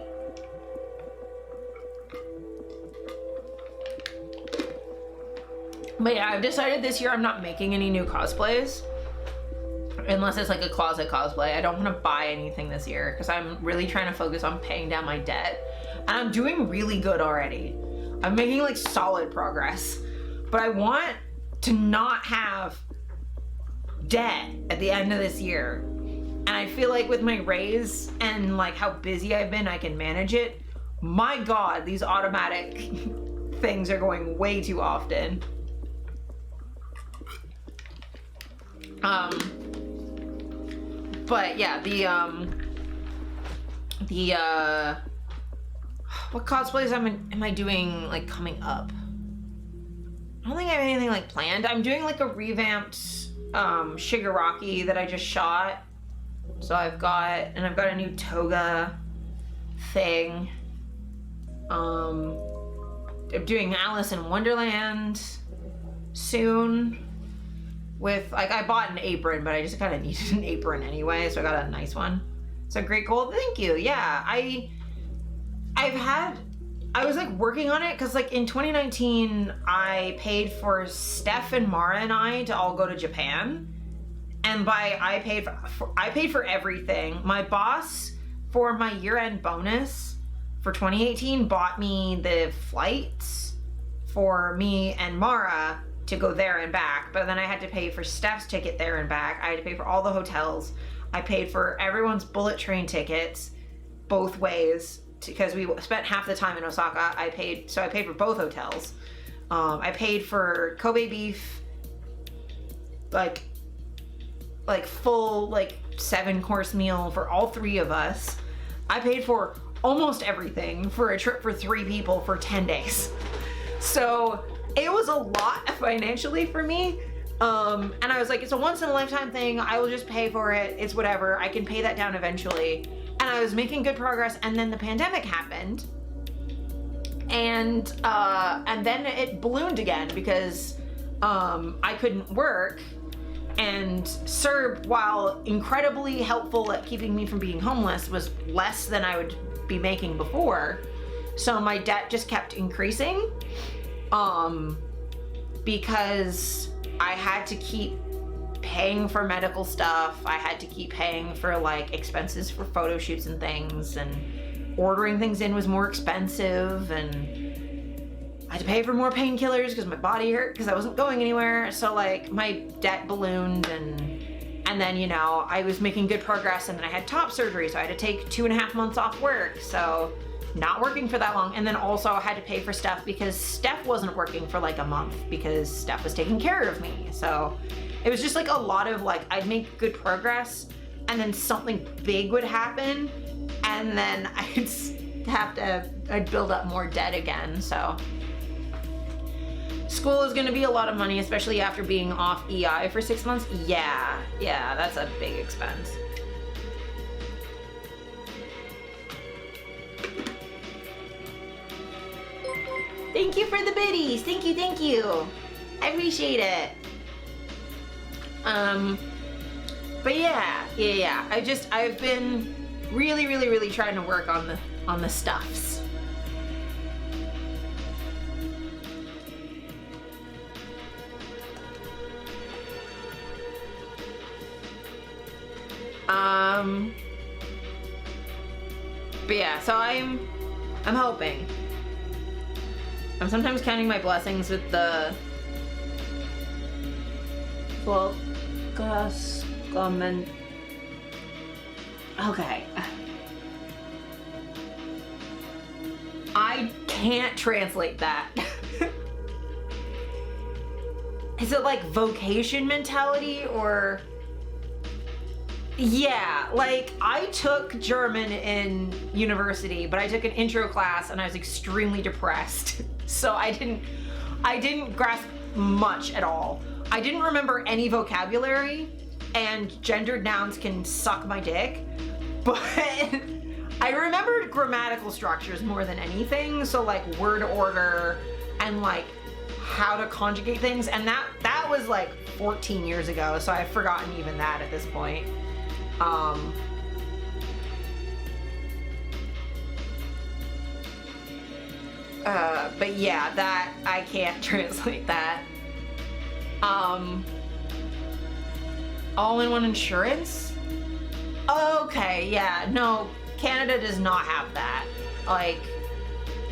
But yeah, I've decided this year I'm not making any new cosplays. Unless it's like a closet cosplay. I don't want to buy anything this year because I'm really trying to focus on paying down my debt. And I'm doing really good already. I'm making like solid progress. But I want to not have debt at the end of this year. And I feel like with my raise and like how busy I've been, I can manage it. My God, these automatic things are going way too often. But yeah, What cosplays am I doing like coming up? I don't think I have anything like planned. I'm doing like a revamped Shigaraki that I just shot. So I've got a new toga thing. I'm doing Alice in Wonderland soon. With like, I bought an apron, but I just kind of needed an apron anyway, so I got a nice one. So great goal, thank you. Yeah, I was like working on it because like in 2019 I paid for Steph and Mara and I to all go to Japan, and I paid for everything. My boss for my year-end bonus for 2018 bought me the flights for me and Mara to go there and back, but then I had to pay for Steph's ticket there and back. I had to pay for all the hotels. I paid for everyone's bullet train tickets both ways because we spent half the time in Osaka. I paid for both hotels. I paid for Kobe beef, like full 7-course meal for all 3 of us. I paid for almost everything for a trip for 3 people for 10 days. So it was a lot financially for me. And I was like, it's a once in a lifetime thing. I will just pay for it. It's whatever. I can pay that down eventually. And I was making good progress, and then the pandemic happened. And then it ballooned again because I couldn't work. And Serb, while incredibly helpful at keeping me from being homeless, was less than I would be making before. So my debt just kept increasing. Because I had to keep paying for medical stuff. I had to keep paying for like expenses for photo shoots and things, and ordering things in was more expensive, and I had to pay for more painkillers because my body hurt because I wasn't going anywhere. So like my debt ballooned, and then, you know, I was making good progress, and then I had top surgery, so I had to take 2.5 months off work. So not working for that long. And then also I had to pay for Steph because Steph wasn't working for like a month because Steph was taking care of me. So it was just like a lot of like, I'd make good progress and then something big would happen, and then I'd build up more debt again. So school is gonna be a lot of money, especially after being off EI for 6 months. Yeah, that's a big expense. Thank you for the biddies. Thank you. I appreciate it. But yeah. I've been really trying to work on the stuffs. But yeah, so I'm hoping. I'm sometimes counting my blessings with the focus comment. Okay. I can't translate that. Is it like vocation mentality or? Yeah, like I took German in university, but I took an intro class and I was extremely depressed. So I didn't grasp much at all. I didn't remember any vocabulary, and gendered nouns can suck my dick, but I remembered grammatical structures more than anything. So like word order and like how to conjugate things, and that was like 14 years ago, so I've forgotten even that at this point. But yeah, that I can't translate that. All-in-one insurance? Okay, yeah, no, Canada does not have that. Like,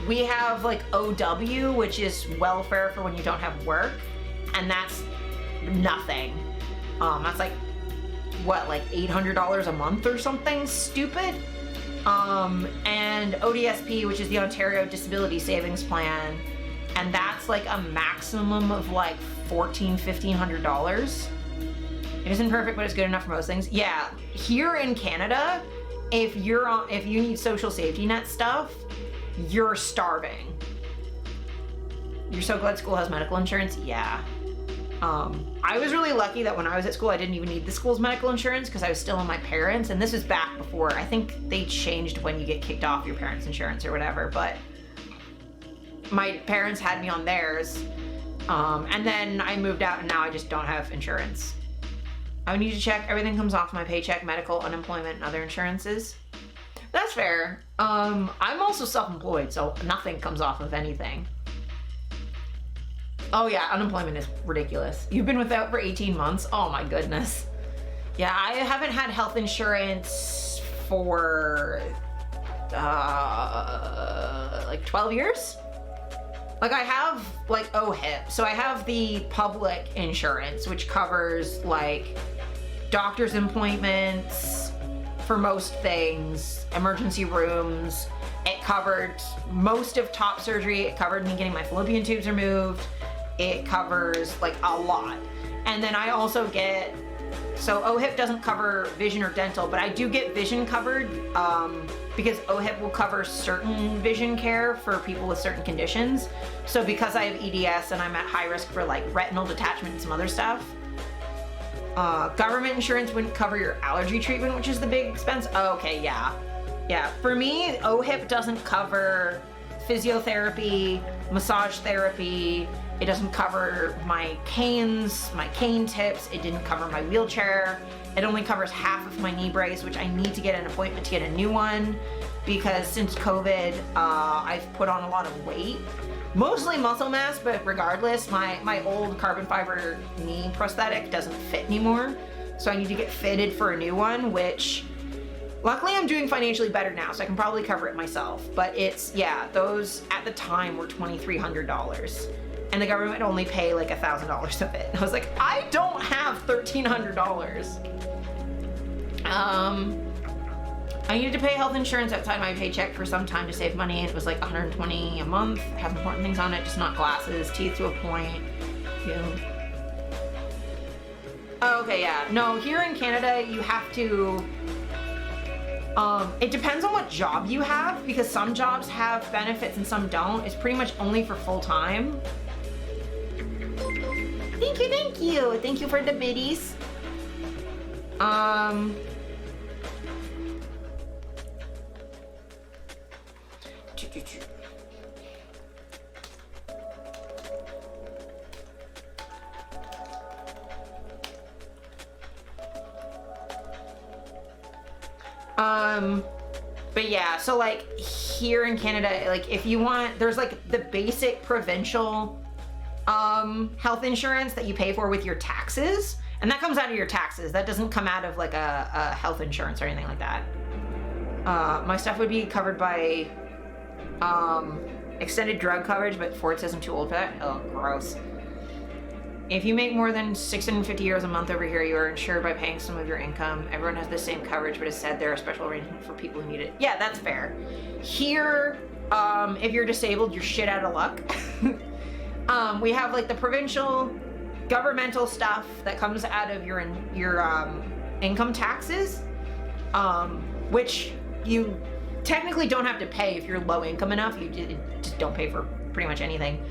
we have like OW, which is welfare for when you don't have work, and that's nothing. That's like, what, like $800 a month or something stupid? And ODSP, which is the Ontario Disability Savings Plan, and that's like a maximum of like $1,500. It isn't perfect, but it's good enough for most things. Yeah, here in Canada, if you need social safety net stuff, you're starving. You're so glad school has medical insurance? Yeah. I was really lucky that when I was at school, I didn't even need the school's medical insurance because I was still in my parents', and this was back before, I think they changed when you get kicked off your parents' insurance or whatever, but my parents had me on theirs, and then I moved out and now I just don't have insurance. I would need to check, everything comes off my paycheck, medical, unemployment, and other insurances. That's fair. I'm also self-employed, so nothing comes off of anything. Oh yeah, unemployment is ridiculous. You've been without for 18 months? Oh my goodness. Yeah, I haven't had health insurance for like 12 years. Like I have like OHIP. So I have the public insurance, which covers like doctor's appointments for most things, emergency rooms. It covered most of top surgery. It covered me getting my fallopian tubes removed. It covers like a lot. And then I also get, so OHIP doesn't cover vision or dental, but I do get vision covered because OHIP will cover certain vision care for people with certain conditions. So because I have EDS and I'm at high risk for like retinal detachment and some other stuff, government insurance wouldn't cover your allergy treatment, which is the big expense. Oh, okay, yeah. Yeah, for me, OHIP doesn't cover physiotherapy, massage therapy. It doesn't cover my canes, my cane tips. It didn't cover my wheelchair. It only covers half of my knee brace, which I need to get an appointment to get a new one because since COVID, I've put on a lot of weight. Mostly muscle mass, but regardless, my old carbon fiber knee prosthetic doesn't fit anymore. So I need to get fitted for a new one, which luckily I'm doing financially better now, so I can probably cover it myself. But it's, yeah, those at the time were $2,300. And the government would only pay like $1,000 of it. I was like, I don't have $1,300. I needed to pay health insurance outside my paycheck for some time to save money. It was like $120 a month. It has important things on it, just not glasses, teeth to a point. Yeah. Oh, okay, yeah. No, here in Canada, you have to, it depends on what job you have because some jobs have benefits and some don't. It's pretty much only for full time. Thank you, thank you. Thank you for the biddies. But yeah, so like here in Canada, like if you want, there's like the basic provincial health insurance that you pay for with your taxes, and that comes out of your taxes. That doesn't come out of like a health insurance or anything like that. My stuff would be covered by extended drug coverage, but Ford says I'm too old for that. Oh, gross. If you make more than 650 euros a month over here, you are insured by paying some of your income. Everyone has the same coverage, but it's said there are special arrangements for people who need it. Yeah, that's fair. Here, if you're disabled, you're shit out of luck. We have like the provincial governmental stuff that comes out of your income taxes, which you technically don't have to pay if you're low income enough. You just don't pay for pretty much anything.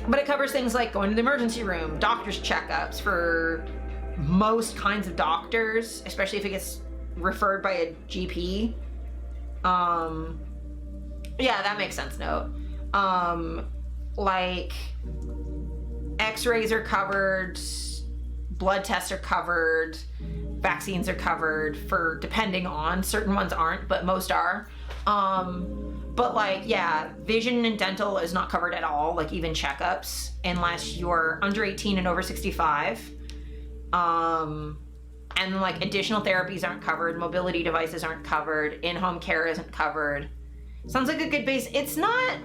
But it covers things like going to the emergency room, doctor's checkups for most kinds of doctors, especially if it gets referred by a GP. Yeah, that makes sense, note. Like x-rays are covered, blood tests are covered, vaccines are covered for depending on, certain ones aren't, but most are. But like, yeah, vision and dental is not covered at all, like even checkups, unless you're under 18 and over 65. And like additional therapies aren't covered, mobility devices aren't covered, in-home care isn't covered. Sounds like a good base. It's not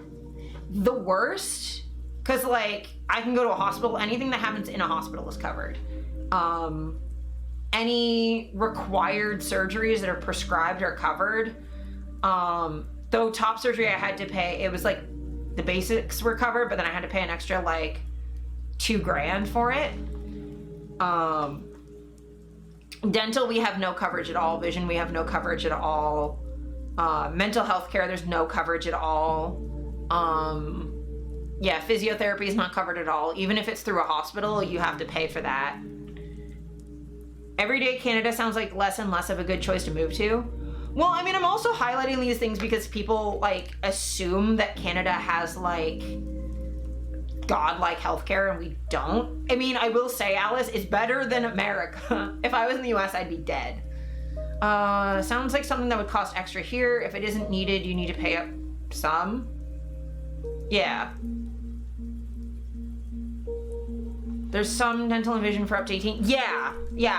the worst, because like I can go to a hospital, anything that happens in a hospital is covered. Any required surgeries that are prescribed are covered. Though top surgery I had to pay, it was like the basics were covered, but then I had to pay an extra like $2,000 for it. Dental, we have no coverage at all. Vision, we have no coverage at all. Mental health care, there's no coverage at all. Yeah, physiotherapy is not covered at all. Even if it's through a hospital, you have to pay for that. Every day Canada sounds like less and less of a good choice to move to. Well, I mean, I'm also highlighting these things because people like assume that Canada has like godlike healthcare and we don't. I mean, I will say, Alice, it's better than America. If I was in the US, I'd be dead. Sounds like something that would cost extra here. If it isn't needed, you need to pay up some. Yeah. There's some dental and vision for up to 18. Yeah,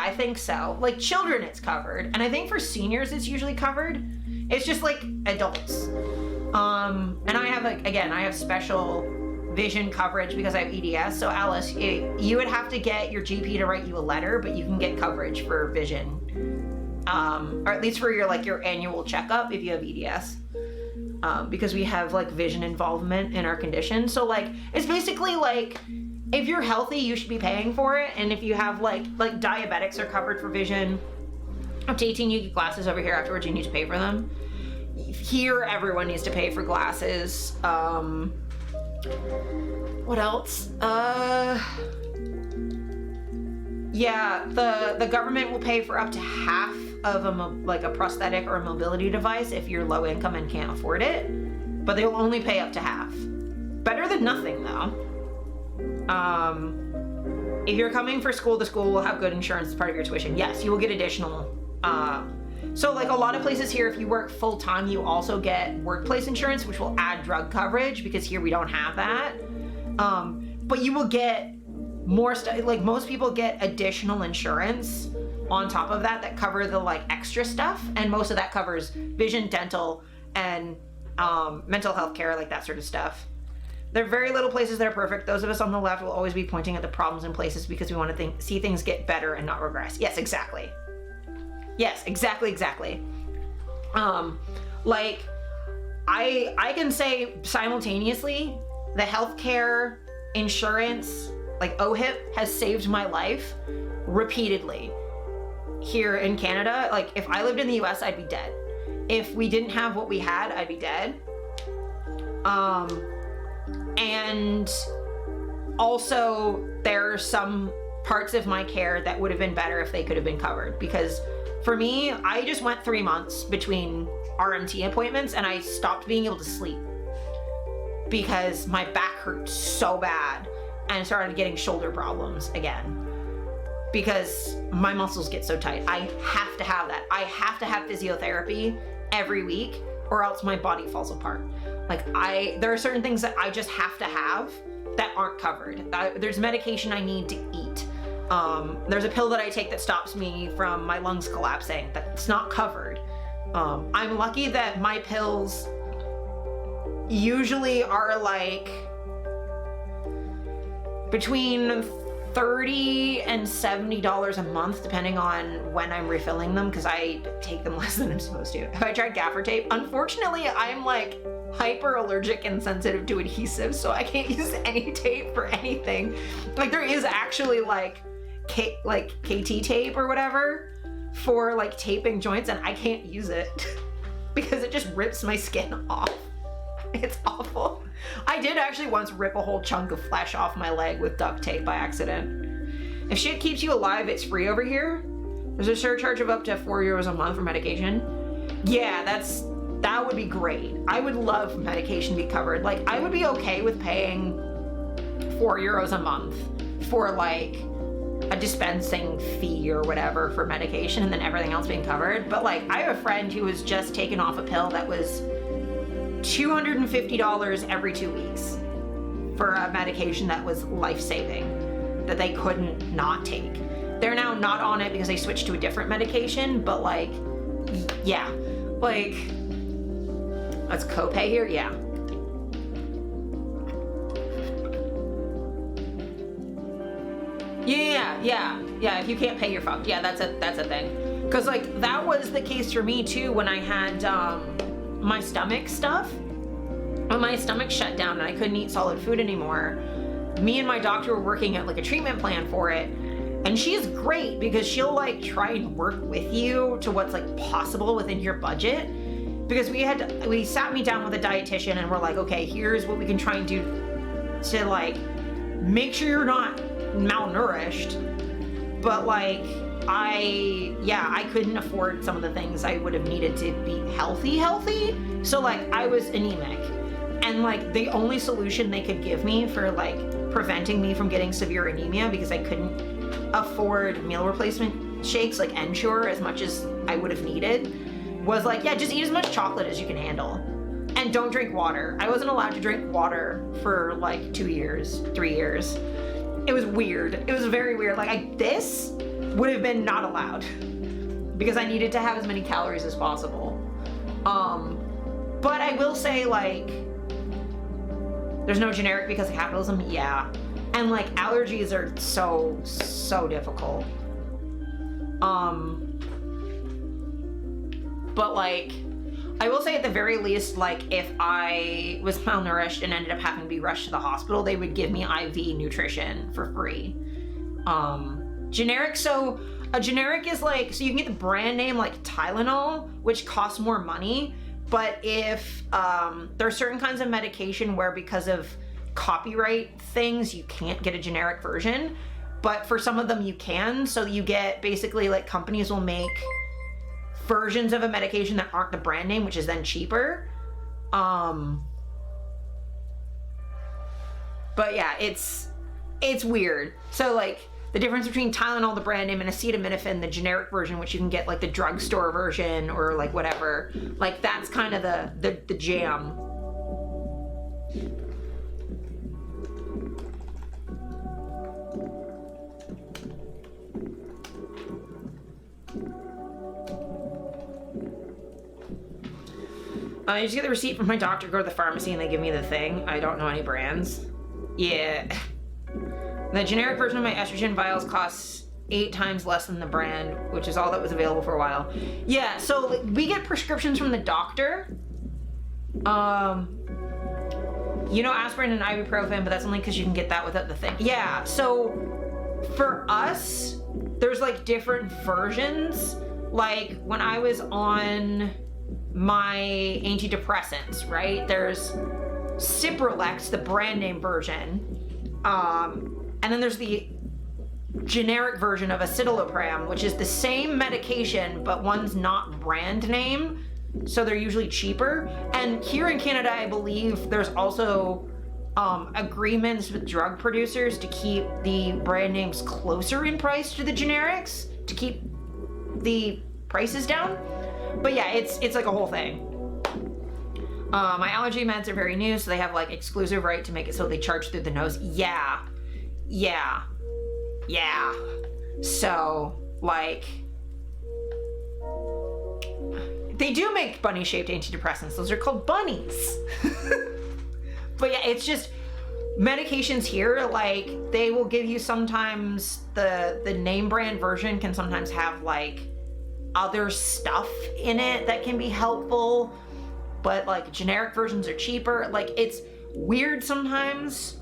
I think so. Like children, it's covered. And I think for seniors, it's usually covered. It's just like adults. And I have like, again, I have special vision coverage because I have EDS. So Alice, you would have to get your GP to write you a letter, but you can get coverage for vision. Or at least for your annual checkup if you have EDS. Because we have like vision involvement in our condition. So like, it's basically like, if you're healthy, you should be paying for it. And if you have like diabetics are covered for vision. Up to 18, you get glasses. Over here afterwards, you need to pay for them. Here, everyone needs to pay for glasses. What else? Yeah, the government will pay for up to half of a prosthetic or a mobility device if you're low income and can't afford it. But they will only pay up to half. Better than nothing, though. If you're coming for school, the school will have good insurance as part of your tuition. Yes, you will get additional. So like a lot of places here, if you work full time, you also get workplace insurance, which will add drug coverage because here we don't have that. But you will get more stuff. Like most people get additional insurance on top of that cover the like extra stuff. And most of that covers vision, dental, and mental health care, like that sort of stuff. There are very little places that are perfect. Those of us on the left will always be pointing at the problems in places because we want to see things get better and not regress. Yes, exactly. Yes, exactly. Like, I can say simultaneously, the healthcare insurance, like OHIP, has saved my life repeatedly here in Canada. Like, if I lived in the US, I'd be dead. If we didn't have what we had, I'd be dead. And also there are some parts of my care that would have been better if they could have been covered. Because for me, I just went 3 months between RMT appointments and I stopped being able to sleep because my back hurt so bad and started getting shoulder problems again because my muscles get so tight. I have to have that. I have to have physiotherapy every week or else my body falls apart. Like there are certain things that I just have to have that aren't covered. There's medication I need to eat. There's a pill that I take that stops me from my lungs collapsing. That's not covered. I'm lucky that my pills usually are like between $30 and $70 a month, depending on when I'm refilling them, because I take them less than I'm supposed to. Have I tried gaffer tape? Unfortunately, I'm like hyper allergic and sensitive to adhesives, so I can't use any tape for anything. Like there is actually like KT tape or whatever for like taping joints, and I can't use it because it just rips my skin off. It's awful. I did actually once rip a whole chunk of flesh off my leg with duct tape by accident. If shit keeps you alive, it's free over here. There's a surcharge of up to €4 a month for medication. Yeah, that would be great. I would love medication to be covered. Like I would be okay with paying €4 a month for like a dispensing fee or whatever for medication and then everything else being covered. But like I have a friend who was just taken off a pill that was $250 every 2 weeks for a medication that was life-saving that they couldn't not take. They're now not on it because they switched to a different medication, but like, yeah, like, let's copay here, yeah. Yeah, if you can't pay, you're fucked. Yeah, that's a thing. Cause like, that was the case for me too when I had, my stomach stuff. When my stomach shut down and I couldn't eat solid food anymore, me and my doctor were working at like a treatment plan for it. And she's great because she'll like try and work with you to what's like possible within your budget. because we sat me down with a dietitian and we're like, okay, here's what we can try and do to like make sure you're not malnourished, but like I couldn't afford some of the things I would have needed to be healthy. So like I was anemic, and like the only solution they could give me for like preventing me from getting severe anemia, because I couldn't afford meal replacement shakes like Ensure as much as I would have needed, was like, yeah, just eat as much chocolate as you can handle and don't drink water. I wasn't allowed to drink water for like 2 years, 3 years. It was weird. It was very weird. Like this would have been not allowed because I needed to have as many calories as possible. But I will say, like, there's no generic because of capitalism. Yeah. And like allergies are so difficult. But like, I will say at the very least, like if I was malnourished and ended up having to be rushed to the hospital, they would give me IV nutrition for free. Generic, so a generic is like, so you can get the brand name like Tylenol, which costs more money, but if there are certain kinds of medication where because of copyright things, you can't get a generic version, but for some of them you can. So you get basically like companies will make versions of a medication that aren't the brand name, which is then cheaper. But yeah, it's weird. So like the difference between Tylenol, the brand name, and acetaminophen, the generic version, which you can get like the drugstore version or like whatever, like that's kind of the jam. I just get the receipt from my doctor, go to the pharmacy, and they give me the thing. I don't know any brands. Yeah. The generic version of my estrogen vials costs 8 times less than the brand, which is all that was available for a while. Yeah, so like, we get prescriptions from the doctor. You know, aspirin and ibuprofen, but that's only because you can get that without the thing. Yeah, so for us, there's like different versions. Like when I was on my antidepressants, right? There's Cipralex, the brand name version. And then there's the generic version of Escitalopram, which is the same medication, but one's not brand name, so they're usually cheaper. And here in Canada, I believe there's also agreements with drug producers to keep the brand names closer in price to the generics to keep the prices down. But yeah, it's like a whole thing. My allergy meds are very new, so they have like exclusive right to make it so they charge through the nose. Yeah. So like, they do make bunny-shaped antidepressants. Those are called bunnies. But yeah, it's just medications here, like they will give you sometimes the name brand version can sometimes have like other stuff in it that can be helpful, but like generic versions are cheaper. Like it's weird sometimes.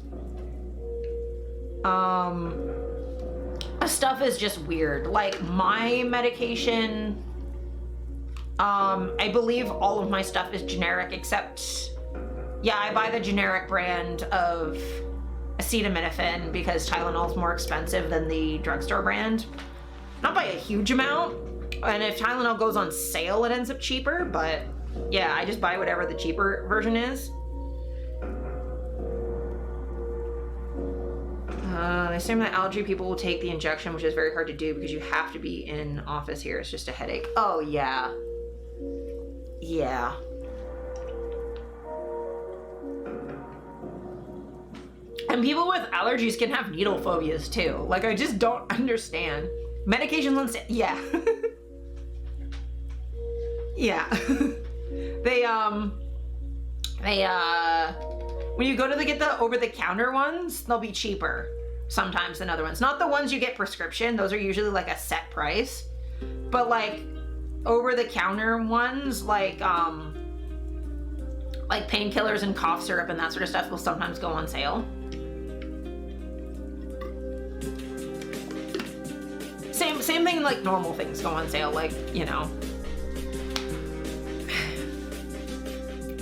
Stuff is just weird. Like my medication, I believe all of my stuff is generic except, yeah, I buy the generic brand of acetaminophen because Tylenol is more expensive than the drugstore brand. Not by a huge amount. And if Tylenol goes on sale, it ends up cheaper, but yeah, I just buy whatever the cheaper version is. They say that allergy people will take the injection, which is very hard to do because you have to be in office here. It's just a headache. Oh, yeah. Yeah. And people with allergies can have needle phobias too. Like, I just don't understand. Medications on sale. Yeah. Yeah. When you go to get the over-the-counter ones, they'll be cheaper sometimes than other ones. Not the ones you get prescription, those are usually like a set price. But like over-the-counter ones, like painkillers and cough syrup and that sort of stuff will sometimes go on sale. Same thing, like normal things go on sale, like, you know.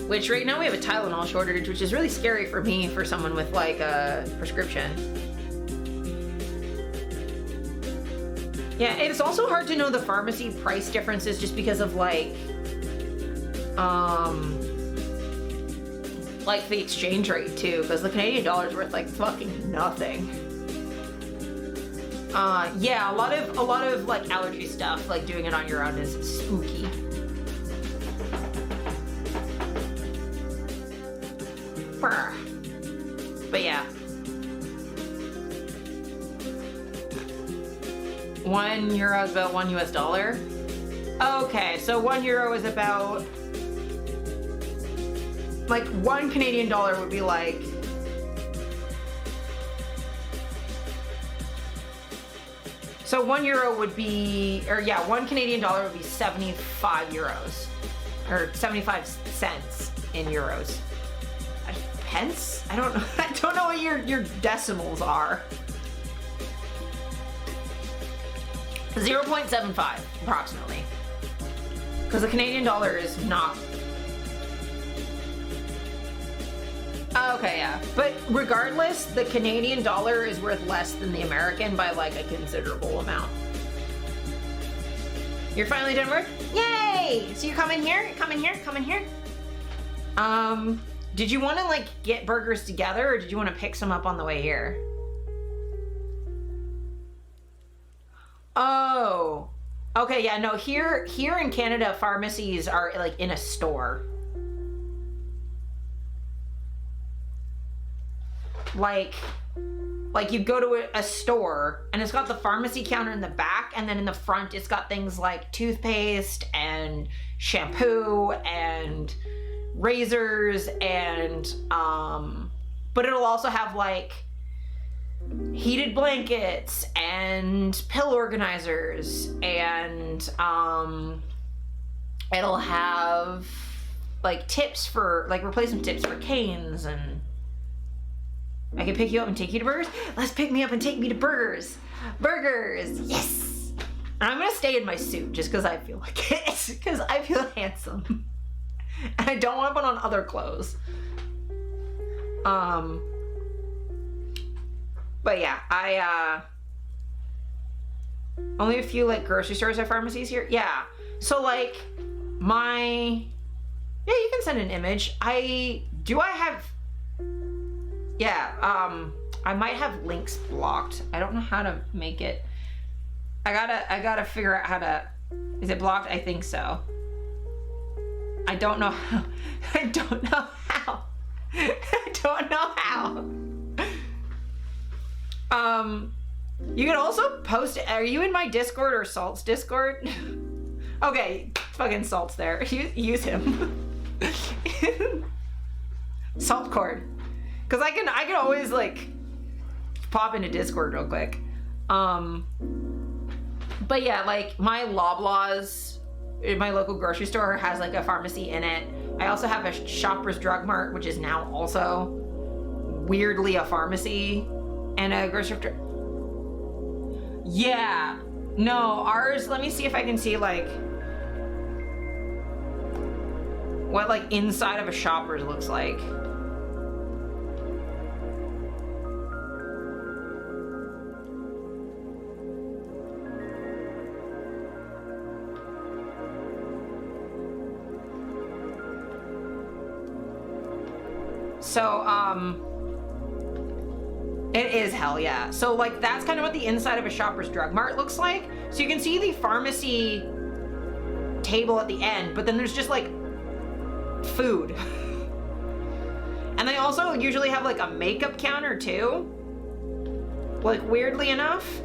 Which right now we have a Tylenol shortage, which is really scary for me, for someone with like a prescription. Yeah, it's also hard to know the pharmacy price differences just because of like the exchange rate too, because the Canadian dollar is worth like fucking nothing. Yeah, a lot of like allergy stuff, like doing it on your own is spooky. Brr. But yeah. 1 euro is about $1 US. Okay, so 1 euro is about like $1 Canadian would be like so 1 euro would be, or yeah, $1 Canadian would be 75 euros or 75 cents in euros. Pence? I don't know. I don't know what your decimals are. 0.75 approximately, because the Canadian dollar is not. Okay, yeah, but regardless, the Canadian dollar is worth less than the American by like a considerable amount. You're finally done work? Yay! So you come in here, come in here, come in here. Did you want to like get burgers together, or did you want to pick some up on the way here? Oh, okay, yeah, no, here in Canada, pharmacies are like in a store. Like you go to a store and it's got the pharmacy counter in the back, and then in the front it's got things like toothpaste and shampoo and razors and but it'll also have like heated blankets and pill organizers, and it'll have like tips for like replacement tips for canes, and I can pick you up and take you to Burgers. Let's pick me up and take me to Burgers. Burgers, yes. And I'm gonna stay in my suit just because I feel like it, because I feel handsome, and I don't want to put on other clothes. But yeah, I only a few like grocery stores have pharmacies here. Yeah, so like yeah, you can send an image. I might have links blocked. I don't know how to make it. I gotta figure out how to. Is it blocked? I think so. I don't know how. I don't know how. I don't know how. You can also post. Are you in my Discord or Salt's Discord? Okay, fucking Salt's there. Use him. Saltcord. Cause I can always like pop into Discord real quick. But yeah, like my Loblaws, my local grocery store has like a pharmacy in it. I also have a Shoppers Drug Mart, which is now also weirdly a pharmacy, and a grocery store. Yeah, no, ours, let me see if I can see like what like inside of a Shoppers looks like. So, it is hell, yeah. So, like, that's kind of what the inside of a Shoppers Drug Mart looks like. So you can see the pharmacy table at the end, but then there's just, like, food. And they also usually have, like, a makeup counter, too. Like, weirdly enough.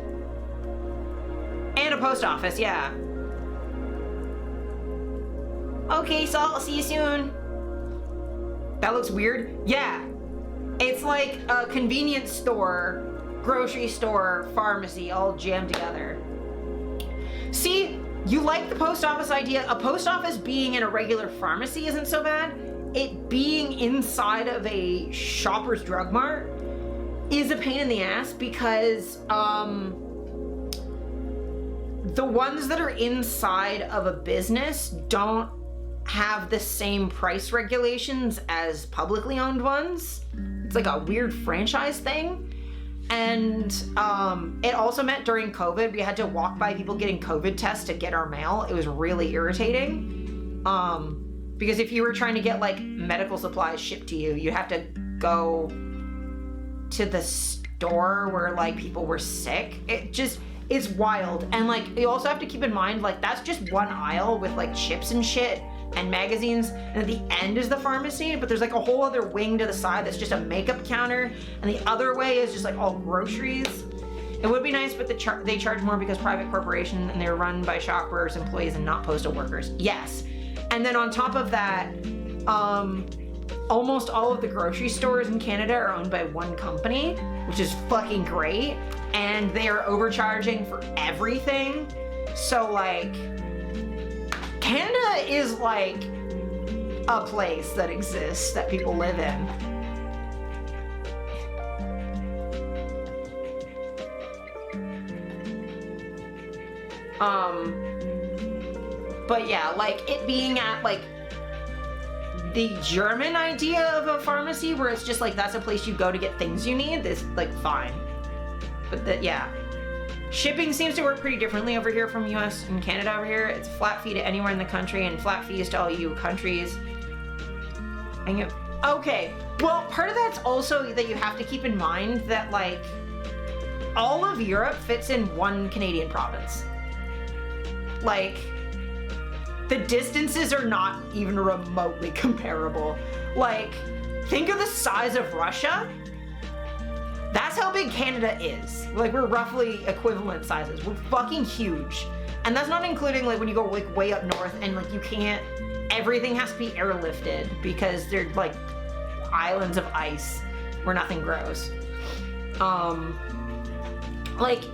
And a post office, yeah. Okay, so I'll see you soon. That looks weird. Yeah. It's like a convenience store, grocery store, pharmacy, all jammed together. See, you like the post office idea. A post office being in a regular pharmacy isn't so bad. It being inside of a Shoppers Drug Mart is a pain in the ass because the ones that are inside of a business don't have the same price regulations as publicly owned ones. It's like a weird franchise thing. And it also meant during COVID, we had to walk by people getting COVID tests to get our mail. It was really irritating. Because if you were trying to get like medical supplies shipped to you, you have to go to the store where like people were sick. It just is wild. And like you also have to keep in mind, like that's just one aisle with like chips and shit and magazines, and at the end is the pharmacy, but there's like a whole other wing to the side that's just a makeup counter, and the other way is just like all groceries. It would be nice, but they charge more because private corporation and they're run by shoppers, employees, and not postal workers. Yes. And then on top of that, almost all of the grocery stores in Canada are owned by one company, which is fucking great. And they are overcharging for everything. So like, Canada is like a place that exists that people live in. But yeah, like it being at like the German idea of a pharmacy where it's just like that's a place you go to get things you need is like fine. But yeah. Shipping seems to work pretty differently over here from US and Canada over here. It's flat fee to anywhere in the country and flat fees to all EU countries. And okay, well, part of that's also that you have to keep in mind that like all of Europe fits in one Canadian province. Like the distances are not even remotely comparable. Like think of the size of Russia. That's how big Canada is. Like we're roughly equivalent sizes. We're fucking huge. And that's not including like when you go like way up north and like you can't, everything has to be airlifted because they're like islands of ice where nothing grows. Like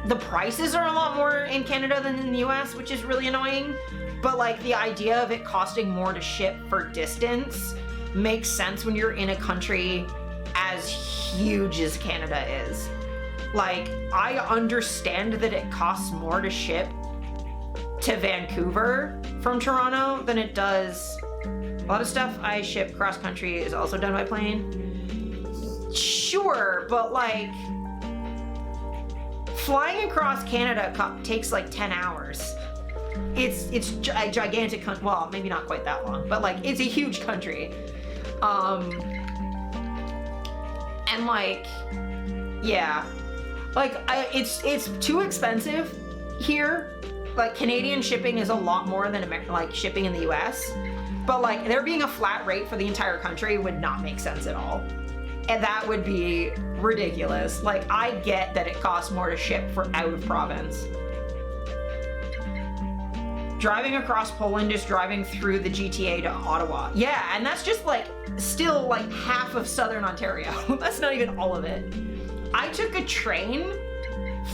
the prices are a lot more in Canada than in the US, which is really annoying. But like the idea of it costing more to ship for distance makes sense when you're in a country as huge as Canada is. Like, I understand that it costs more to ship to Vancouver from Toronto than it does. A lot of stuff I ship cross country is also done by plane. Sure, but like, flying across Canada takes like 10 hours. It's a gigantic country. Well, maybe not quite that long, but like, it's a huge country. And like, yeah, like it's too expensive here. Like Canadian shipping is a lot more than like shipping in the US, but like there being a flat rate for the entire country would not make sense at all. And that would be ridiculous. Like I get that it costs more to ship for out of province. Driving across Poland is driving through the GTA to Ottawa. Yeah, and that's just like still like half of Southern Ontario. That's not even all of it. I took a train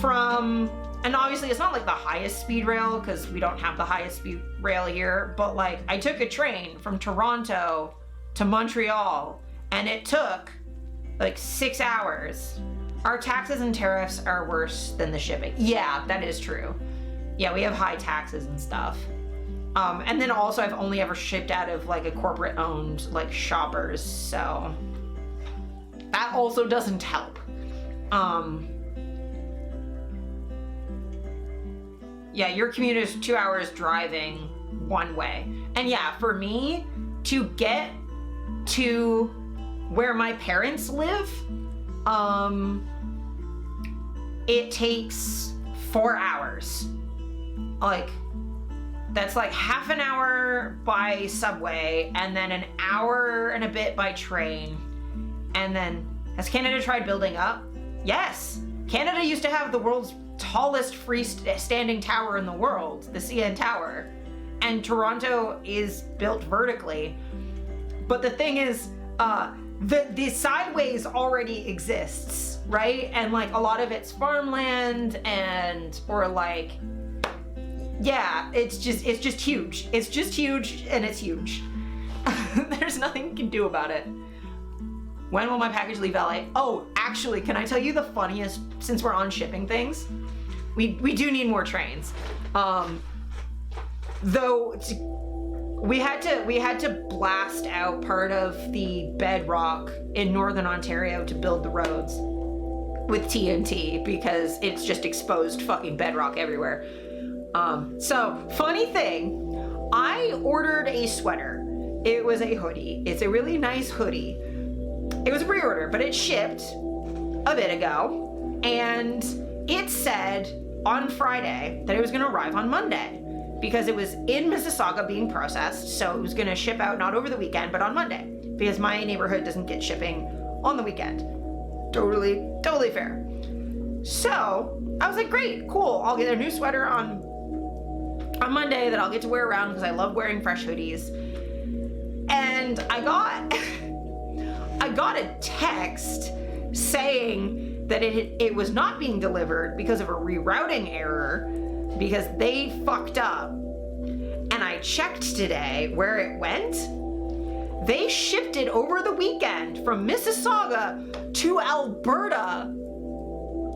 from, and obviously it's not like the highest speed rail because we don't have the highest speed rail here, but like I took a train from Toronto to Montreal and it took like 6 hours. Our taxes and tariffs are worse than the shipping. Yeah, that is true. Yeah, we have high taxes and stuff. And then also I've only ever shipped out of like a corporate owned like Shoppers, so that also doesn't help. Yeah, your commute is 2 hours driving one way. And yeah, for me to get to where my parents live, it takes 4 hours. Like, that's like half an hour by subway and then an hour and a bit by train. And then, has Canada tried building up? Yes. Canada used to have the world's tallest freestanding tower in the world, the CN Tower. And Toronto is built vertically. But the thing is, the sideways already exists, right? And like a lot of it's farmland or like, yeah, it's just huge. It's just huge and it's huge. There's nothing you can do about it. When will my package leave LA? Oh, actually, can I tell you the funniest, since we're on shipping things? We do need more trains. Though, we had to blast out part of the bedrock in Northern Ontario to build the roads with TNT because it's just exposed fucking bedrock everywhere. So funny thing, I ordered a sweater. It was a hoodie. It's a really nice hoodie. It was a pre-order, but it shipped a bit ago, and it said on Friday that it was gonna arrive on Monday because it was in Mississauga being processed, so it was gonna ship out not over the weekend, but on Monday, because my neighborhood doesn't get shipping on the weekend. Totally fair. So I was like, great, cool, I'll get a new sweater on Monday that I'll get to wear around because I love wearing fresh hoodies. And I got a text saying that it was not being delivered because of a rerouting error because they fucked up. And I checked today where it went. They shipped it over the weekend from Mississauga to Alberta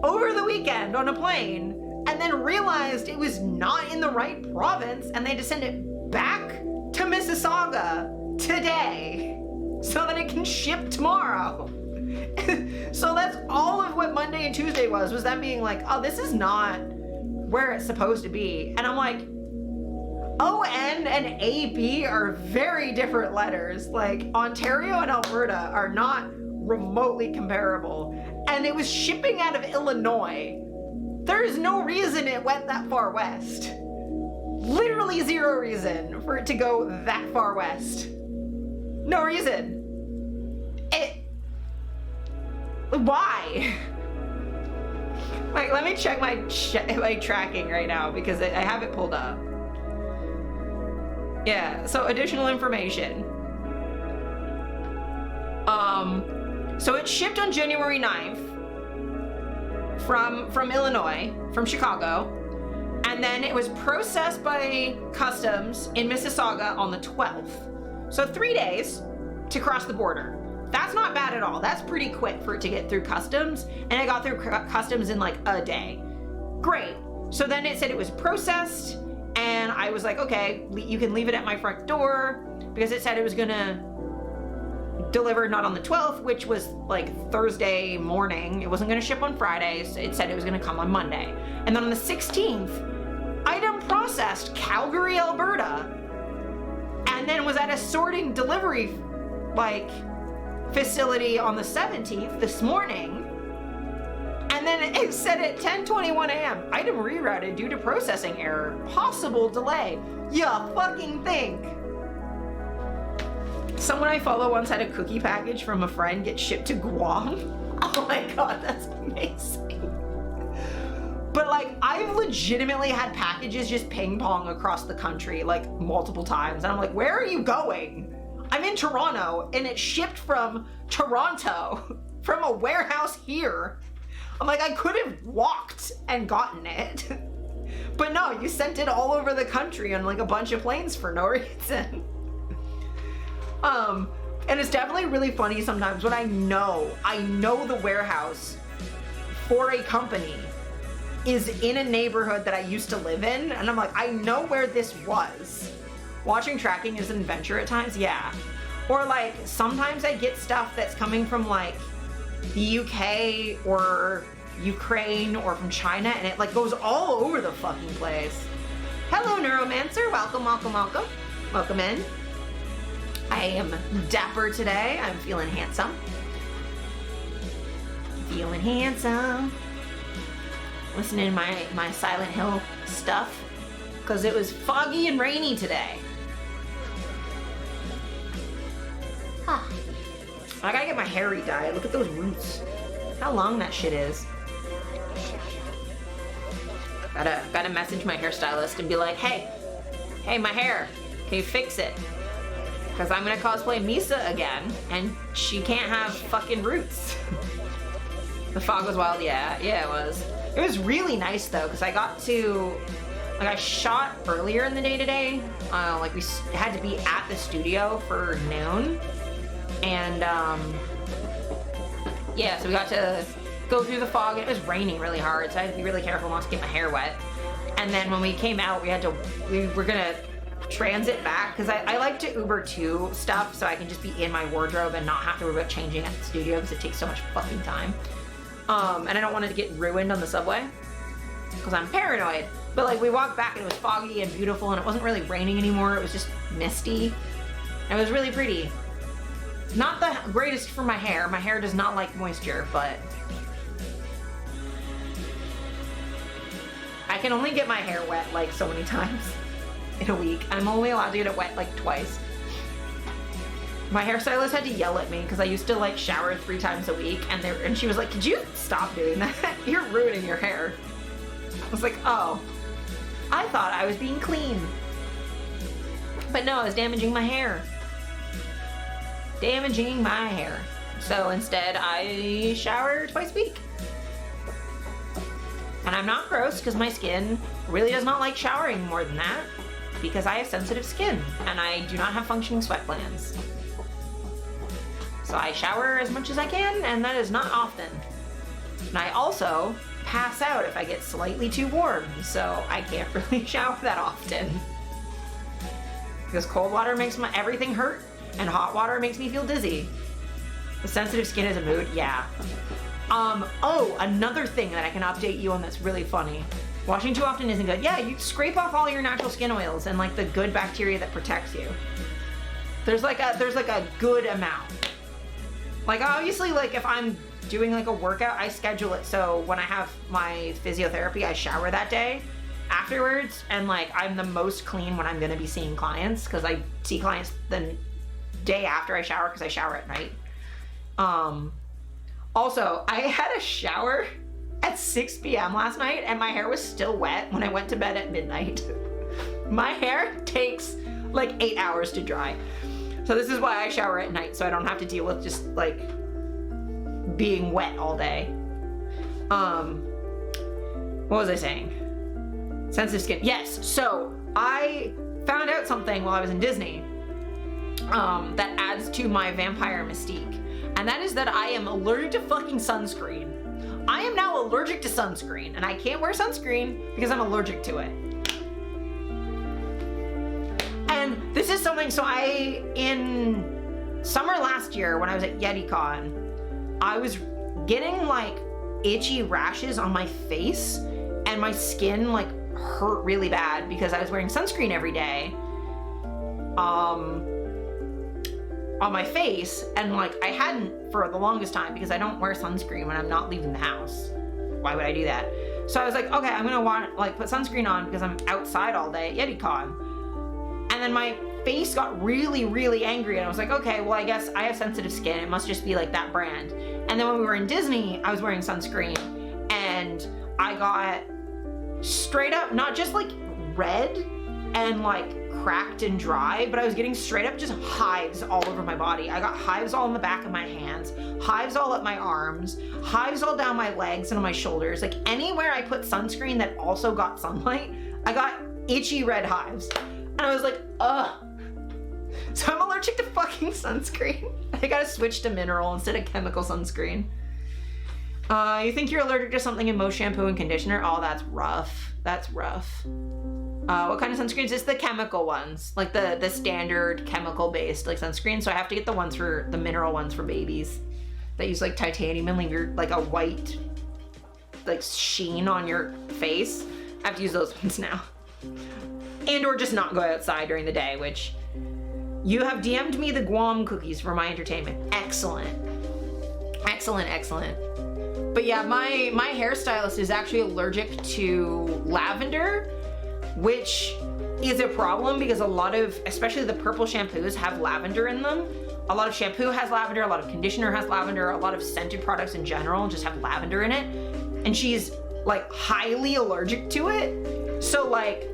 over the weekend on a plane, and then realized it was not in the right province, and they had to send it back to Mississauga today so that it can ship tomorrow. So that's all of what Monday and Tuesday was them being like, oh, this is not where it's supposed to be. And I'm like, O-N and A-B are very different letters. Like, Ontario and Alberta are not remotely comparable. And it was shipping out of Illinois. There is no reason it went that far west. Literally zero reason for it to go that far west. No reason. Why? Like, let me check my tracking right now because I have it pulled up. Yeah, so additional information. So it shipped on January 9th from Illinois, from Chicago, and then it was processed by customs in Mississauga on the 12th. So 3 days to cross the border. That's not bad at all. That's pretty quick for it to get through customs, and it got through customs in like a day. Great. So then it said it was processed, and I was like, okay, you can leave it at my front door, because it said it was gonna deliver not on the 12th, which was like Thursday morning. It wasn't gonna ship on Friday, so it said it was gonna come on Monday. And then on the 16th, item processed, Calgary, Alberta, and then was at a sorting delivery like facility on the 17th this morning. And then it said at 10:21 a.m. item rerouted due to processing error, possible delay. Ya fucking think. Someone I follow once had a cookie package from a friend get shipped to Guam. Oh my god, that's amazing. But like, I've legitimately had packages just ping pong across the country like multiple times, and I'm like, where are you going? I'm in Toronto, and it shipped from Toronto, from a warehouse here. I'm like, I could have walked and gotten it. But no, you sent it all over the country on like a bunch of planes for no reason. And it's definitely really funny sometimes when I know the warehouse for a company is in a neighborhood that I used to live in, and I'm like, I know where this was. Watching tracking is an adventure at times, yeah. Or like, sometimes I get stuff that's coming from like the UK or Ukraine or from China, and it like goes all over the fucking place. Hello, Neuromancer, welcome, welcome, welcome. Welcome in. I am dapper today, I'm feeling handsome. Feeling handsome. Listening to my Silent Hill stuff, because it was foggy and rainy today. Huh. I gotta get my hair re-dyed. Look at those roots. How long that shit is. Gotta message my hairstylist and be like, hey, my hair, can you fix it? Because I'm gonna cosplay Misa again, and she can't have fucking roots. The fog was wild, yeah, it was. It was really nice though, because I got to, like, I shot earlier in the day today. Like, we had to be at the studio for noon. And, yeah, so we got to go through the fog. It was raining really hard, so I had to be really careful not to get my hair wet. And then when we came out, we were gonna transit back, because I like to Uber to stuff so I can just be in my wardrobe and not have to worry about changing at the studio because it takes so much fucking time. And I don't want it to get ruined on the subway because I'm paranoid. But like we walked back and it was foggy and beautiful and it wasn't really raining anymore. It was just misty. It was really pretty. Not the greatest for my hair. My hair does not like moisture, but I can only get my hair wet like so many times in a week. I'm only allowed to get it wet like twice. My hairstylist had to yell at me because I used to like shower 3 times a week, and she was like, "Could you stop doing that? You're ruining your hair." I was like, "Oh, I thought I was being clean." But no, I was damaging my hair. Damaging my hair. So instead, I shower twice a week. And I'm not gross because my skin really does not like showering more than that because I have sensitive skin and I do not have functioning sweat glands. So I shower as much as I can, and that is not often. And I also pass out if I get slightly too warm, so I can't really shower that often. Because cold water makes everything hurt, and hot water makes me feel dizzy. The sensitive skin is a mood, yeah. Oh, another thing that I can update you on that's really funny. Washing too often isn't good. Yeah, you scrape off all your natural skin oils and like the good bacteria that protects you. There's like a good amount. Like obviously, like if I'm doing like a workout, I schedule it so when I have my physiotherapy, I shower that day afterwards, and like I'm the most clean when I'm gonna be seeing clients because I see clients the day after I shower because I shower at night. Also, I had a shower at 6 p.m. last night and my hair was still wet when I went to bed at midnight. My hair takes like 8 hours to dry. So this is why I shower at night, so I don't have to deal with just like being wet all day. What was I saying? Sensitive skin. Yes, so I found out something while I was in Disney that adds to my vampire mystique. And that is that I am allergic to fucking sunscreen. I am now allergic to sunscreen, and I can't wear sunscreen because I'm allergic to it. And this is something, so in summer last year when I was at YetiCon, I was getting like itchy rashes on my face, and my skin like hurt really bad because I was wearing sunscreen every day. On my face, and like I hadn't for the longest time because I don't wear sunscreen when I'm not leaving the house. Why would I do that? So I was like, okay, I'm gonna put sunscreen on because I'm outside all day at YetiCon. And then my face got really, really angry, and I was like, okay, well I guess I have sensitive skin. It must just be like that brand. And then when we were in Disney, I was wearing sunscreen, and I got straight up, not just like red and like cracked and dry, but I was getting straight up just hives all over my body. I got hives all in the back of my hands, hives all up my arms, hives all down my legs and on my shoulders. Like anywhere I put sunscreen that also got sunlight, I got itchy red hives. And I was like, ugh. So I'm allergic to fucking sunscreen. I gotta switch to mineral instead of chemical sunscreen. You think you're allergic to something in most shampoo and conditioner? Oh, that's rough. That's rough. What kind of sunscreens? It's the chemical ones, like the standard chemical based like sunscreen. So I have to get the mineral ones for babies that use like titanium and leave your like a white like sheen on your face. I have to use those ones now. And or just not go outside during the day, which you have DM'd me the Guam cookies for my entertainment. Excellent. Excellent, excellent. But yeah, my hairstylist is actually allergic to lavender, which is a problem because a lot of, especially the purple shampoos, have lavender in them. A lot of shampoo has lavender, a lot of conditioner has lavender, a lot of scented products in general just have lavender in it. And she's like highly allergic to it. So like,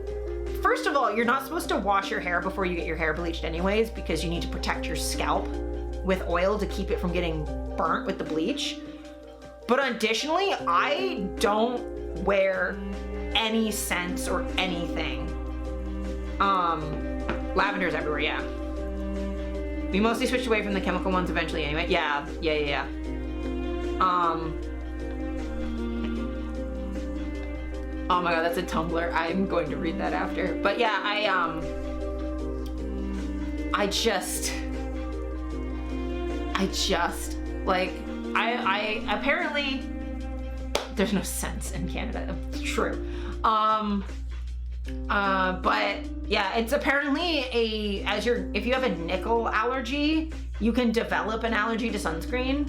first of all, you're not supposed to wash your hair before you get your hair bleached anyways, because you need to protect your scalp with oil to keep it from getting burnt with the bleach. But additionally, I don't wear any scents or anything. Lavender's everywhere, yeah. We mostly switched away from the chemical ones eventually anyway. Yeah. Oh my god, that's a Tumblr. I'm going to read that after. But yeah, I like, I apparently, there's no sense in Canada. It's true. But yeah, it's apparently if you have a nickel allergy, you can develop an allergy to sunscreen.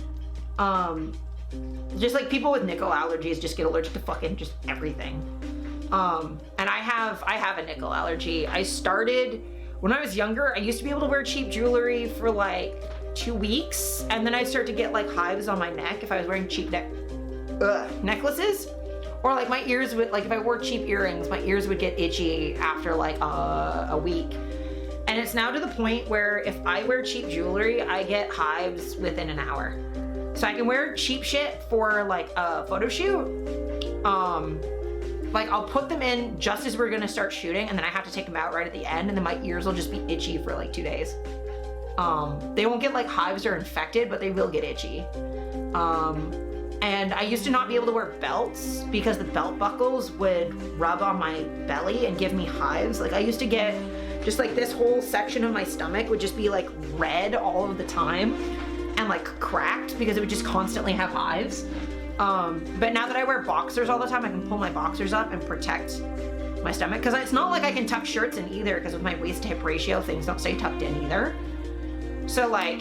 Just like people with nickel allergies just get allergic to fucking just everything. And I have a nickel allergy. I started when I was younger. I used to be able to wear cheap jewelry for like 2 weeks, and then I'd start to get like hives on my neck if I was wearing cheap necklaces, or like my ears would, like if I wore cheap earrings, my ears would get itchy after like a week. And it's now to the point where if I wear cheap jewelry, I get hives within an hour. So I can wear cheap shit for like a photo shoot. Like I'll put them in just as we're gonna start shooting, and then I have to take them out right at the end, and then my ears will just be itchy for like 2 days. They won't get like hives or infected, but they will get itchy. And I used to not be able to wear belts because the belt buckles would rub on my belly and give me hives. Like I used to get just like this whole section of my stomach would just be like red all of the time and like cracked because it would just constantly have hives. But now that I wear boxers all the time, I can pull my boxers up and protect my stomach, because it's not like I can tuck shirts in either, because with my waist to hip ratio, things don't stay tucked in either. So like,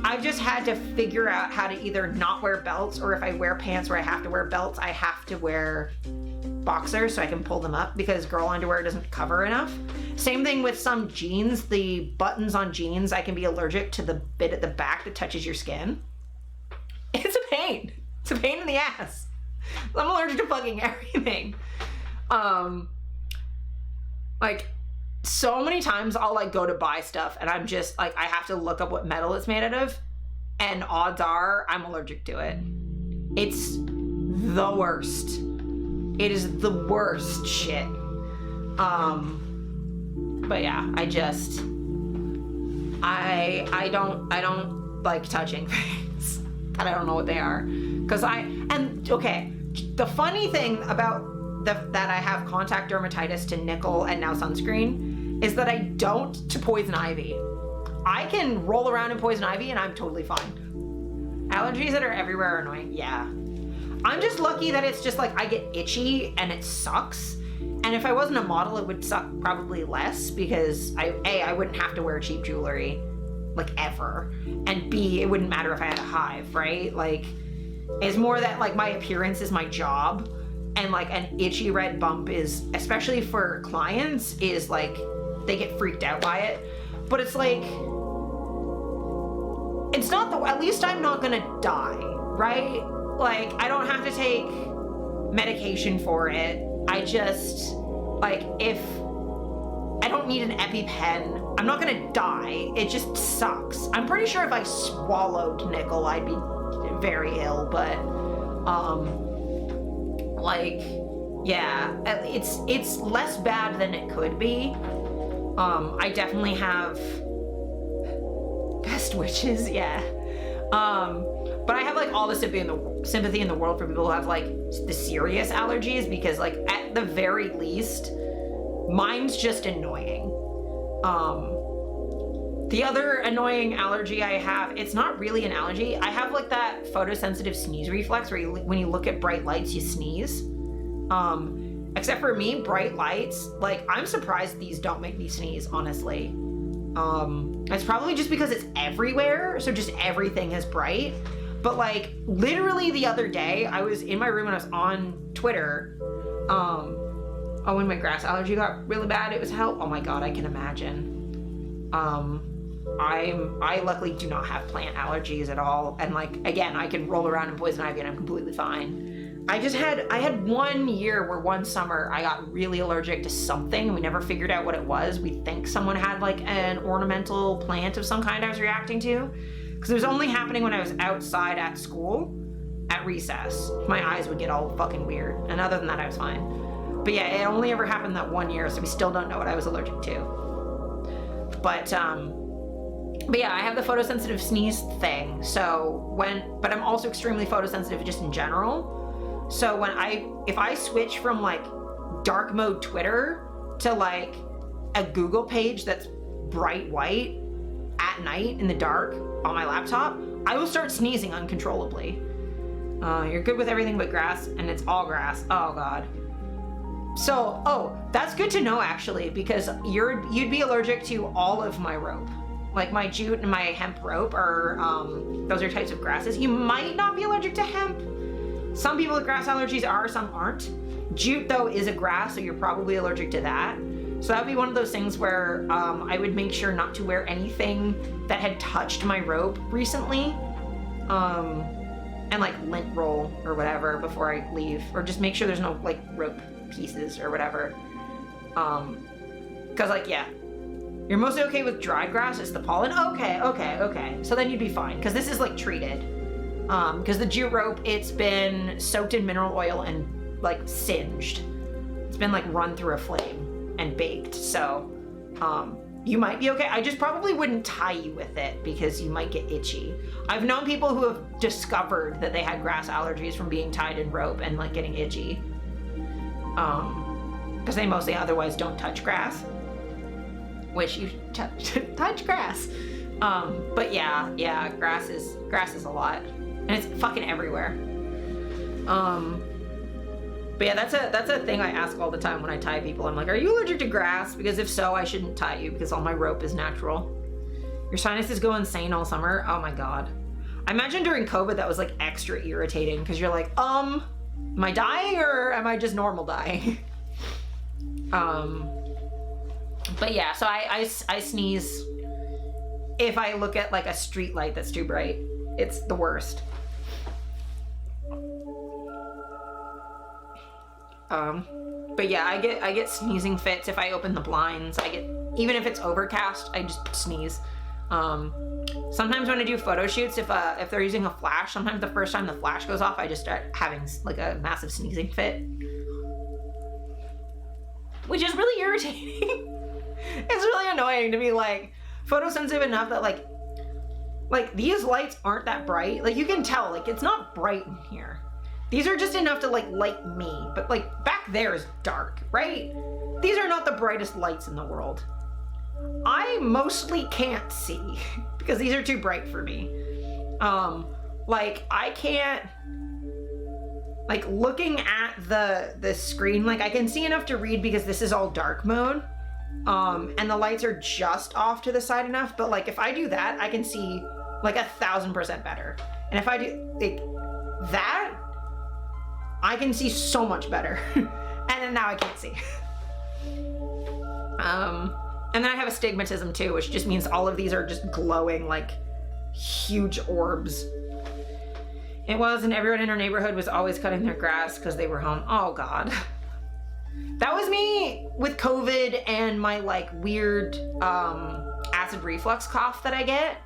I've just had to figure out how to either not wear belts, or if I wear pants where I have to wear belts, I have to wear boxers so I can pull them up, because girl underwear doesn't cover enough. Same thing with some jeans. The buttons on jeans, I can be allergic to the bit at the back that touches your skin. It's a pain. It's a pain in the ass. I'm allergic to fucking everything. Like, so many times I'll like go to buy stuff and I'm just like, I have to look up what metal it's made out of, and odds are I'm allergic to it. It's the worst. It is the worst shit. But yeah, I don't like touching things that I don't know what they are. Okay, the funny thing about that I have contact dermatitis to nickel and now sunscreen is that I don't to poison ivy. I can roll around in poison ivy and I'm totally fine. Allergies that are everywhere are annoying, yeah. I'm just lucky that it's just like I get itchy and it sucks. And if I wasn't a model, it would suck probably less, because I wouldn't have to wear cheap jewelry like ever. And B, it wouldn't matter if I had a hive, right? Like, it's more that like my appearance is my job, and like an itchy red bump is, especially for clients, is like they get freaked out by it. But it's like, it's not at least I'm not gonna die, right? Like, I don't have to take medication for it. I just, like, if I don't need an EpiPen, I'm not gonna die. It just sucks. I'm pretty sure if I swallowed nickel, I'd be very ill, but like, yeah, it's less bad than it could be. I definitely have best wishes, yeah. But I have like all the sympathy in the world for people who have like the serious allergies, because like at the very least, mine's just annoying. The other annoying allergy I have, it's not really an allergy. I have like that photosensitive sneeze reflex where when you look at bright lights, you sneeze. Except for me, bright lights, like I'm surprised these don't make me sneeze, honestly. It's probably just because it's everywhere, so just everything is bright. But like literally the other day, I was in my room and I was on Twitter. When my grass allergy got really bad, it was hell. Oh my god, I can imagine. I luckily do not have plant allergies at all, and like again, I can roll around in poison ivy and I'm completely fine. I had 1 year where one summer I got really allergic to something and we never figured out what it was. We think someone had like an ornamental plant of some kind I was reacting to, because it was only happening when I was outside at school at recess. My eyes would get all fucking weird, and other than that I was fine. But yeah, it only ever happened that 1 year, so we still don't know what I was allergic to. But yeah, I have the photosensitive sneeze thing. But I'm also extremely photosensitive just in general. So if I switch from like dark mode Twitter to like a Google page that's bright white, at night in the dark on my laptop, I will start sneezing uncontrollably. You're good with everything but grass, and it's all grass. Oh God. So, oh, that's good to know actually, because you'd be allergic to all of my rope. Like my jute and my hemp rope are, those are types of grasses. You might not be allergic to hemp. Some people with grass allergies are, some aren't. Jute though is a grass, so you're probably allergic to that. So that would be one of those things where I would make sure not to wear anything that had touched my rope recently. And like lint roll or whatever before I leave, or just make sure there's no like rope pieces or whatever. Cause like, yeah, you're mostly okay with dry grass. It's the pollen. Okay. So then you'd be fine. Cause this is like treated. Cause the jute rope, it's been soaked in mineral oil and like singed. It's been like run through a flame and baked. So, you might be okay. I just probably wouldn't tie you with it because you might get itchy. I've known people who have discovered that they had grass allergies from being tied in rope and like getting itchy. Because they mostly otherwise don't touch grass. Which you touch grass. But yeah, grass is a lot. And it's fucking everywhere. But yeah, that's a thing I ask all the time when I tie people. I'm like, are you allergic to grass? Because if so, I shouldn't tie you because all my rope is natural. Your sinuses go insane all summer. Oh my God. I imagine during COVID that was like extra irritating because you're like, am I dying or am I just normal dying? But yeah, so I sneeze if I look at like a street light that's too bright. It's the worst. But yeah, I get sneezing fits if I open the blinds. Even if it's overcast, I just sneeze. Sometimes when I do photo shoots, if they're using a flash, sometimes the first time the flash goes off, I just start having like a massive sneezing fit. Which is really irritating. It's really annoying to be like photosensitive enough that like these lights aren't that bright. Like you can tell, like it's not bright in here. These are just enough to like light me, but like back there is dark, right? These are not the brightest lights in the world. I mostly can't see because these are too bright for me. Like I can't, like looking at the screen, like I can see enough to read because this is all dark mode. And the lights are just off to the side enough, but like if I do that, I can see like 1,000% better. And if I do like that, I can see so much better. And then now I can't see. And then I have astigmatism too, which just means all of these are just glowing like huge orbs. It was, and everyone in our neighborhood was always cutting their grass because they were home. Oh God. That was me with COVID and my like weird acid reflux cough that I get.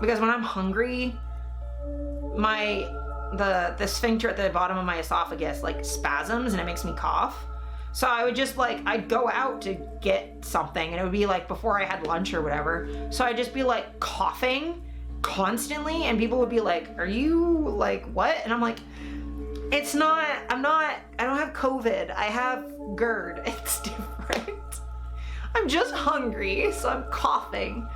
Because when I'm hungry, the sphincter at the bottom of my esophagus like spasms and it makes me cough. So I would just like, I'd go out to get something and it would be like before I had lunch or whatever. So I'd just be like coughing constantly and people would be like, are you like what? And I'm like, I don't have COVID. I have GERD. It's different. I'm just hungry, so I'm coughing.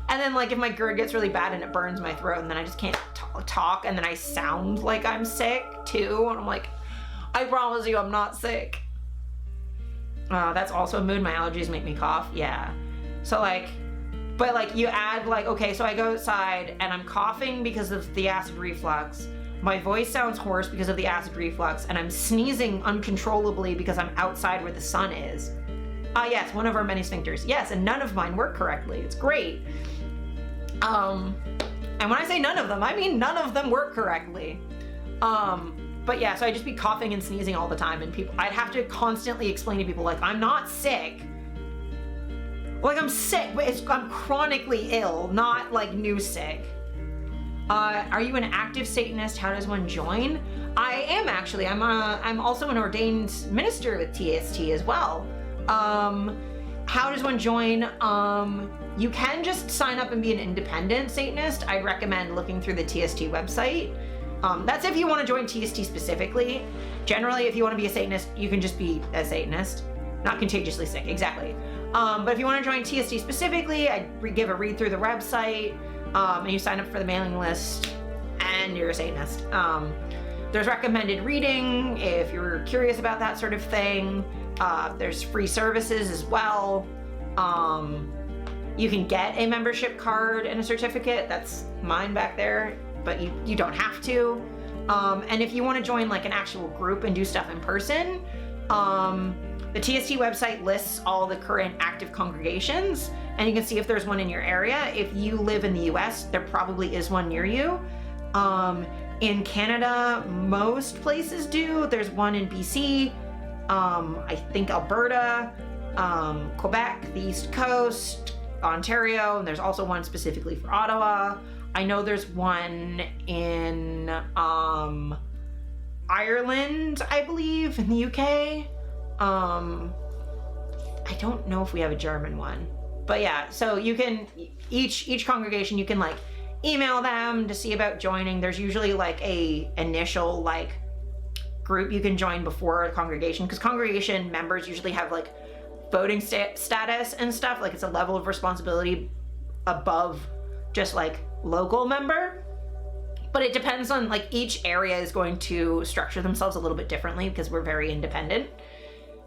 And then like if my GERD gets really bad and it burns my throat and then I just can't talk and then I sound like I'm sick too. And I'm like, I promise you I'm not sick. That's also a mood. My allergies make me cough. Yeah. So like, but like you add like, okay, so I go outside and I'm coughing because of the acid reflux. My voice sounds hoarse because of the acid reflux and I'm sneezing uncontrollably because I'm outside where the sun is. Yes, one of our many sphincters. Yes, and none of mine work correctly. It's great. And when I say none of them, I mean none of them work correctly. But yeah, so I'd just be coughing and sneezing all the time and I'd have to constantly explain to people like, I'm not sick. Like I'm sick, but I'm chronically ill, not like new sick. Are you an active Satanist? How does one join? I am actually. I'm also an ordained minister with TST as well. How does one join? You can just sign up and be an independent Satanist. I'd recommend looking through the TST website. That's if you want to join TST specifically. Generally, if you want to be a Satanist, you can just be a Satanist. Not contagiously sick, exactly. But if you want to join TST specifically, I give a read through the website, and you sign up for the mailing list, and you're a Satanist. There's recommended reading if you're curious about that sort of thing. There's free services as well. You can get a membership card and a certificate. That's mine back there, but you don't have to. And if you want to join like an actual group and do stuff in person, the TST website lists all the current active congregations, and you can see if there's one in your area. If you live in the US, there probably is one near you. In Canada, most places do. There's one in BC, I think Alberta, Quebec, the East Coast, Ontario, and there's also one specifically for Ottawa. I know there's one in Ireland, I believe, in the UK. I don't know if we have a German one, but yeah, so you can, each congregation, you can like email them to see about joining. There's usually like a initial like group you can join before a congregation, because congregation members usually have like voting status and stuff. Like it's a level of responsibility above just like local member. But it depends on, like, each area is going to structure themselves a little bit differently because we're very independent.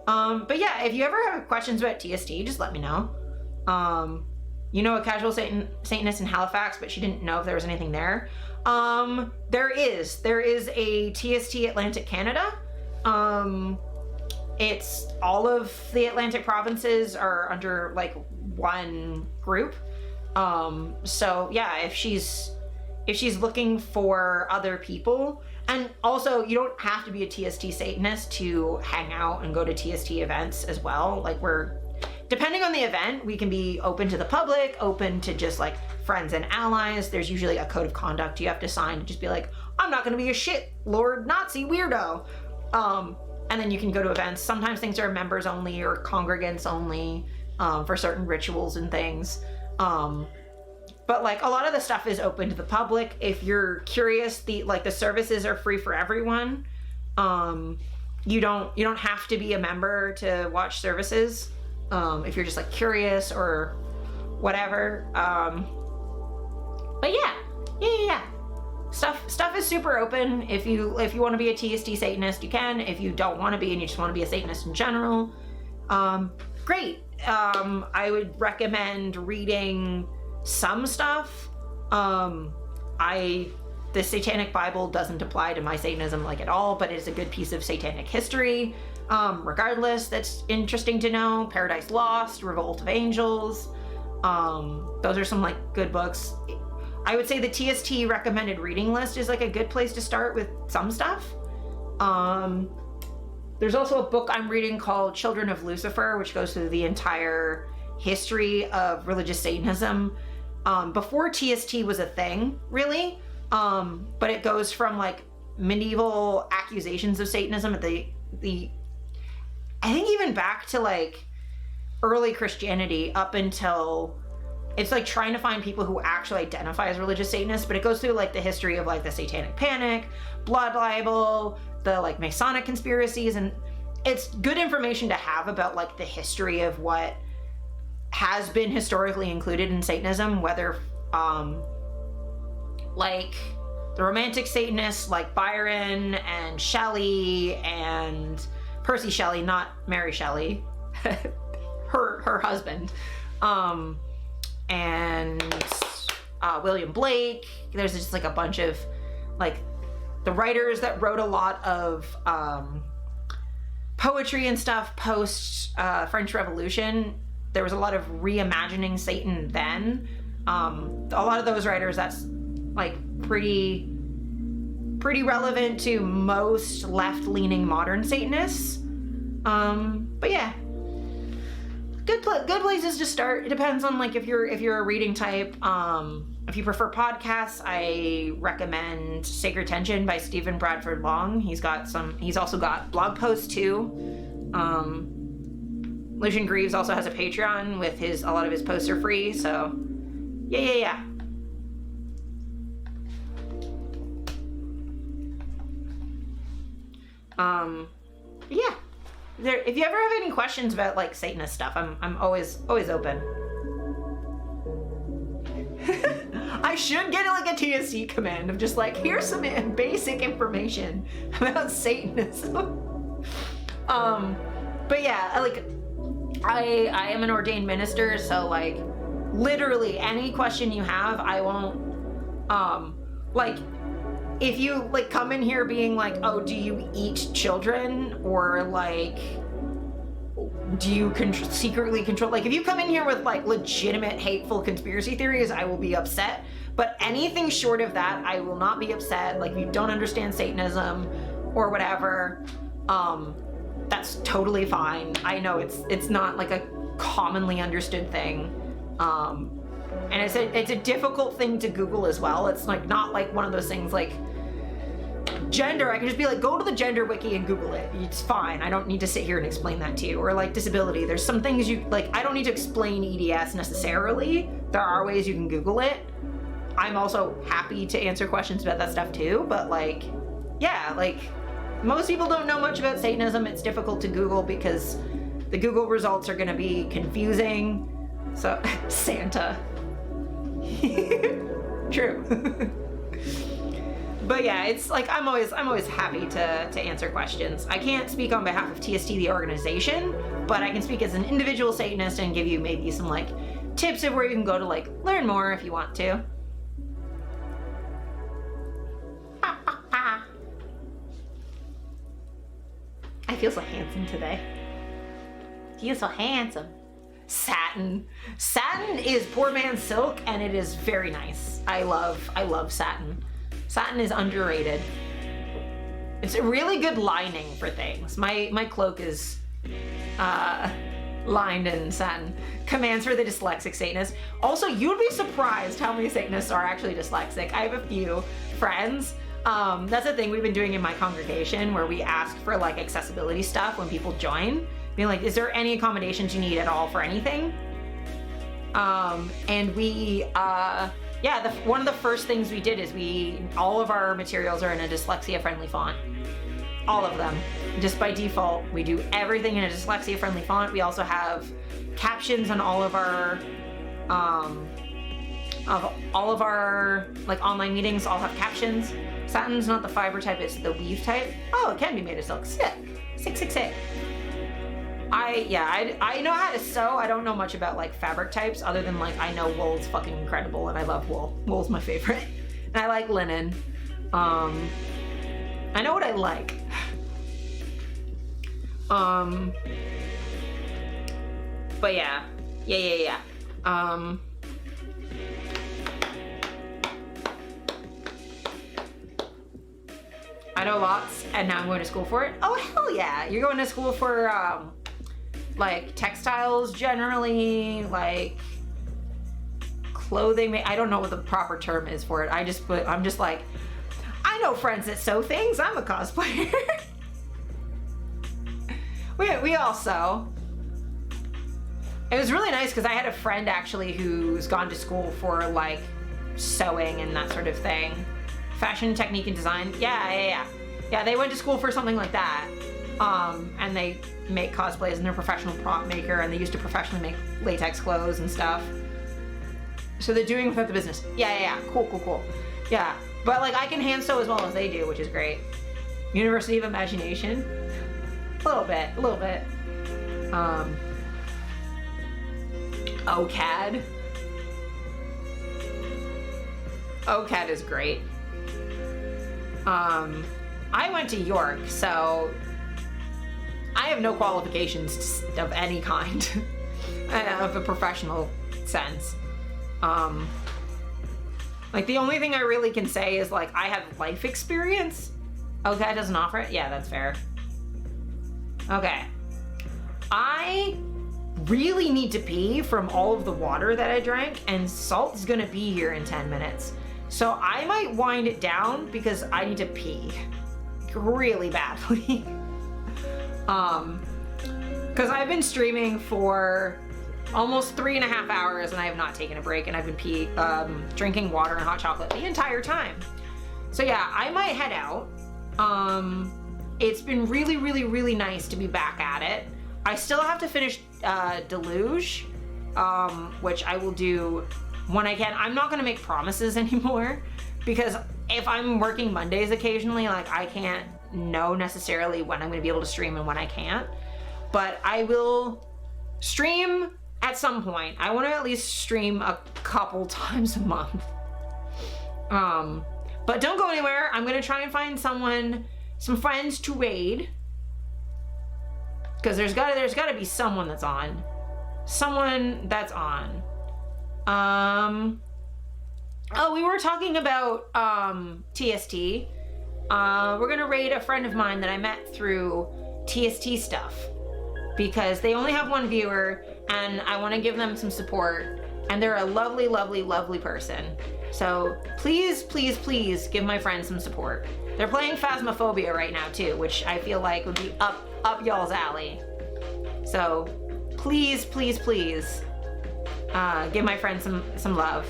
But yeah, if you ever have questions about TST, just let me know. You know, a casual Satanist in Halifax, but she didn't know if there was anything there. There is a TST Atlantic Canada. It's all of the Atlantic provinces are under like one group. So yeah, if she's looking for other people, and also you don't have to be a TST Satanist to hang out and go to TST events as well. Like depending on the event, we can be open to the public, open to just like friends and allies. There's usually a code of conduct you have to sign to just be like, I'm not gonna be a shit Lord Nazi weirdo. And then you can go to events. Sometimes things are members only or congregants only, for certain rituals and things. But like a lot of the stuff is open to the public. If you're curious, the services are free for everyone. You don't have to be a member to watch services. If you're just like curious or whatever. But yeah. Stuff is super open. If you want to be a TST Satanist, you can. If you don't want to be and you just want to be a Satanist in general, great. I would recommend reading some stuff. The Satanic Bible doesn't apply to my Satanism like at all, but it's a good piece of satanic history. Regardless, that's interesting to know. Paradise Lost, Revolt of Angels. Those are some like good books. I would say the TST recommended reading list is like a good place to start with some stuff. There's also a book I'm reading called Children of Lucifer, which goes through the entire history of religious Satanism. Before TST was a thing, really. But it goes from like medieval accusations of Satanism at I think even back to like early Christianity up until it's like trying to find people who actually identify as religious Satanists, but it goes through like the history of like the Satanic Panic, blood libel, the like Masonic conspiracies, and it's good information to have about like the history of what has been historically included in Satanism, whether like the Romantic Satanists like Byron and Shelley and Percy Shelley, not Mary Shelley, her husband, and William Blake. There's just like a bunch of like the writers that wrote a lot of poetry and stuff post French Revolution. There was a lot of reimagining Satan then. A lot of those writers, that's like pretty relevant to most left-leaning modern Satanists. But yeah, good places to start. It depends on like if you're a reading type. If you prefer podcasts, I recommend Sacred Tension by Stephen Bradford Long. He's also got blog posts too. Lucian Greaves also has a Patreon with a lot of his posts are free. So yeah. Yeah. if you ever have any questions about like Satanist stuff, I'm always open. I should get like a TSC command of just like, here's some basic information about Satanism. But yeah, like I am an ordained minister, so like literally any question you have, I won't like if you like come in here being like, oh, do you eat children, or like do you secretly control, like if you come in here with like legitimate hateful conspiracy theories, I will be upset. But anything short of that, I will not be upset. Like if you don't understand Satanism or whatever, that's totally fine. I know it's not like a commonly understood thing. And it's a difficult thing to Google as well. It's like not like one of those things like gender. I can just be like, go to the gender wiki and Google it. It's fine. I don't need to sit here and explain that to you. Or like disability. There's some things you like, I don't need to explain EDS necessarily. There are ways you can Google it. I'm also happy to answer questions about that stuff too. But like, yeah, like most people don't know much about Satanism. It's difficult to Google because the Google results are going to be confusing. So Santa. True. But yeah, it's like I'm always happy to answer questions. I can't speak on behalf of TST the organization, but I can speak as an individual Satanist and give you maybe some like tips of where you can go to like learn more if you want to. I feel so handsome today. He is so handsome. Satin. Satin is poor man's silk, and it is very nice. I love satin. Satin is underrated. It's a really good lining for things. My cloak is lined in satin. Commands for the dyslexic Satanist. Also, you'd be surprised how many Satanists are actually dyslexic. I have a few friends. That's a thing we've been doing in my congregation where we ask for like accessibility stuff when people join. Being like, is there any accommodations you need at all for anything? And we, yeah, one of the first things we did is all of our materials are in a dyslexia-friendly font. All of them. Just by default, we do everything in a dyslexia-friendly font. We also have captions on all of our, like online meetings all have captions. Satin's not the fiber type, it's the weave type. Oh, it can be made of silk. Sick. Sick. I know how to sew. I don't know much about like fabric types other than like I know wool's fucking incredible and I love wool. Wool's my favorite. And I like linen. I know what I like. But yeah. I know lots, and now I'm going to school for it. Oh, hell yeah. You're going to school for, like, textiles generally, like, clothing. I don't know what the proper term is for it. I'm just like, I know friends that sew things. I'm a cosplayer. we all sew. It was really nice because I had a friend, actually, who's gone to school for, like, sewing and that sort of thing. Fashion, technique, and design. Yeah, they went to school for something like that. And they make cosplays and they're a professional prop maker and they used to professionally make latex clothes and stuff. So they're doing without the business. Yeah. Cool. Yeah, but like I can hand sew as well as they do, which is great. University of Imagination. A little bit. OCAD. OCAD is great. I went to York, so I have no qualifications of any kind of a professional sense. Like the only thing I really can say is like I have life experience. OCAD doesn't offer it? Yeah, that's fair. Okay. I really need to pee from all of the water that I drank, and Salt's gonna be here in 10 minutes. So I might wind it down because I need to pee really badly. Because I've been streaming for almost 3.5 hours and I have not taken a break, and I've been drinking water and hot chocolate the entire time. So yeah, I might head out. it's been really, really, really nice to be back at it. I still have to finish Deluge, which I will do when I can. I'm not gonna make promises anymore because if I'm working Mondays occasionally, like I can't know necessarily when I'm gonna be able to stream and when I can't. But I will stream at some point. I want to at least stream a couple times a month. But don't go anywhere. I'm gonna try and find some friends to raid. Because there's gotta be someone that's on. Someone that's on. Oh, we were talking about TST. We're gonna raid a friend of mine that I met through TST stuff. Because they only have one viewer and I want to give them some support. And they're a lovely, lovely, lovely person. So please, please, please give my friends some support. They're playing Phasmophobia right now too, which I feel like would be up y'all's alley. So please, please, please give my friends some love.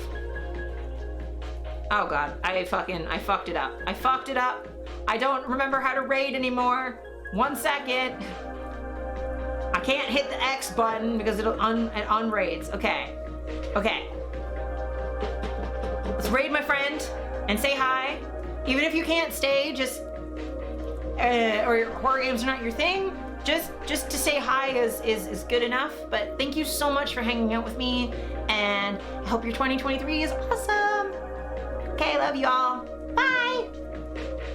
Oh God, I fucked it up. I fucked it up. I don't remember how to raid anymore. 1 second. I can't hit the X button because it unraids. Okay. Let's raid my friend and say hi. Even if you can't stay, just or your horror games are not your thing, just to say hi is good enough. But thank you so much for hanging out with me, and I hope your 2023 is awesome. Okay, love you all.